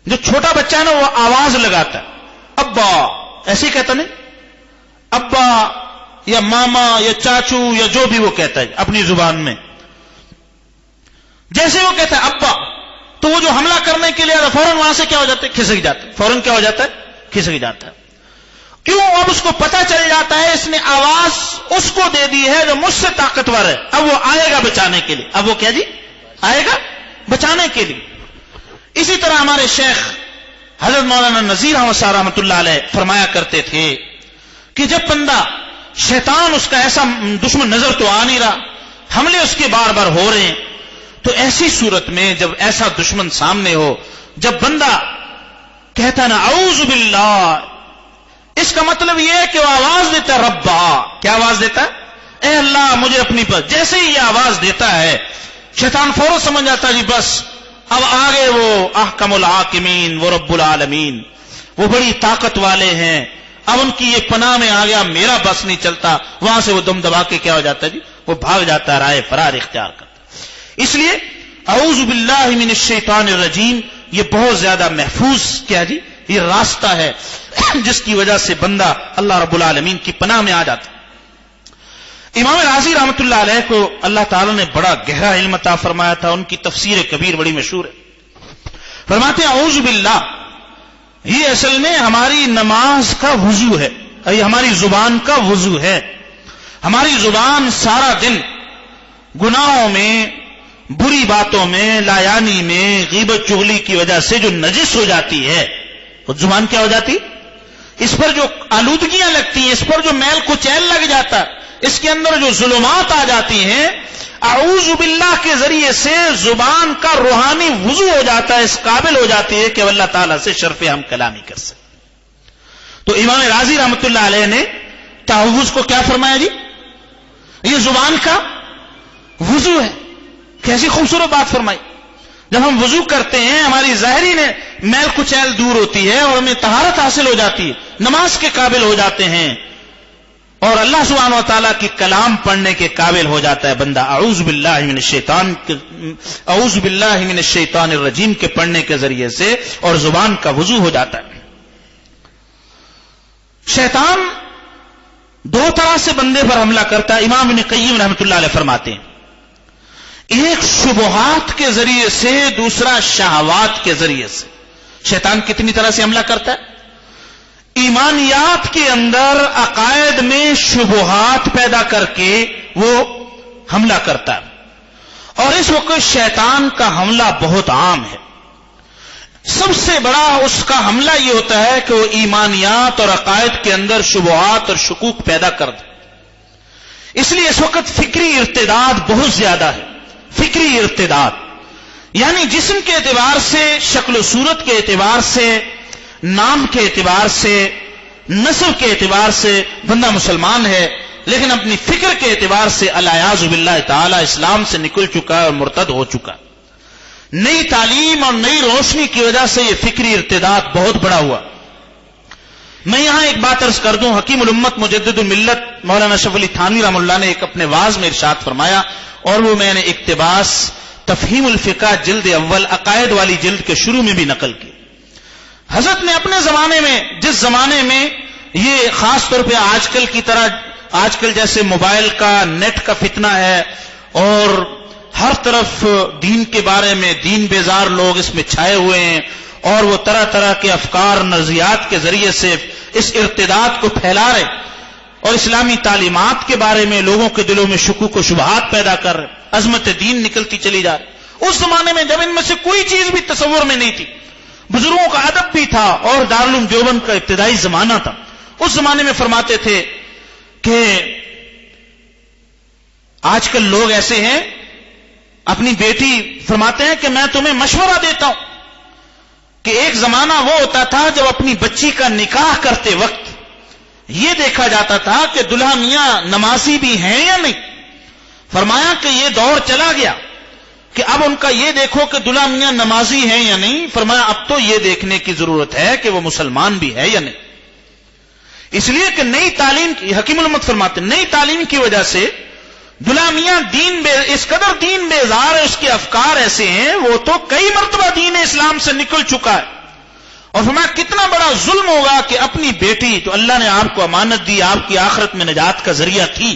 جو چھوٹا بچہ ہے نا وہ آواز لگاتا ہے، ابا، ایسے ہی کہتا نہیں، ابا یا ماما یا چاچو یا جو بھی وہ کہتا ہے اپنی زبان میں. جیسے وہ کہتا ہے ابا، تو وہ جو حملہ کرنے کے لیے فوراً وہاں سے کیا ہو جاتا ہے، کھسک جاتا ہے. فوراً کیا ہو جاتا ہے، کھسک جاتا ہے. کیوں؟ اب اس کو پتہ چل جاتا ہے اس نے آواز اس کو دے دی ہے جو مجھ سے طاقتور ہے، اب وہ آئے گا بچانے کے لیے. اب وہ کیا جی، آئے گا بچانے کے لیے. اسی طرح ہمارے شیخ حضرت مولانا نذیر احمد صاحب رحمۃ اللہ علیہ فرمایا کرتے تھے کہ جب بندہ شیطان اس کا ایسا دشمن نظر تو آ نہیں رہا، حملے اس کے بار بار ہو رہے ہیں، تو ایسی صورت میں جب ایسا دشمن سامنے ہو، جب بندہ کہتا نا اعوذ باللہ، اس کا مطلب یہ ہے کہ وہ آواز دیتا ہے ربا. کیا آواز دیتا ہے؟ اے اللہ مجھے اپنی پر. جیسے ہی یہ آواز دیتا ہے شیطان فوراً سمجھ جاتا ہے جی بس اب آگے وہ احکم الحاکمین، وہ رب العالمین، وہ بڑی طاقت والے ہیں، اب ان کی یہ پناہ میں آ گیا، میرا بس نہیں چلتا. وہاں سے وہ دم دبا کے کیا ہو جاتا ہے جی، وہ بھاگ جاتا ہے، راہ فرار اختیار کرتا. اس لیے اعوذ باللہ من الشیطان الرجیم یہ بہت زیادہ محفوظ کیا جی، یہ راستہ ہے جس کی وجہ سے بندہ اللہ رب العالمین کی پناہ میں آ جاتا. امام راضی رحمۃ اللہ علیہ کو اللہ تعالیٰ نے بڑا گہرا علم عطا فرمایا تھا، ان کی تفسیر کبیر بڑی مشہور ہے. فرماتے ہیں اعوذ باللہ یہ اصل میں ہماری نماز کا وضو ہے، یہ ہماری زبان کا وضو ہے. ہماری زبان سارا دن گناہوں میں، بری باتوں میں، لایانی میں، غیبت چغلی کی وجہ سے جو نجس ہو جاتی ہے، وہ زبان کیا ہو جاتی، اس پر جو آلودگیاں لگتی ہیں، اس پر جو میل کچیل لگ جاتا ہے، اس کے اندر جو ظلمات آ جاتی ہیں، اعوذ باللہ کے ذریعے سے زبان کا روحانی وضو ہو جاتا ہے، اس قابل ہو جاتی ہے کہ اللہ تعالیٰ سے شرف ہم کلامی کر سکیں. تو امام راضی رحمۃ اللہ علیہ نے تعوذ کو کیا فرمایا جی، یہ زبان کا وضو ہے. کیسی خوبصورت بات فرمائی. جب ہم وضو کرتے ہیں ہماری ظاہری نے میل کچیل دور ہوتی ہے اور ہمیں طہارت حاصل ہو جاتی ہے، نماز کے قابل ہو جاتے ہیں اور اللہ سبحانہ و تعالیٰ کی کلام پڑھنے کے قابل ہو جاتا ہے بندہ. اعوذ باللہ من الشیطان الرجیم کے پڑھنے کے ذریعے سے اور زبان کا وضو ہو جاتا ہے. شیطان دو طرح سے بندے پر حملہ کرتا ہے. امام ابن قیم رحمۃ اللہ علیہ فرماتے ہیں ایک شبہات کے ذریعے سے، دوسرا شہوات کے ذریعے سے. شیطان کتنی طرح سے حملہ کرتا ہے؟ ایمانیات کے اندر عقائد میں شبہات پیدا کر کے وہ حملہ کرتا ہے، اور اس وقت شیطان کا حملہ بہت عام ہے. سب سے بڑا اس کا حملہ یہ ہوتا ہے کہ وہ ایمانیات اور عقائد کے اندر شبہات اور شکوک پیدا کر دے. اس لیے اس وقت فکری ارتداد بہت زیادہ ہے. فکری ارتداد یعنی جسم کے اعتبار سے، شکل و صورت کے اعتبار سے، نام کے اعتبار سے، نسل کے اعتبار سے بندہ مسلمان ہے، لیکن اپنی فکر کے اعتبار سے الیاذ باللہ تعالی اسلام سے نکل چکا ہے اور مرتد ہو چکا. نئی تعلیم اور نئی روشنی کی وجہ سے یہ فکری ارتداد بہت بڑا ہوا. میں یہاں ایک بات عرض کر دوں، حکیم الامت مجدد الملت مولانا اشرف علی تھانوی رحمہ اللہ نے ایک اپنے واعظ میں ارشاد فرمایا، اور وہ میں نے اقتباس تفہیم الفقہ جلد اول عقائد والی جلد کے شروع میں بھی نقل کی۔ حضرت نے اپنے زمانے میں، جس زمانے میں یہ خاص طور پہ آج کل کی طرح، آج کل جیسے موبائل کا، نیٹ کا فتنہ ہے اور ہر طرف دین کے بارے میں دین بیزار لوگ اس میں چھائے ہوئے ہیں، اور وہ طرح طرح کے افکار نظریات کے ذریعے سے اس ارتداد کو پھیلا رہے اور اسلامی تعلیمات کے بارے میں لوگوں کے دلوں میں شکوک و شبہات پیدا کر رہے، عظمت دین نکلتی چلی جا رہی۔ اس زمانے میں جب ان میں سے کوئی چیز بھی تصور میں نہیں تھی، بزرگوں کا ادب بھی تھا اور دارالعلوم دیوبند کا ابتدائی زمانہ تھا، اس زمانے میں فرماتے تھے کہ آج کل لوگ ایسے ہیں، اپنی بیٹی فرماتے ہیں کہ میں تمہیں مشورہ دیتا ہوں کہ ایک زمانہ وہ ہوتا تھا جب اپنی بچی کا نکاح کرتے وقت یہ دیکھا جاتا تھا کہ دلہا میاں نمازی بھی ہیں یا نہیں۔ فرمایا کہ یہ دور چلا گیا کہ اب ان کا یہ دیکھو کہ دلہا میاں نمازی ہیں یا نہیں، فرمایا اب تو یہ دیکھنے کی ضرورت ہے کہ وہ مسلمان بھی ہے یا نہیں۔ اس لیے کہ نئی تعلیم کی، حکیم الامت فرماتے ہیں، نئی تعلیم کی وجہ سے دلہا میاں اس قدر دین بیزار ہے، اس کے افکار ایسے ہیں، وہ تو کئی مرتبہ دین اسلام سے نکل چکا ہے۔ اور فرمایا کتنا بڑا ظلم ہوگا کہ اپنی بیٹی تو اللہ نے آپ کو امانت دی، آپ کی آخرت میں نجات کا ذریعہ تھی،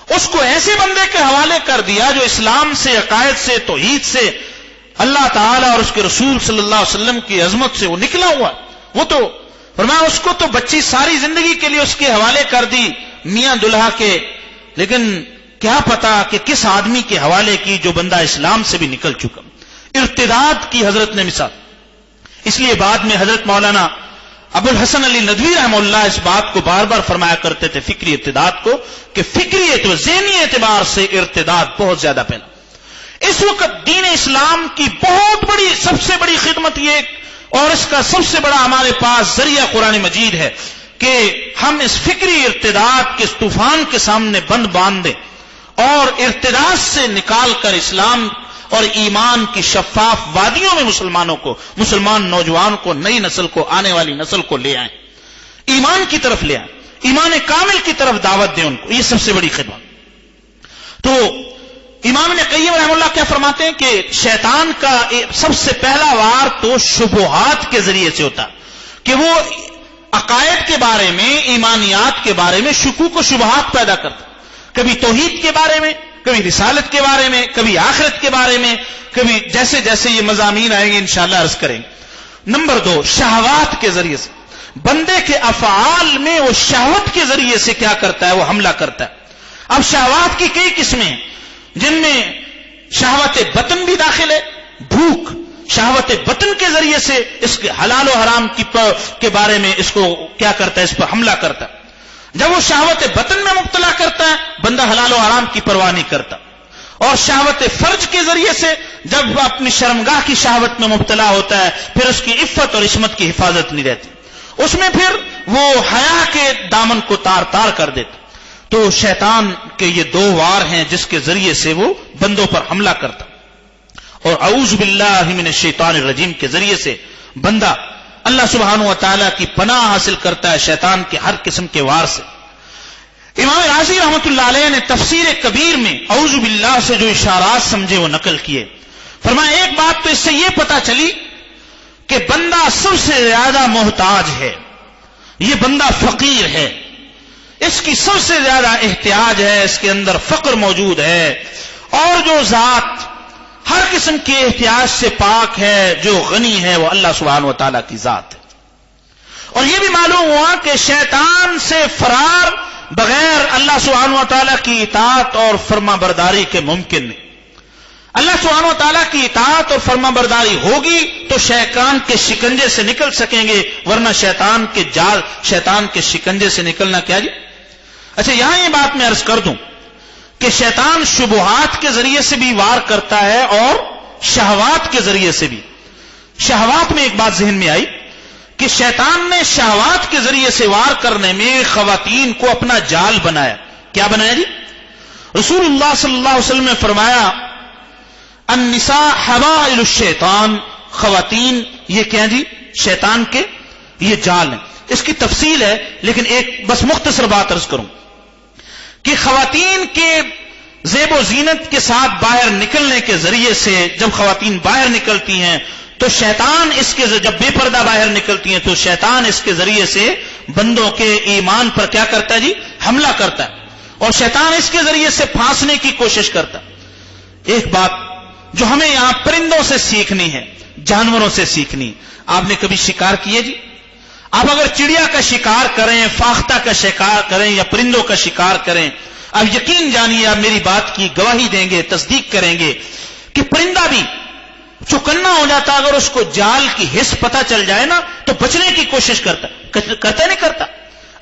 اس کو ایسے بندے کے حوالے کر دیا جو اسلام سے، عقائد سے، توحید سے، اللہ تعالی اور اس کے رسول صلی اللہ علیہ وسلم کی عظمت سے وہ نکلا ہوا۔ وہ تو فرمایا اس کو تو بچی ساری زندگی کے لیے اس کے حوالے کر دی میاں دلہا کے، لیکن کیا پتا کہ کس آدمی کے حوالے کی جو بندہ اسلام سے بھی نکل چکا۔ ارتداد کی حضرت نے مثال، اس لیے بعد میں حضرت مولانا ابو الحسن علی ندوی رحمہ اللہ اس بات کو بار بار فرمایا کرتے تھے فکری ارتداد کو، کہ فکری اعتبار، ذہنی اعتبار سے ارتداد بہت زیادہ پھیلا۔ اس وقت دین اسلام کی بہت بڑی، سب سے بڑی خدمت یہ اور اس کا سب سے بڑا ہمارے پاس ذریعہ قرآن مجید ہے کہ ہم اس فکری ارتداد کے اس طوفان کے سامنے بند باندھ دیں اور ارتداد سے نکال کر اسلام اور ایمان کی شفاف وادیوں میں مسلمانوں کو، مسلمان نوجوان کو، نئی نسل کو، آنے والی نسل کو لے آئیں، ایمان کی طرف لے آئیں، ایمان کامل کی طرف دعوت دیں ان کو۔ یہ سب سے بڑی خدمت۔ تو امام ابن قیم رحمہ اللہ کیا فرماتے ہیں کہ شیطان کا سب سے پہلا وار تو شبہات کے ذریعے سے ہوتا کہ وہ عقائد کے بارے میں، ایمانیات کے بارے میں شکوک و شبہات پیدا کرتا، کبھی توحید کے بارے میں، کبھی رسالت کے بارے میں، کبھی آخرت کے بارے میں، کبھی جیسے جیسے یہ مضامین آئیں گے انشاءاللہ عرض کریں گے۔ نمبر 2، شہوات کے ذریعے سے، بندے کے افعال میں وہ شہوت کے ذریعے سے کیا کرتا ہے، وہ حملہ کرتا ہے۔ اب شہوات کی کئی قسمیں ہیں جن میں شہوت بطن بھی داخل ہے، بھوک، شہوت بطن کے ذریعے سے اس کے حلال و حرام کے بارے میں اس کو کیا کرتا ہے، اس پر حملہ کرتا ہے۔ جب وہ شہوت بطن میں مبتلا کرتا ہے، بندہ حلال و حرام کی پرواہ نہیں کرتا۔ اور شہوت فرج کے ذریعے سے جب اپنی شرمگاہ کی شہوت میں مبتلا ہوتا ہے، پھر اس کی عفت اور عصمت کی حفاظت نہیں رہتی، اس میں پھر وہ حیا کے دامن کو تار تار کر دیتا۔ تو شیطان کے یہ 2 وار ہیں جس کے ذریعے سے وہ بندوں پر حملہ کرتا، اور اعوذ باللہ من الشیطان الرجیم کے ذریعے سے بندہ اللہ سبحانہ و تعالیٰ کی پناہ حاصل کرتا ہے شیطان کے ہر قسم کے وار سے۔ امام راضی رحمۃ اللہ علیہ نے تفسیر کبیر میں اعوذ باللہ سے جو اشارات سمجھے وہ نقل کیے۔ فرمایا ایک بات تو اس سے یہ پتہ چلی کہ بندہ سب سے زیادہ محتاج ہے، یہ بندہ فقیر ہے، اس کی سب سے زیادہ احتیاج ہے، اس کے اندر فقر موجود ہے، اور جو ذات ہر قسم کے احتیاج سے پاک ہے، جو غنی ہے، وہ اللہ سبحانہ و تعالیٰ کی ذات ہے۔ اور یہ بھی معلوم ہوا کہ شیطان سے فرار بغیر اللہ سبحانہ و تعالیٰ کی اطاعت اور فرما برداری کے ممکن نہیں۔ اللہ سبحانہ و تعالیٰ کی اطاعت اور فرما برداری ہوگی تو شیطان کے شکنجے سے نکل سکیں گے، ورنہ شیطان کے جال، شیطان کے شکنجے سے نکلنا کیا جی۔ اچھا، یہاں یہ بات میں عرض کر دوں کہ شیطان شبہات کے ذریعے سے بھی وار کرتا ہے اور شہوات کے ذریعے سے بھی۔ شہوات میں ایک بات ذہن میں آئی کہ شیطان نے شہوات کے ذریعے سے وار کرنے میں خواتین کو اپنا جال بنایا۔ کیا بنایا جی؟ رسول اللہ صلی اللہ علیہ وسلم نے فرمایا النساء حبائل الشیطان، خواتین یہ کیا جی، شیطان کے یہ جال ہیں۔ اس کی تفصیل ہے، لیکن ایک بس مختصر بات عرض کروں کہ خواتین کے زیب و زینت کے ساتھ باہر نکلنے کے ذریعے سے جب خواتین باہر نکلتی ہیں تو شیطان اس کے جب بے پردہ باہر نکلتی ہیں تو شیطان اس کے ذریعے سے بندوں کے ایمان پر کیا کرتا ہے جی؟ حملہ کرتا ہے، اور شیطان اس کے ذریعے سے پھانسنے کی کوشش کرتا ہے۔ ایک بات جو ہمیں یہاں پرندوں سے سیکھنی ہے، جانوروں سے سیکھنی، آپ نے کبھی شکار کیے جی؟ آپ اگر چڑیا کا شکار کریں، فاختہ کا شکار کریں یا پرندوں کا شکار کریں، آپ یقین جانیے، آپ میری بات کی گواہی دیں گے، تصدیق کریں گے کہ پرندہ بھی چوکنا ہو جاتا، اگر اس کو جال کی حس پتہ چل جائے نا تو بچنے کی کوشش کرتا نہیں کرتا۔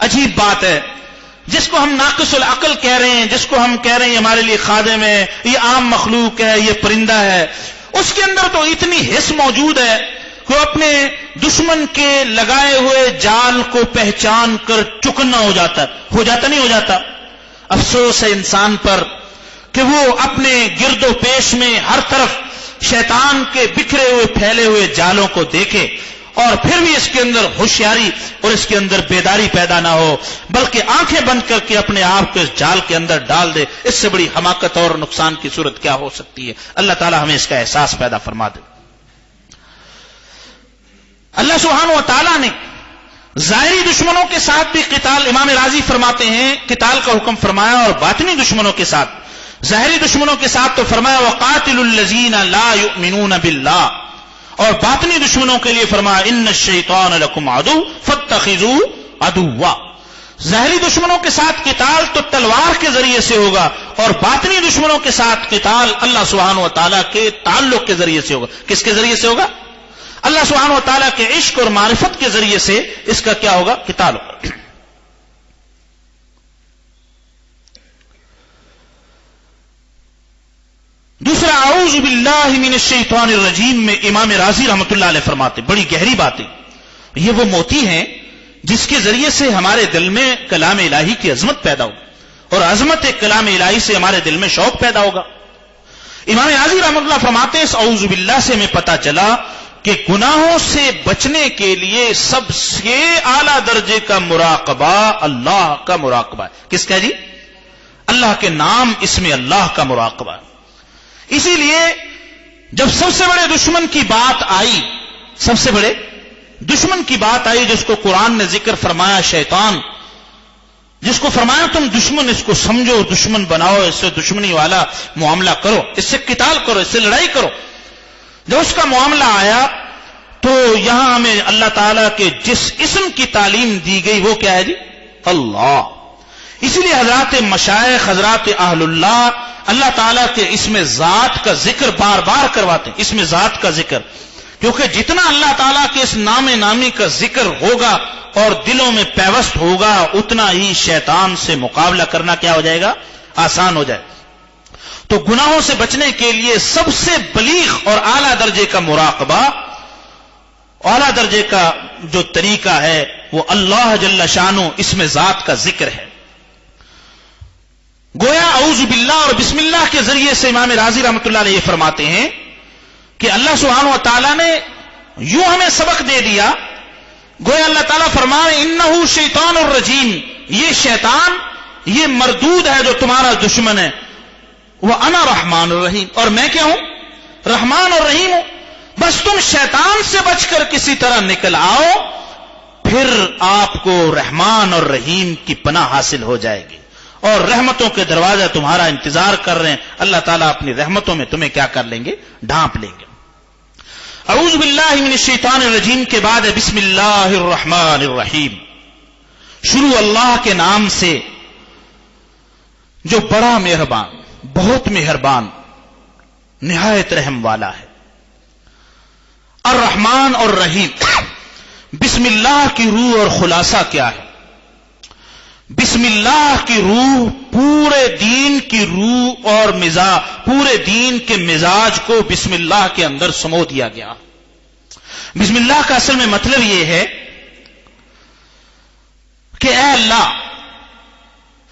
عجیب بات ہے، جس کو ہم ناقص العقل کہہ رہے ہیں، جس کو ہم کہہ رہے ہیں ہمارے لیے خادم ہے، یہ عام مخلوق ہے، یہ پرندہ ہے، اس کے اندر تو اتنی حس موجود ہے کہ وہ اپنے دشمن کے لگائے ہوئے جال کو پہچان کر چکنا ہو جاتا نہیں ہو جاتا؟ افسوس ہے انسان پر کہ وہ اپنے گرد و پیش میں ہر طرف شیطان کے بکھرے ہوئے پھیلے ہوئے جالوں کو دیکھے اور پھر بھی اس کے اندر ہوشیاری اور اس کے اندر بیداری پیدا نہ ہو، بلکہ آنکھیں بند کر کے اپنے آپ کو اس جال کے اندر ڈال دے۔ اس سے بڑی حماقت اور نقصان کی صورت کیا ہو سکتی ہے؟ اللہ تعالی ہمیں اس کا احساس پیدا فرما دے۔ اللہ سبحانہ و تعالی نے ظاہری دشمنوں کے ساتھ بھی قتال، امام راضی فرماتے ہیں قتال کا حکم فرمایا، اور باطنی دشمنوں کے ساتھ، ظاہری دشمنوں کے ساتھ تو فرمایا وَقَاتِلُوا الَّذِينَ لَا يُؤْمِنُونَ بِاللَّهِ، اور باطنی دشمنوں کے لیے فرمایا ان الشیطان لکم عدو فاتخذوه عدوا۔ ظاہری دشمنوں کے ساتھ قتال تو تلوار کے ذریعے سے ہوگا، اور باطنی دشمنوں کے ساتھ قتال اللہ سبحانہ و تعالیٰ کے تعلق کے ذریعے سے ہوگا۔ کس کے ذریعے سے ہوگا؟ اللہ سبحانہ و تعالیٰ کے عشق اور معرفت کے ذریعے سے اس کا کیا ہوگا؟ قتال ہوگا۔ دوسرا اعوذ باللہ من الشیطان الرجیم میں امام راضی رحمۃ اللہ علیہ فرماتے، بڑی گہری باتیں، یہ وہ موتی ہیں جس کے ذریعے سے ہمارے دل میں کلام الہی کی عظمت پیدا ہو، اور عظمت کلام الہی سے ہمارے دل میں شوق پیدا ہوگا۔ امام راضی رحمۃ اللہ فرماتے ہیں اس اعوذ باللہ سے ہمیں پتہ چلا کہ گناہوں سے بچنے کے لیے سب سے اعلیٰ درجے کا مراقبہ اللہ کا مراقبہ ہے۔ کس کا جی؟ اللہ کے نام، اس میں اللہ کا مراقبہ ہے۔ اسی لیے جب سب سے بڑے دشمن کی بات آئی، سب سے بڑے دشمن کی بات آئی جس کو قرآن نے ذکر فرمایا، شیطان، جس کو فرمایا تم دشمن اس کو سمجھو، دشمن بناؤ، اس سے دشمنی والا معاملہ کرو، اس سے قتال کرو، اس سے لڑائی کرو، جب اس کا معاملہ آیا تو یہاں ہمیں اللہ تعالیٰ کے جس اسم کی تعلیم دی گئی وہ کیا ہے جی؟ اللہ۔ اسی لیے حضرات مشائخ، حضرات اہل اللہ تعالیٰ کے اسم ذات کا ذکر بار بار کرواتے ہیں، اسم ذات کا ذکر، کیونکہ جتنا اللہ تعالیٰ کے اس نام نامی کا ذکر ہوگا اور دلوں میں پیوست ہوگا، اتنا ہی شیطان سے مقابلہ کرنا کیا ہو جائے گا؟ آسان ہو جائے۔ تو گناہوں سے بچنے کے لیے سب سے بلیغ اور اعلیٰ درجے کا مراقبہ، اعلیٰ درجے کا جو طریقہ ہے وہ اللہ جل شانہ اسم ذات کا ذکر ہے۔ گویا اعوذ باللہ اور بسم اللہ کے ذریعے سے امام راضی رحمۃ اللہ علیہ یہ فرماتے ہیں کہ اللہ سبحانہ و تعالیٰ نے یوں ہمیں سبق دے دیا، گویا اللہ تعالیٰ فرمائے انہ شیطان الرجیم، یہ شیطان، یہ مردود ہے جو تمہارا دشمن ہے، وَأَنَا رحمان الرحیم، اور میں کیا ہوں؟ رحمان اور رحیم ہوں۔ بس تم شیطان سے بچ کر کسی طرح نکل آؤ، پھر آپ کو رحمان اور رحیم کی پناہ حاصل ہو جائے گی، اور رحمتوں کے دروازے تمہارا انتظار کر رہے ہیں۔ اللہ تعالیٰ اپنی رحمتوں میں تمہیں کیا کر لیں گے؟ ڈھانپ لیں گے۔ اعوذ باللہ من الشیطان الرجیم کے بعد بسم اللہ الرحمن الرحیم، شروع اللہ کے نام سے جو بڑا مہربان، بہت مہربان، نہایت رحم والا ہے۔ الرحمن اور رحیم، بسم اللہ کی روح اور خلاصہ کیا ہے؟ بسم اللہ کی روح پورے دین کی روح اور مزاج، پورے دین کے مزاج کو بسم اللہ کے اندر سمو دیا گیا۔ بسم اللہ کا اصل میں مطلب یہ ہے کہ اے اللہ،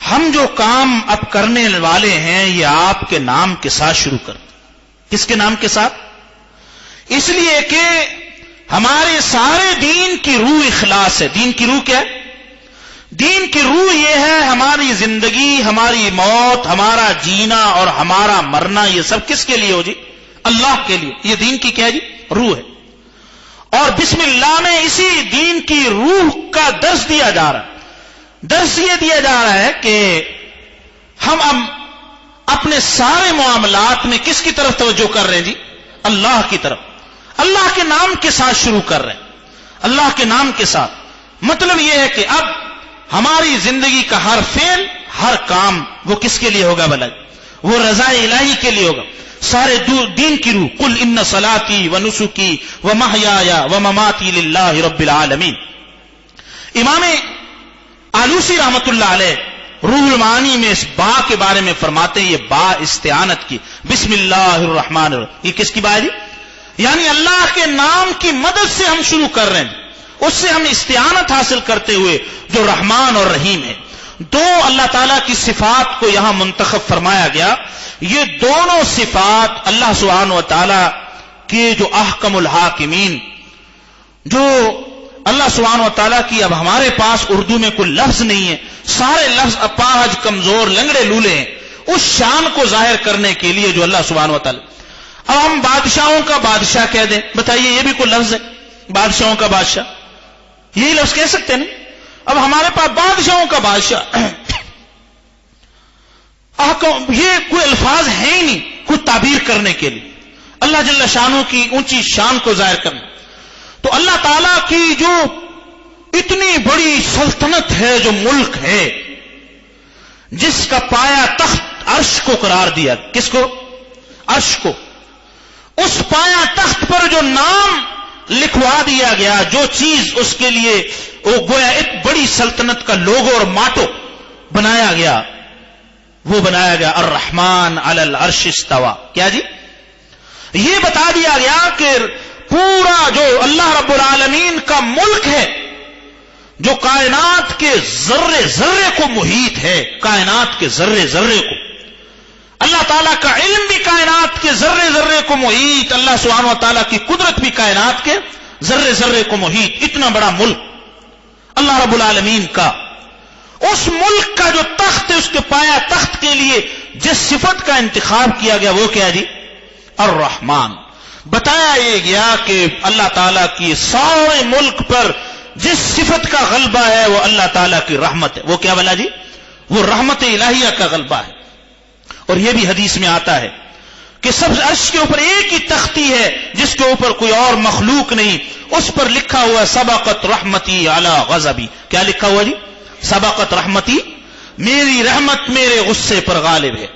ہم جو کام اب کرنے والے ہیں یہ آپ کے نام کے ساتھ شروع کر دیں۔ کس کے نام کے ساتھ؟ اس لیے کہ ہمارے سارے دین کی روح اخلاص ہے. دین کی روح کیا ہے؟ دین کی روح یہ ہے ہماری زندگی، ہماری موت، ہمارا جینا اور ہمارا مرنا، یہ سب کس کے لیے ہو جی؟ اللہ کے لیے. یہ دین کی کیا ہے جی؟ روح ہے. اور بسم اللہ میں اسی دین کی روح کا درس دیا جا رہا ہے. درس یہ دیا جا رہا ہے کہ ہم اب اپنے سارے معاملات میں کس کی طرف توجہ کر رہے ہیں جی؟ اللہ کی طرف. اللہ کے نام کے ساتھ شروع کر رہے ہیں، اللہ کے نام کے ساتھ. مطلب یہ ہے کہ اب ہماری زندگی کا ہر فعل، ہر کام وہ کس کے لیے ہوگا بھلا؟ وہ رضا الہی کے لیے ہوگا. سارے دین کی روح قل ان صلاتی و نسکی و محیای و مماتی للہ رب العالمین. امام آلوسی رحمت اللہ علیہ روح المعانی میں اس با کے بارے میں فرماتے ہیں، یہ با استعانت کی. بسم اللہ الرحمن الرحیم، یہ کس کی با ہے جی؟ یعنی اللہ کے نام کی مدد سے ہم شروع کر رہے ہیں، اس سے ہم استعانت حاصل کرتے ہوئے جو رحمان اور رحیم ہے. دو اللہ تعالیٰ کی صفات کو یہاں منتخب فرمایا گیا. یہ دونوں صفات اللہ سبحانہ و تعالیٰ کے جو احکم الحاکمین، جو اللہ سبحانہ و تعالیٰ کی، اب ہمارے پاس اردو میں کوئی لفظ نہیں ہے، سارے لفظ اپاہج، کمزور، لنگڑے لولے ہیں، اس شان کو ظاہر کرنے کے لیے جو اللہ سبحانہ و تعالیٰ. اب ہم بادشاہوں کا بادشاہ کہہ دیں، بتائیے یہ بھی کوئی لفظ ہے؟ بادشاہوں کا بادشاہ، یہی لفظ کہہ سکتے ہیں نا. اب ہمارے پاس بادشاہوں کا بادشاہ، یہ کوئی الفاظ ہیں ہی نہیں کوئی تعبیر کرنے کے لیے اللہ جل شانوں کی اونچی شان کو ظاہر کرنا. تو اللہ تعالیٰ کی جو اتنی بڑی سلطنت ہے، جو ملک ہے، جس کا پایا تخت عرش کو قرار دیا. کس کو؟ عرش کو. اس پایا تخت پر جو نام لکھوا دیا گیا، جو چیز اس کے لیے وہ گویا ایک بڑی سلطنت کا لوگو اور ماٹو بنایا گیا، وہ بنایا گیا الرحمن علی العرش استوى. کیا جی؟ یہ بتا دیا گیا کہ پورا جو اللہ رب العالمین کا ملک ہے، جو کائنات کے ذرے ذرے کو محیط ہے، کائنات کے ذرے ذرے کو، اللہ تعالیٰ کا علم بھی کائنات کے ذرے ذرے کو محیط، اللہ سبحانہ و تعالیٰ کی قدرت بھی کائنات کے ذرے ذرے کو محیط. اتنا بڑا ملک اللہ رب العالمین کا. اس ملک کا جو تخت ہے، اس کے پایا تخت کے لیے جس صفت کا انتخاب کیا گیا وہ کیا جی؟ الرحمن. بتایا یہ گیا کہ اللہ تعالیٰ کی سارے ملک پر جس صفت کا غلبہ ہے وہ اللہ تعالیٰ کی رحمت ہے. وہ کیا بلا جی؟ وہ رحمت الہیہ کا غلبہ ہے. اور یہ بھی حدیث میں آتا ہے کہ سب عرش کے اوپر ایک ہی تختی ہے جس کے اوپر کوئی اور مخلوق نہیں، اس پر لکھا ہوا سبقت رحمتی علی غضبی. کیا لکھا ہوا جی؟ سبقت رحمتی، میری رحمت میرے غصے پر غالب ہے.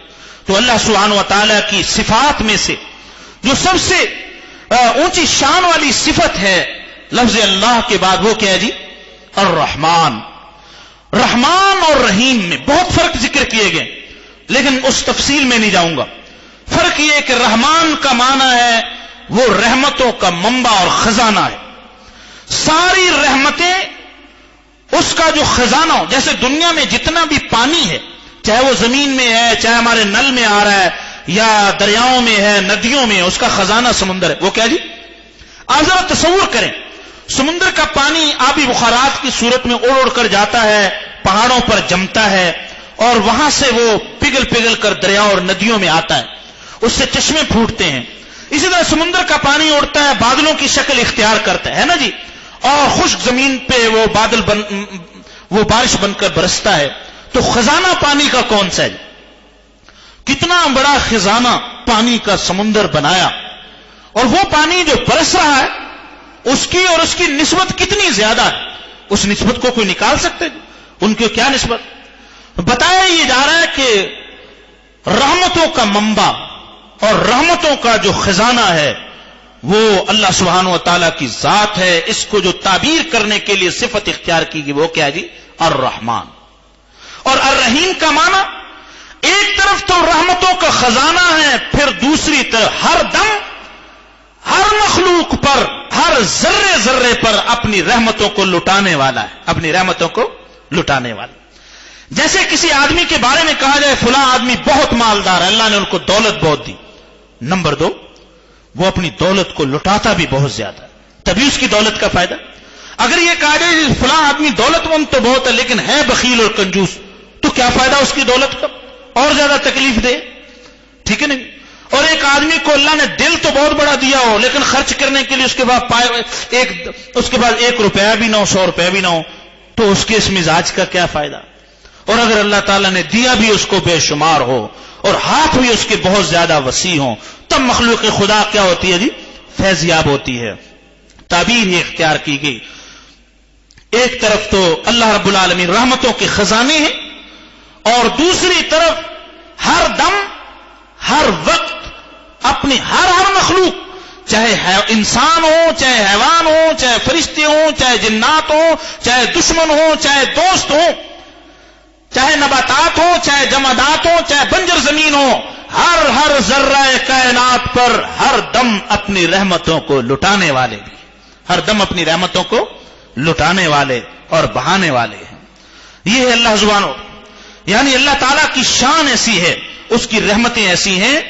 تو اللہ سبحانہ و تعالیٰ کی صفات میں سے جو سب سے اونچی شان والی صفت ہے لفظ اللہ کے بعد، وہ کیا ہے جی؟ الرحمن. رحمان اور رحیم میں بہت فرق ذکر کیے گئے، لیکن اس تفصیل میں نہیں جاؤں گا. فرق یہ کہ رحمان کا معنی ہے وہ رحمتوں کا منبع اور خزانہ ہے. ساری رحمتیں اس کا جو خزانہ ہو، جیسے دنیا میں جتنا بھی پانی ہے، چاہے وہ زمین میں ہے، چاہے ہمارے نل میں آ رہا ہے، یا دریاؤں میں ہے، ندیوں میں، اس کا خزانہ سمندر ہے. وہ کیا جی؟ آپ ذرا تصور کریں، سمندر کا پانی آبی بخارات کی صورت میں اڑ اڑ کر جاتا ہے، پہاڑوں پر جمتا ہے، اور وہاں سے وہ پگھل پگھل کر دریاؤں اور ندیوں میں آتا ہے، اس سے چشمے پھوٹتے ہیں. اسی طرح سمندر کا پانی اڑتا ہے، بادلوں کی شکل اختیار کرتا ہے نا جی، اور خشک زمین پہ وہ بادل وہ بارش بن کر برستا ہے. تو خزانہ پانی کا کون سا ہے؟ کتنا بڑا خزانہ پانی کا سمندر بنایا، اور وہ پانی جو برس رہا ہے اس کی اور اس کی نسبت کتنی زیادہ ہے. اس نسبت کو کوئی نکال سکتے؟ ان کی کیا نسبت؟ بتایا یہ جا رہا ہے کہ رحمتوں کا منبع اور رحمتوں کا جو خزانہ ہے وہ اللہ سبحانہ و تعالیٰ کی ذات ہے. اس کو جو تعبیر کرنے کے لیے صفت اختیار کی گئی وہ کیا جی؟ الرحمن. اور الرحیم کا معنی ایک طرف تو رحمتوں کا خزانہ ہے، پھر دوسری طرف ہر دم ہر مخلوق پر، ہر ذرے ذرے پر اپنی رحمتوں کو لٹانے والا ہے، اپنی رحمتوں کو لٹانے والا. جیسے کسی آدمی کے بارے میں کہا جائے فلاں آدمی بہت مالدار ہے، اللہ نے ان کو دولت بہت دی. نمبر 2، وہ اپنی دولت کو لٹاتا بھی بہت زیادہ ہے. تبھی اس کی دولت کا فائدہ. اگر یہ کہا جائے فلاں آدمی دولت مند تو بہت ہے لیکن ہے بخیل اور کنجوس، تو کیا فائدہ اس کی دولت کا، اور زیادہ تکلیف دے. ٹھیک ہے نہیں. اور ایک آدمی کو اللہ نے دل تو بہت بڑا دیا ہو لیکن خرچ کرنے کے لیے اس کے بعد ایک روپیہ بھی نہ ہو، 100 روپیہ بھی نہ ہو، تو اس کے اس مزاج کا کیا فائدہ. اور اگر اللہ تعالیٰ نے دیا بھی اس کو بے شمار ہو اور ہاتھ بھی اس کے بہت زیادہ وسیع ہوں، تب مخلوق خدا کیا ہوتی ہے جی؟ فیض یاب ہوتی ہے. تعبیر یہ اختیار کی گئی، ایک طرف تو اللہ رب العالمین رحمتوں کے خزانے ہیں، اور دوسری طرف ہر دم ہر وقت اپنی ہر مخلوق، چاہے انسان ہو، چاہے حیوان ہو، چاہے فرشتے ہوں، چاہے جنات ہوں، چاہے دشمن ہوں، چاہے دوست ہوں، چاہے نباتات ہوں، چاہے جمادات ہوں، چاہے بنجر زمین ہو، ہر ذرہ کائنات پر ہر دم اپنی رحمتوں کو لٹانے والے بھی، ہر دم اپنی رحمتوں کو لٹانے والے اور بہانے والے ہیں. یہ ہے اللہ سبحانہ، یعنی اللہ تعالیٰ کی شان ایسی ہے، اس کی رحمتیں ایسی ہیں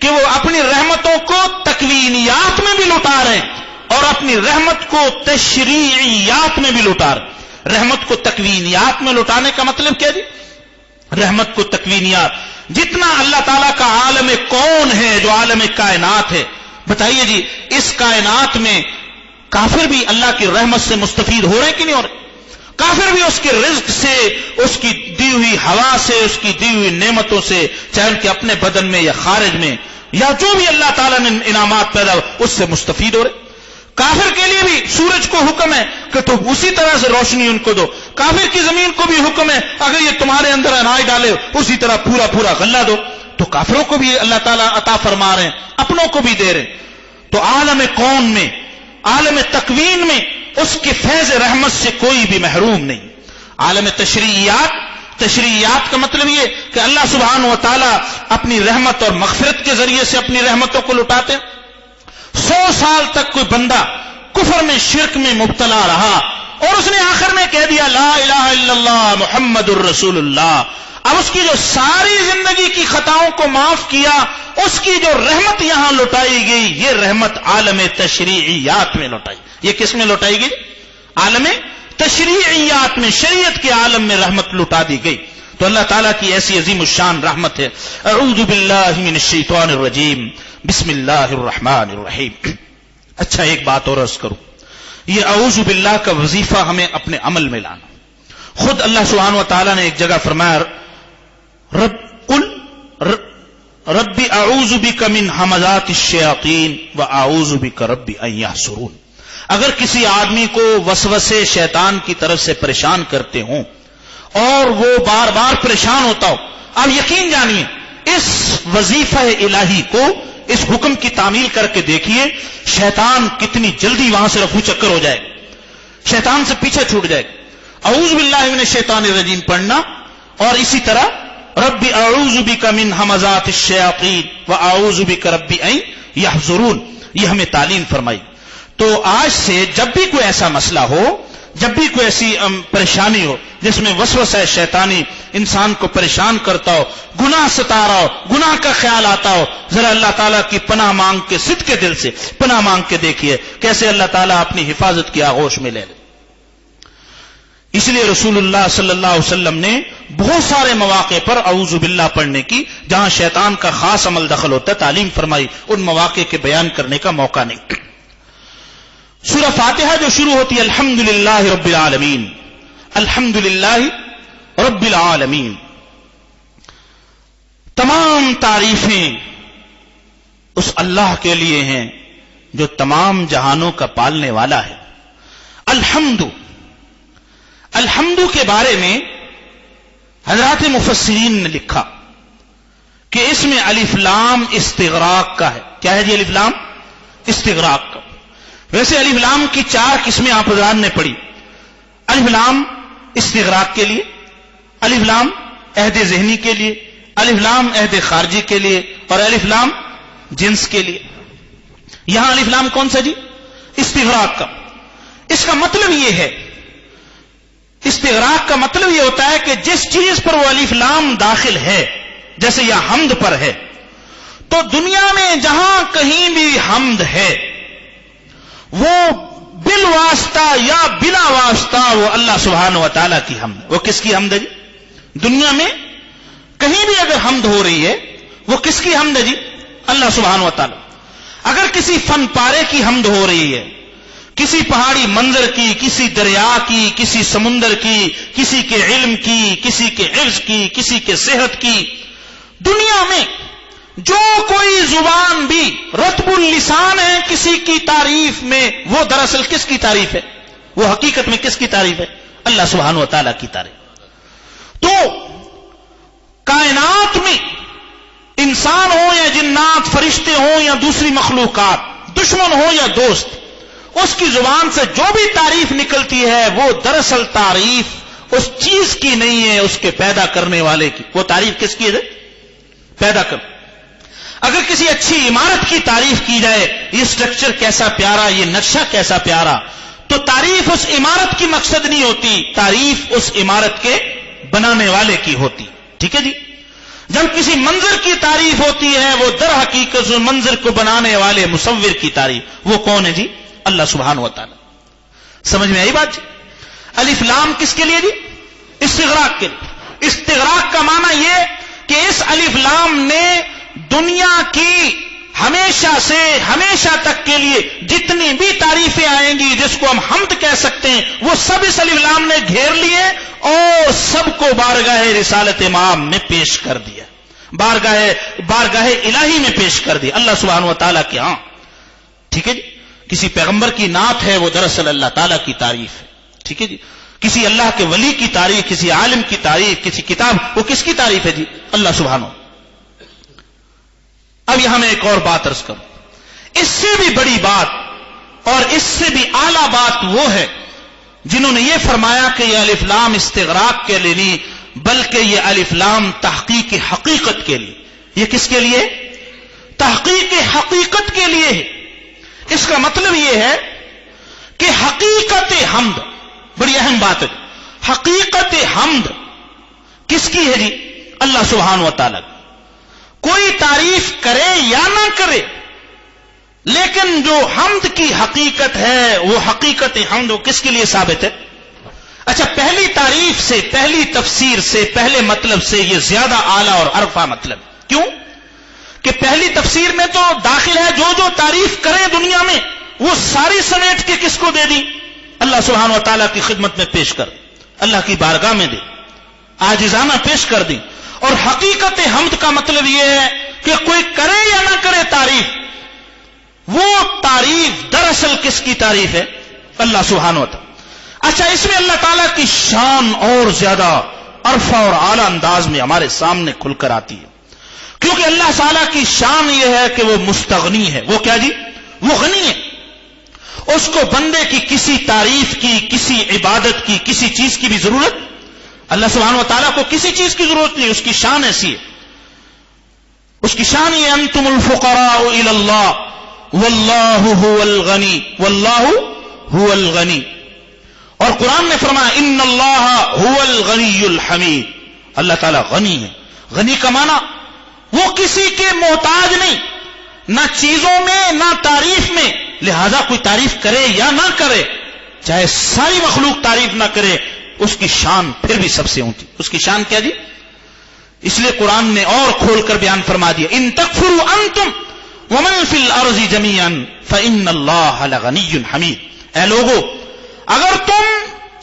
کہ وہ اپنی رحمتوں کو تکوینیات میں بھی لٹا رہے ہیں اور اپنی رحمت کو تشریعیات میں بھی لٹا رہے ہیں. رحمت کو تکوینیات میں لٹانے کا مطلب کیا جی؟ رحمت کو تکوینیات، جتنا اللہ تعالیٰ کا عالم کون ہے، جو عالم کائنات ہے، بتائیے جی اس کائنات میں کافر بھی اللہ کی رحمت سے مستفید ہو رہے کہ نہیں ہو رہے؟ کافر بھی اس کے رزق سے، اس کی دی ہوئی ہوا سے، اس کی دی ہوئی نعمتوں سے، چاہے ان کے اپنے بدن میں یا خارج میں، یا جو بھی اللہ تعالیٰ نے انعامات پیدا اس سے مستفید ہو رہے. کافر کے لیے بھی سورج کو حکم ہے کہ تم اسی طرح سے روشنی ان کو دو. کافر کی زمین کو بھی حکم ہے اگر یہ تمہارے اندر اناج ڈالے اسی طرح پورا غلہ دو. تو کافروں کو بھی اللہ تعالیٰ عطا فرما رہے ہیں، اپنوں کو بھی دے رہے ہیں. تو عالم کون میں، عالم تکوین میں اس کے فیض رحمت سے کوئی بھی محروم نہیں. عالم تشریعیات کا مطلب یہ کہ اللہ سبحانہ و تعالیٰ اپنی رحمت اور مغفرت کے ذریعے سے اپنی رحمتوں کو لٹاتے. 100 سال تک کوئی بندہ کفر میں، شرک میں مبتلا رہا اور اس نے آخر میں کہہ دیا لا الہ الا اللہ محمد الرسول اللہ، اب اس کی جو ساری زندگی کی خطاؤں کو معاف کیا، اس کی جو رحمت یہاں لٹائی گئی، یہ رحمت عالم تشریعیات میں لٹائی. یہ کس میں لٹائی گئی؟ عالم تشریعیات میں، شریعت کے عالم میں رحمت لٹا دی گئی. تو اللہ تعالیٰ کی ایسی عظیم الشان رحمت ہے. اعوذ باللہ من الشیطان الرجیم، بسم اللہ الرحمن الرحیم. اچھا ایک بات اور عرض کروں، یہ اعوذ باللہ کا وظیفہ ہمیں اپنے عمل میں لانا. خود اللہ سبحانہ و تعالیٰ نے ایک جگہ فرمایا رب اعوذ بک من ہمزات الشیاطین واعوذ بک رب ان یحضرون. اگر کسی آدمی کو وسوسے شیطان کی طرف سے پریشان کرتے ہوں اور وہ بار بار پریشان ہوتا ہو، آپ یقین جانیے اس وظیفہ الہی کو، اس حکم کی تعمیل کر کے دیکھیے شیطان کتنی جلدی وہاں سے رفو چکر ہو جائے گا، شیطان سے پیچھے چھوٹ جائے گا. اعوذ باللہ من الشیطان الرجیم پڑھنا، اور اسی طرح رب اعوذ بک من ہمزات الشیاطین واعوذ بک رب ان یحضرون، یہ ہمیں تعلیم فرمائی. تو آج سے جب بھی کوئی ایسا مسئلہ ہو، جب بھی کوئی ایسی پریشانی ہو جس میں وسوسہ شیطانی انسان کو پریشان کرتا ہو، گناہ ستا رہا ہو، گناہ کا خیال آتا ہو، ذرا اللہ تعالیٰ کی پناہ مانگ کے، صدق کے دل سے پناہ مانگ کے دیکھیے کیسے اللہ تعالیٰ اپنی حفاظت کی آغوش میں لے لے. اس لیے رسول اللہ صلی اللہ علیہ وسلم نے بہت سارے مواقع پر اعوذ باللہ پڑھنے کی، جہاں شیطان کا خاص عمل دخل ہوتا ہے، تعلیم فرمائی. ان مواقع کے بیان کرنے کا موقع نہیں. سورہ فاتحہ جو شروع ہوتی ہے الحمدللہ رب العالمین، الحمدللہ رب العالمین، تمام تعریفیں اس اللہ کے لیے ہیں جو تمام جہانوں کا پالنے والا ہے. الحمد کے بارے میں حضرات مفسرین نے لکھا کہ اس میں الف لام استغراق کا ہے. کیا ہے جی الف لام؟ استغراق کا. ویسے الف لام کی 4 قسمیں آپ حضرات نے پڑھی. الف لام استغراق کے لیے، الف لام عہد ذہنی کے لیے، الف لام عہد خارجی کے لیے، اور الف لام جنس کے لیے. یہاں الف لام کون سا جی؟ استغراق کا. اس کا مطلب یہ ہے، استغراق کا مطلب یہ ہوتا ہے کہ جس چیز پر وہ الف لام داخل ہے، جیسے یہ حمد پر ہے، تو دنیا میں جہاں کہیں بھی حمد ہے وہ یا بلا واسطہ وہ اللہ سبحانہ و تعالیٰ کی حمد. وہ کس کی حمد ہے جی؟ دنیا میں کہیں بھی اگر حمد ہو رہی ہے وہ کس کی حمد ہے جی؟ اللہ سبحانہ و تعالیٰ. اگر کسی فن پارے کی حمد ہو رہی ہے، کسی پہاڑی منظر کی، کسی دریا کی، کسی سمندر کی، کسی کے علم کی، کسی کے حفظ کی، کسی کے صحت کی، دنیا میں جو کوئی زبان بھی رطب اللسان ہے کسی کی تعریف میں، وہ دراصل کس کی تعریف ہے؟ وہ حقیقت میں کس کی تعریف ہے؟ اللہ سبحانہ و تعالیٰ کی تعریف. تو کائنات میں انسان ہو یا جنات، فرشتے ہوں یا دوسری مخلوقات، دشمن ہو یا دوست، اس کی زبان سے جو بھی تعریف نکلتی ہے وہ دراصل تعریف اس چیز کی نہیں ہے، اس کے پیدا کرنے والے کی. وہ تعریف کس کی ہے؟ پیدا کر. اگر کسی اچھی عمارت کی تعریف کی جائے، یہ اسٹرکچر کیسا پیارا، یہ نقشہ کیسا پیارا، تو تعریف اس عمارت کی مقصد نہیں ہوتی، تعریف اس عمارت کے بنانے والے کی ہوتی. ٹھیک ہے جی. جب کسی منظر کی تعریف ہوتی ہے وہ در حقیقت اس منظر کو بنانے والے مصور کی تعریف. وہ کون ہے جی؟ اللہ سبحانہ و تعالی. سمجھ میں آئی بات جی؟ الف لام کس کے لیے جی؟ استغراق کے لیے. استغراق کا معنی یہ کہ اس الف لام نے دنیا کی ہمیشہ سے ہمیشہ تک کے لیے جتنی بھی تعریفیں آئیں گی جس کو ہم حمد کہہ سکتے ہیں، وہ سب اس الف لام نے گھیر لیے اور سب کو بارگاہ رسالت امام میں پیش کر دیا، بارگاہ الہی میں پیش کر دیا اللہ سبحانہ و تعالیٰ کے ہاں. ٹھیک ہے جی. کسی پیغمبر کی نعت ہے وہ دراصل اللہ تعالیٰ کی تعریف ہے. ٹھیک ہے جی. کسی اللہ کے ولی کی تعریف، کسی عالم کی تعریف، کسی کتاب، وہ کس کی تعریف ہے جی؟ اللہ سبحانہ. اب یہاں میں ایک اور بات عرض کروں. اس سے بھی بڑی بات اور اس سے بھی اعلیٰ بات وہ ہے جنہوں نے یہ فرمایا کہ یہ الف لام استغراق کے لیے نہیں بلکہ یہ الف لام تحقیق حقیقت کے لیے. یہ کس کے لیے؟ تحقیق حقیقت کے لیے ہے. اس کا مطلب یہ ہے کہ حقیقت حمد، بڑی اہم بات ہے، حقیقت حمد کس کی ہے جی؟ اللہ سبحانہ و تعالیٰ. کوئی تعریف کرے یا نہ کرے، لیکن جو حمد کی حقیقت ہے وہ حقیقت حمد وہ کس کے لیے ثابت ہے؟ اچھا، پہلی تعریف سے، پہلی تفسیر سے، پہلے مطلب سے یہ زیادہ اعلیٰ اور عرفہ مطلب. کیوں؟ کہ پہلی تفسیر میں تو داخل ہے جو تعریف کریں دنیا میں وہ ساری سمیٹ کے کس کو دے دی؟ اللہ سبحانہ و تعالیٰ کی خدمت میں پیش کر، اللہ کی بارگاہ میں دے، عاجزانہ پیش کر دی. اور حقیقت حمد کا مطلب یہ ہے کہ کوئی کرے یا نہ کرے تعریف، وہ تعریف دراصل کس کی تعریف ہے؟ اللہ سبحانہ و تعالیٰ. اچھا، اس میں اللہ تعالیٰ کی شان اور زیادہ عرفہ اور اعلیٰ انداز میں ہمارے سامنے کھل کر آتی ہے، کیونکہ اللہ تعالیٰ کی شان یہ ہے کہ وہ مستغنی ہے. وہ کیا جی؟ وہ غنی ہے. اس کو بندے کی کسی تعریف کی، کسی عبادت کی، کسی چیز کی بھی ضرورت، اللہ سبحانہ و تعالیٰ کو کسی چیز کی ضرورت نہیں. اس کی شان ایسی ہے، اس کی شان یہ انتم الفقراء الی اللہ واللہ هو الغنی، واللہ هو الغنی. اور قرآن نے فرمایا ان اللہ هو الغنی الحمید. اللہ تعالیٰ غنی ہے. غنی کا معنی وہ کسی کے محتاج نہیں، نہ چیزوں میں نہ تعریف میں. لہذا کوئی تعریف کرے یا نہ کرے، چاہے ساری مخلوق تعریف نہ کرے، اس کی شان پھر بھی سب سے اونچی. اس کی شان کیا جی؟ اس لیے قرآن نے اور کھول کر بیان فرما دیا ان تکفروا انتم ومن فی الارض جميعا فان اللہ لغنی حمید. اے لوگو، اگر تم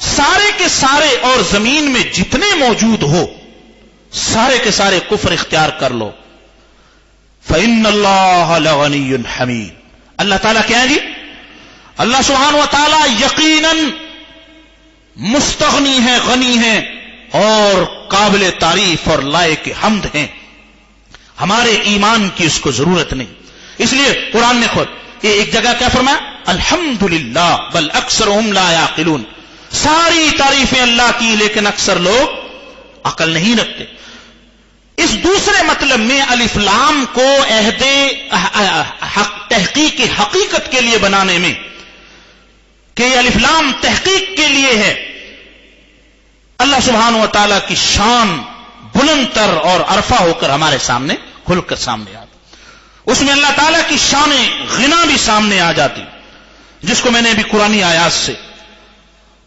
سارے کے سارے اور زمین میں جتنے موجود ہو سارے کے سارے کفر اختیار کر لو، فإن اللہ لغنی حمید. اللہ تعالیٰ کیا ہے جی؟ اللہ سبحانہ و تعالیٰ یقیناً مستغنی ہے، غنی ہے اور قابل تعریف اور لائق حمد ہیں. ہمارے ایمان کی اس کو ضرورت نہیں. اس لیے قرآن نے خود یہ ایک جگہ کیا فرمایا؟ الحمدللہ بل اکثرهم لا یعقلون. ساری تعریفیں اللہ کی لیکن اکثر لوگ عقل نہیں رکھتے. اس دوسرے مطلب میں الف لام کو عہد تحقیق حقیقت کے لیے بنانے میں کہ یہ الف لام تحقیق کے لیے ہے، اللہ سبحانہ و تعالیٰ کی شان بلند تر اور عرفہ ہو کر ہمارے سامنے کھل کر سامنے آتی. اس میں اللہ تعالیٰ کی شان غنا بھی سامنے آ جاتی، جس کو میں نے ابھی قرآنی آیات سے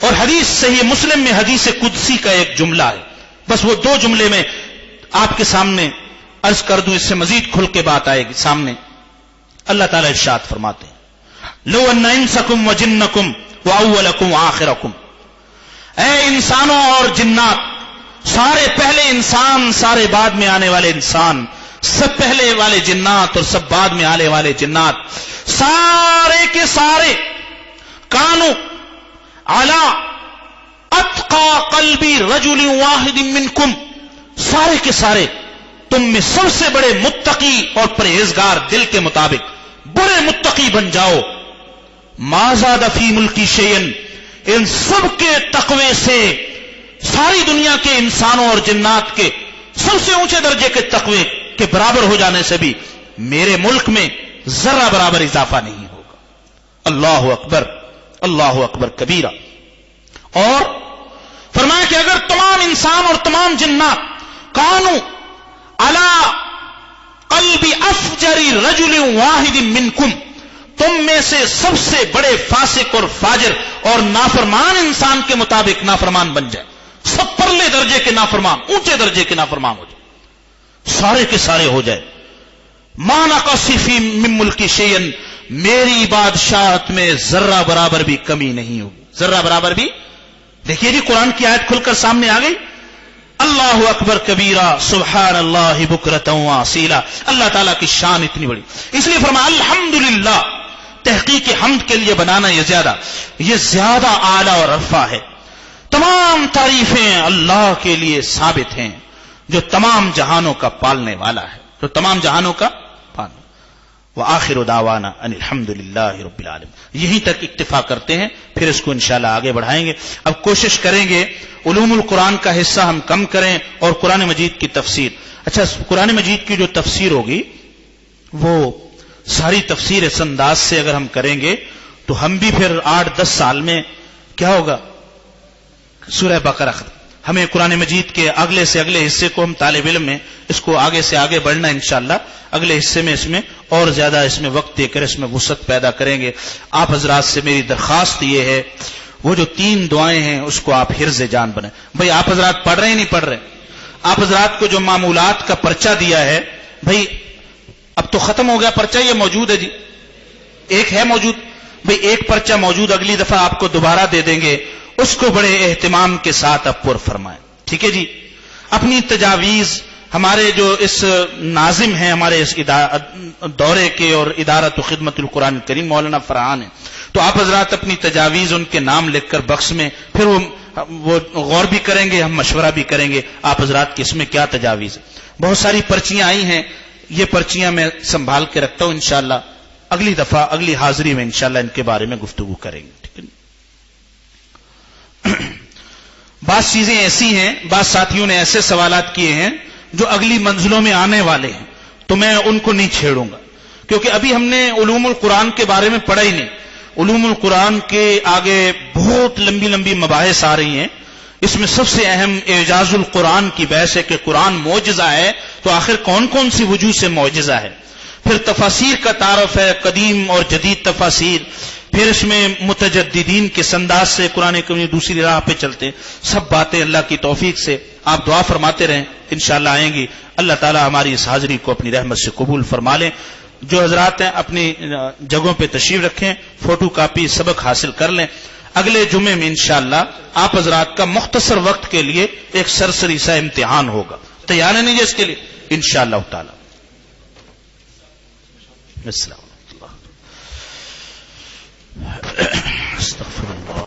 اور حدیث صحیح مسلم میں حدیث قدسی کا ایک جملہ ہے، بس وہ 2 جملے میں آپ کے سامنے عرض کر دوں، اس سے مزید کھل کے بات آئے گی سامنے۔ اللہ تعالیٰ ارشاد فرماتے ہیں لو ان انسکم وجنکم واولکم وآخرکم، اے انسانوں اور جنات، سارے پہلے انسان، سارے بعد میں آنے والے انسان، سب پہلے والے جنات اور سب بعد میں آنے والے جنات، سارے کے سارے کانو علی اتقى قلب رجل واحد منکم، سارے کے سارے تم میں سب سے بڑے متقی اور پرہیزگار دل کے مطابق بڑے متقی بن جاؤ۔ ما زاد فی ملکی شیئن، ان سب کے تقوی سے، ساری دنیا کے انسانوں اور جنات کے سب سے اونچے درجے کے تقوی کے برابر ہو جانے سے بھی میرے ملک میں ذرہ برابر اضافہ نہیں ہوگا۔ اللہ اکبر، اللہ اکبر کبیرہ۔ اور فرمایا کہ اگر تمام انسان اور تمام جنات کانو علی قلب افجر رجل واحد منکم، تم میں سے سب سے بڑے فاسق اور فاجر اور نافرمان انسان کے مطابق نافرمان بن جائے، سب پرلے درجے کے نافرمان، اونچے درجے کے نافرمان ہو جائے، سارے کے سارے ہو جائے، ما نقص فی من ملکی شیئن، میری بادشاہت میں ذرہ برابر بھی کمی نہیں ہوگی، ذرہ برابر بھی۔ دیکھیے جی قرآن کی آیت کھل کر سامنے آ گئی، اللہ اکبر کبیرہ سبحان اللہ بکرۃ واصیلا، اللہ تعالیٰ کی شان اتنی بڑی، اس لیے فرمایا الحمدللہ، تحقیق حمد کے لیے بنانا یہ زیادہ اعلیٰ اور رفع ہے۔ تمام تعریفیں اللہ کے لیے ثابت ہیں جو تمام جہانوں کا پالنے والا ہے، جو تمام جہانوں کا پالنے۔ وآخر دعوانا ان الحمدللہ رب العالمین، یہیں تک اکتفا کرتے ہیں، پھر اس کو انشاءاللہ آگے بڑھائیں گے۔ اب کوشش کریں گے علوم القرآن کا حصہ ہم کم کریں اور قرآن مجید کی تفسیر۔ اچھا، قرآن مجید کی جو تفسیر ہوگی وہ ساری تفسیر اس انداز سے اگر ہم کریں گے تو ہم بھی پھر 8-10 سال میں کیا ہوگا، سورہ بقرہ ختم۔ ہمیں قرآن مجید کے اگلے سے اگلے حصے کو ہم طالب علم میں اس کو آگے سے آگے بڑھنا انشاءاللہ، اگلے حصے میں اس میں اور زیادہ اس میں وقت دے کر اس میں وسعت پیدا کریں گے۔ آپ حضرات سے میری درخواست یہ ہے، وہ جو 3 دعائیں ہیں اس کو آپ حرز جان بنائیں۔ بھئی آپ حضرات پڑھ رہے ہیں نہیں پڑھ رہے؟ آپ حضرات کو جو معمولات کا پرچہ دیا ہے، بھئی اب تو ختم ہو گیا پرچہ، یہ موجود ہے جی، ایک ہے موجود، بھئی ایک پرچہ موجود، اگلی دفعہ آپ کو دوبارہ دے دیں گے، اس کو بڑے اہتمام کے ساتھ اب پر فرمائیں، ٹھیک ہے جی۔ اپنی تجاویز ہمارے جو اس ناظم ہیں ہمارے اس دورے کے اور ادارت و خدمت القرآن کریم مولانا فرحان ہیں، تو آپ حضرات اپنی تجاویز ان کے نام لکھ کر بکس میں، پھر وہ غور بھی کریں گے، ہم مشورہ بھی کریں گے آپ حضرات کی اس میں کیا تجاویز۔ بہت ساری پرچیاں آئی ہیں، یہ پرچیاں میں سنبھال کے رکھتا ہوں، انشاءاللہ اگلی دفعہ اگلی حاضری میں انشاءاللہ ان کے بارے میں گفتگو کریں گے، ٹھیک ہے۔ بعض چیزیں ایسی ہیں، بعض ساتھیوں نے ایسے سوالات کیے ہیں جو اگلی منزلوں میں آنے والے ہیں، تو میں ان کو نہیں چھیڑوں گا، کیونکہ ابھی ہم نے علوم القرآن کے بارے میں پڑھا ہی نہیں۔ علوم القرآن کے آگے بہت لمبی لمبی مباحث آ رہی ہیں، اس میں سب سے اہم اعجاز القرآن کی بحث ہے کہ قرآن معجزہ ہے، تو آخر کون کون سی وجوہ سے معجزہ ہے۔ پھر تفاسیر کا تعارف ہے، قدیم اور جدید تفاسیر، پھر اس میں متجددین کے انداز سے قرآن کریم دوسری راہ پہ چلتے، سب باتیں اللہ کی توفیق سے آپ دعا فرماتے رہیں، انشاءاللہ آئیں گی۔ اللہ تعالی ہماری اس حاضری کو اپنی رحمت سے قبول فرما لیں۔ جو حضرات ہیں اپنی جگہوں پہ تشریف رکھیں، فوٹو کاپی سبق حاصل کر لیں۔ اگلے جمعے میں انشاءاللہ آپ حضرات کا مختصر وقت کے لیے ایک سرسری سا امتحان ہوگا، تیار ہے نہیں جی اس کے لیے انشاءاللہ تعالی۔ السلام علیکم۔ استغفر اللہ۔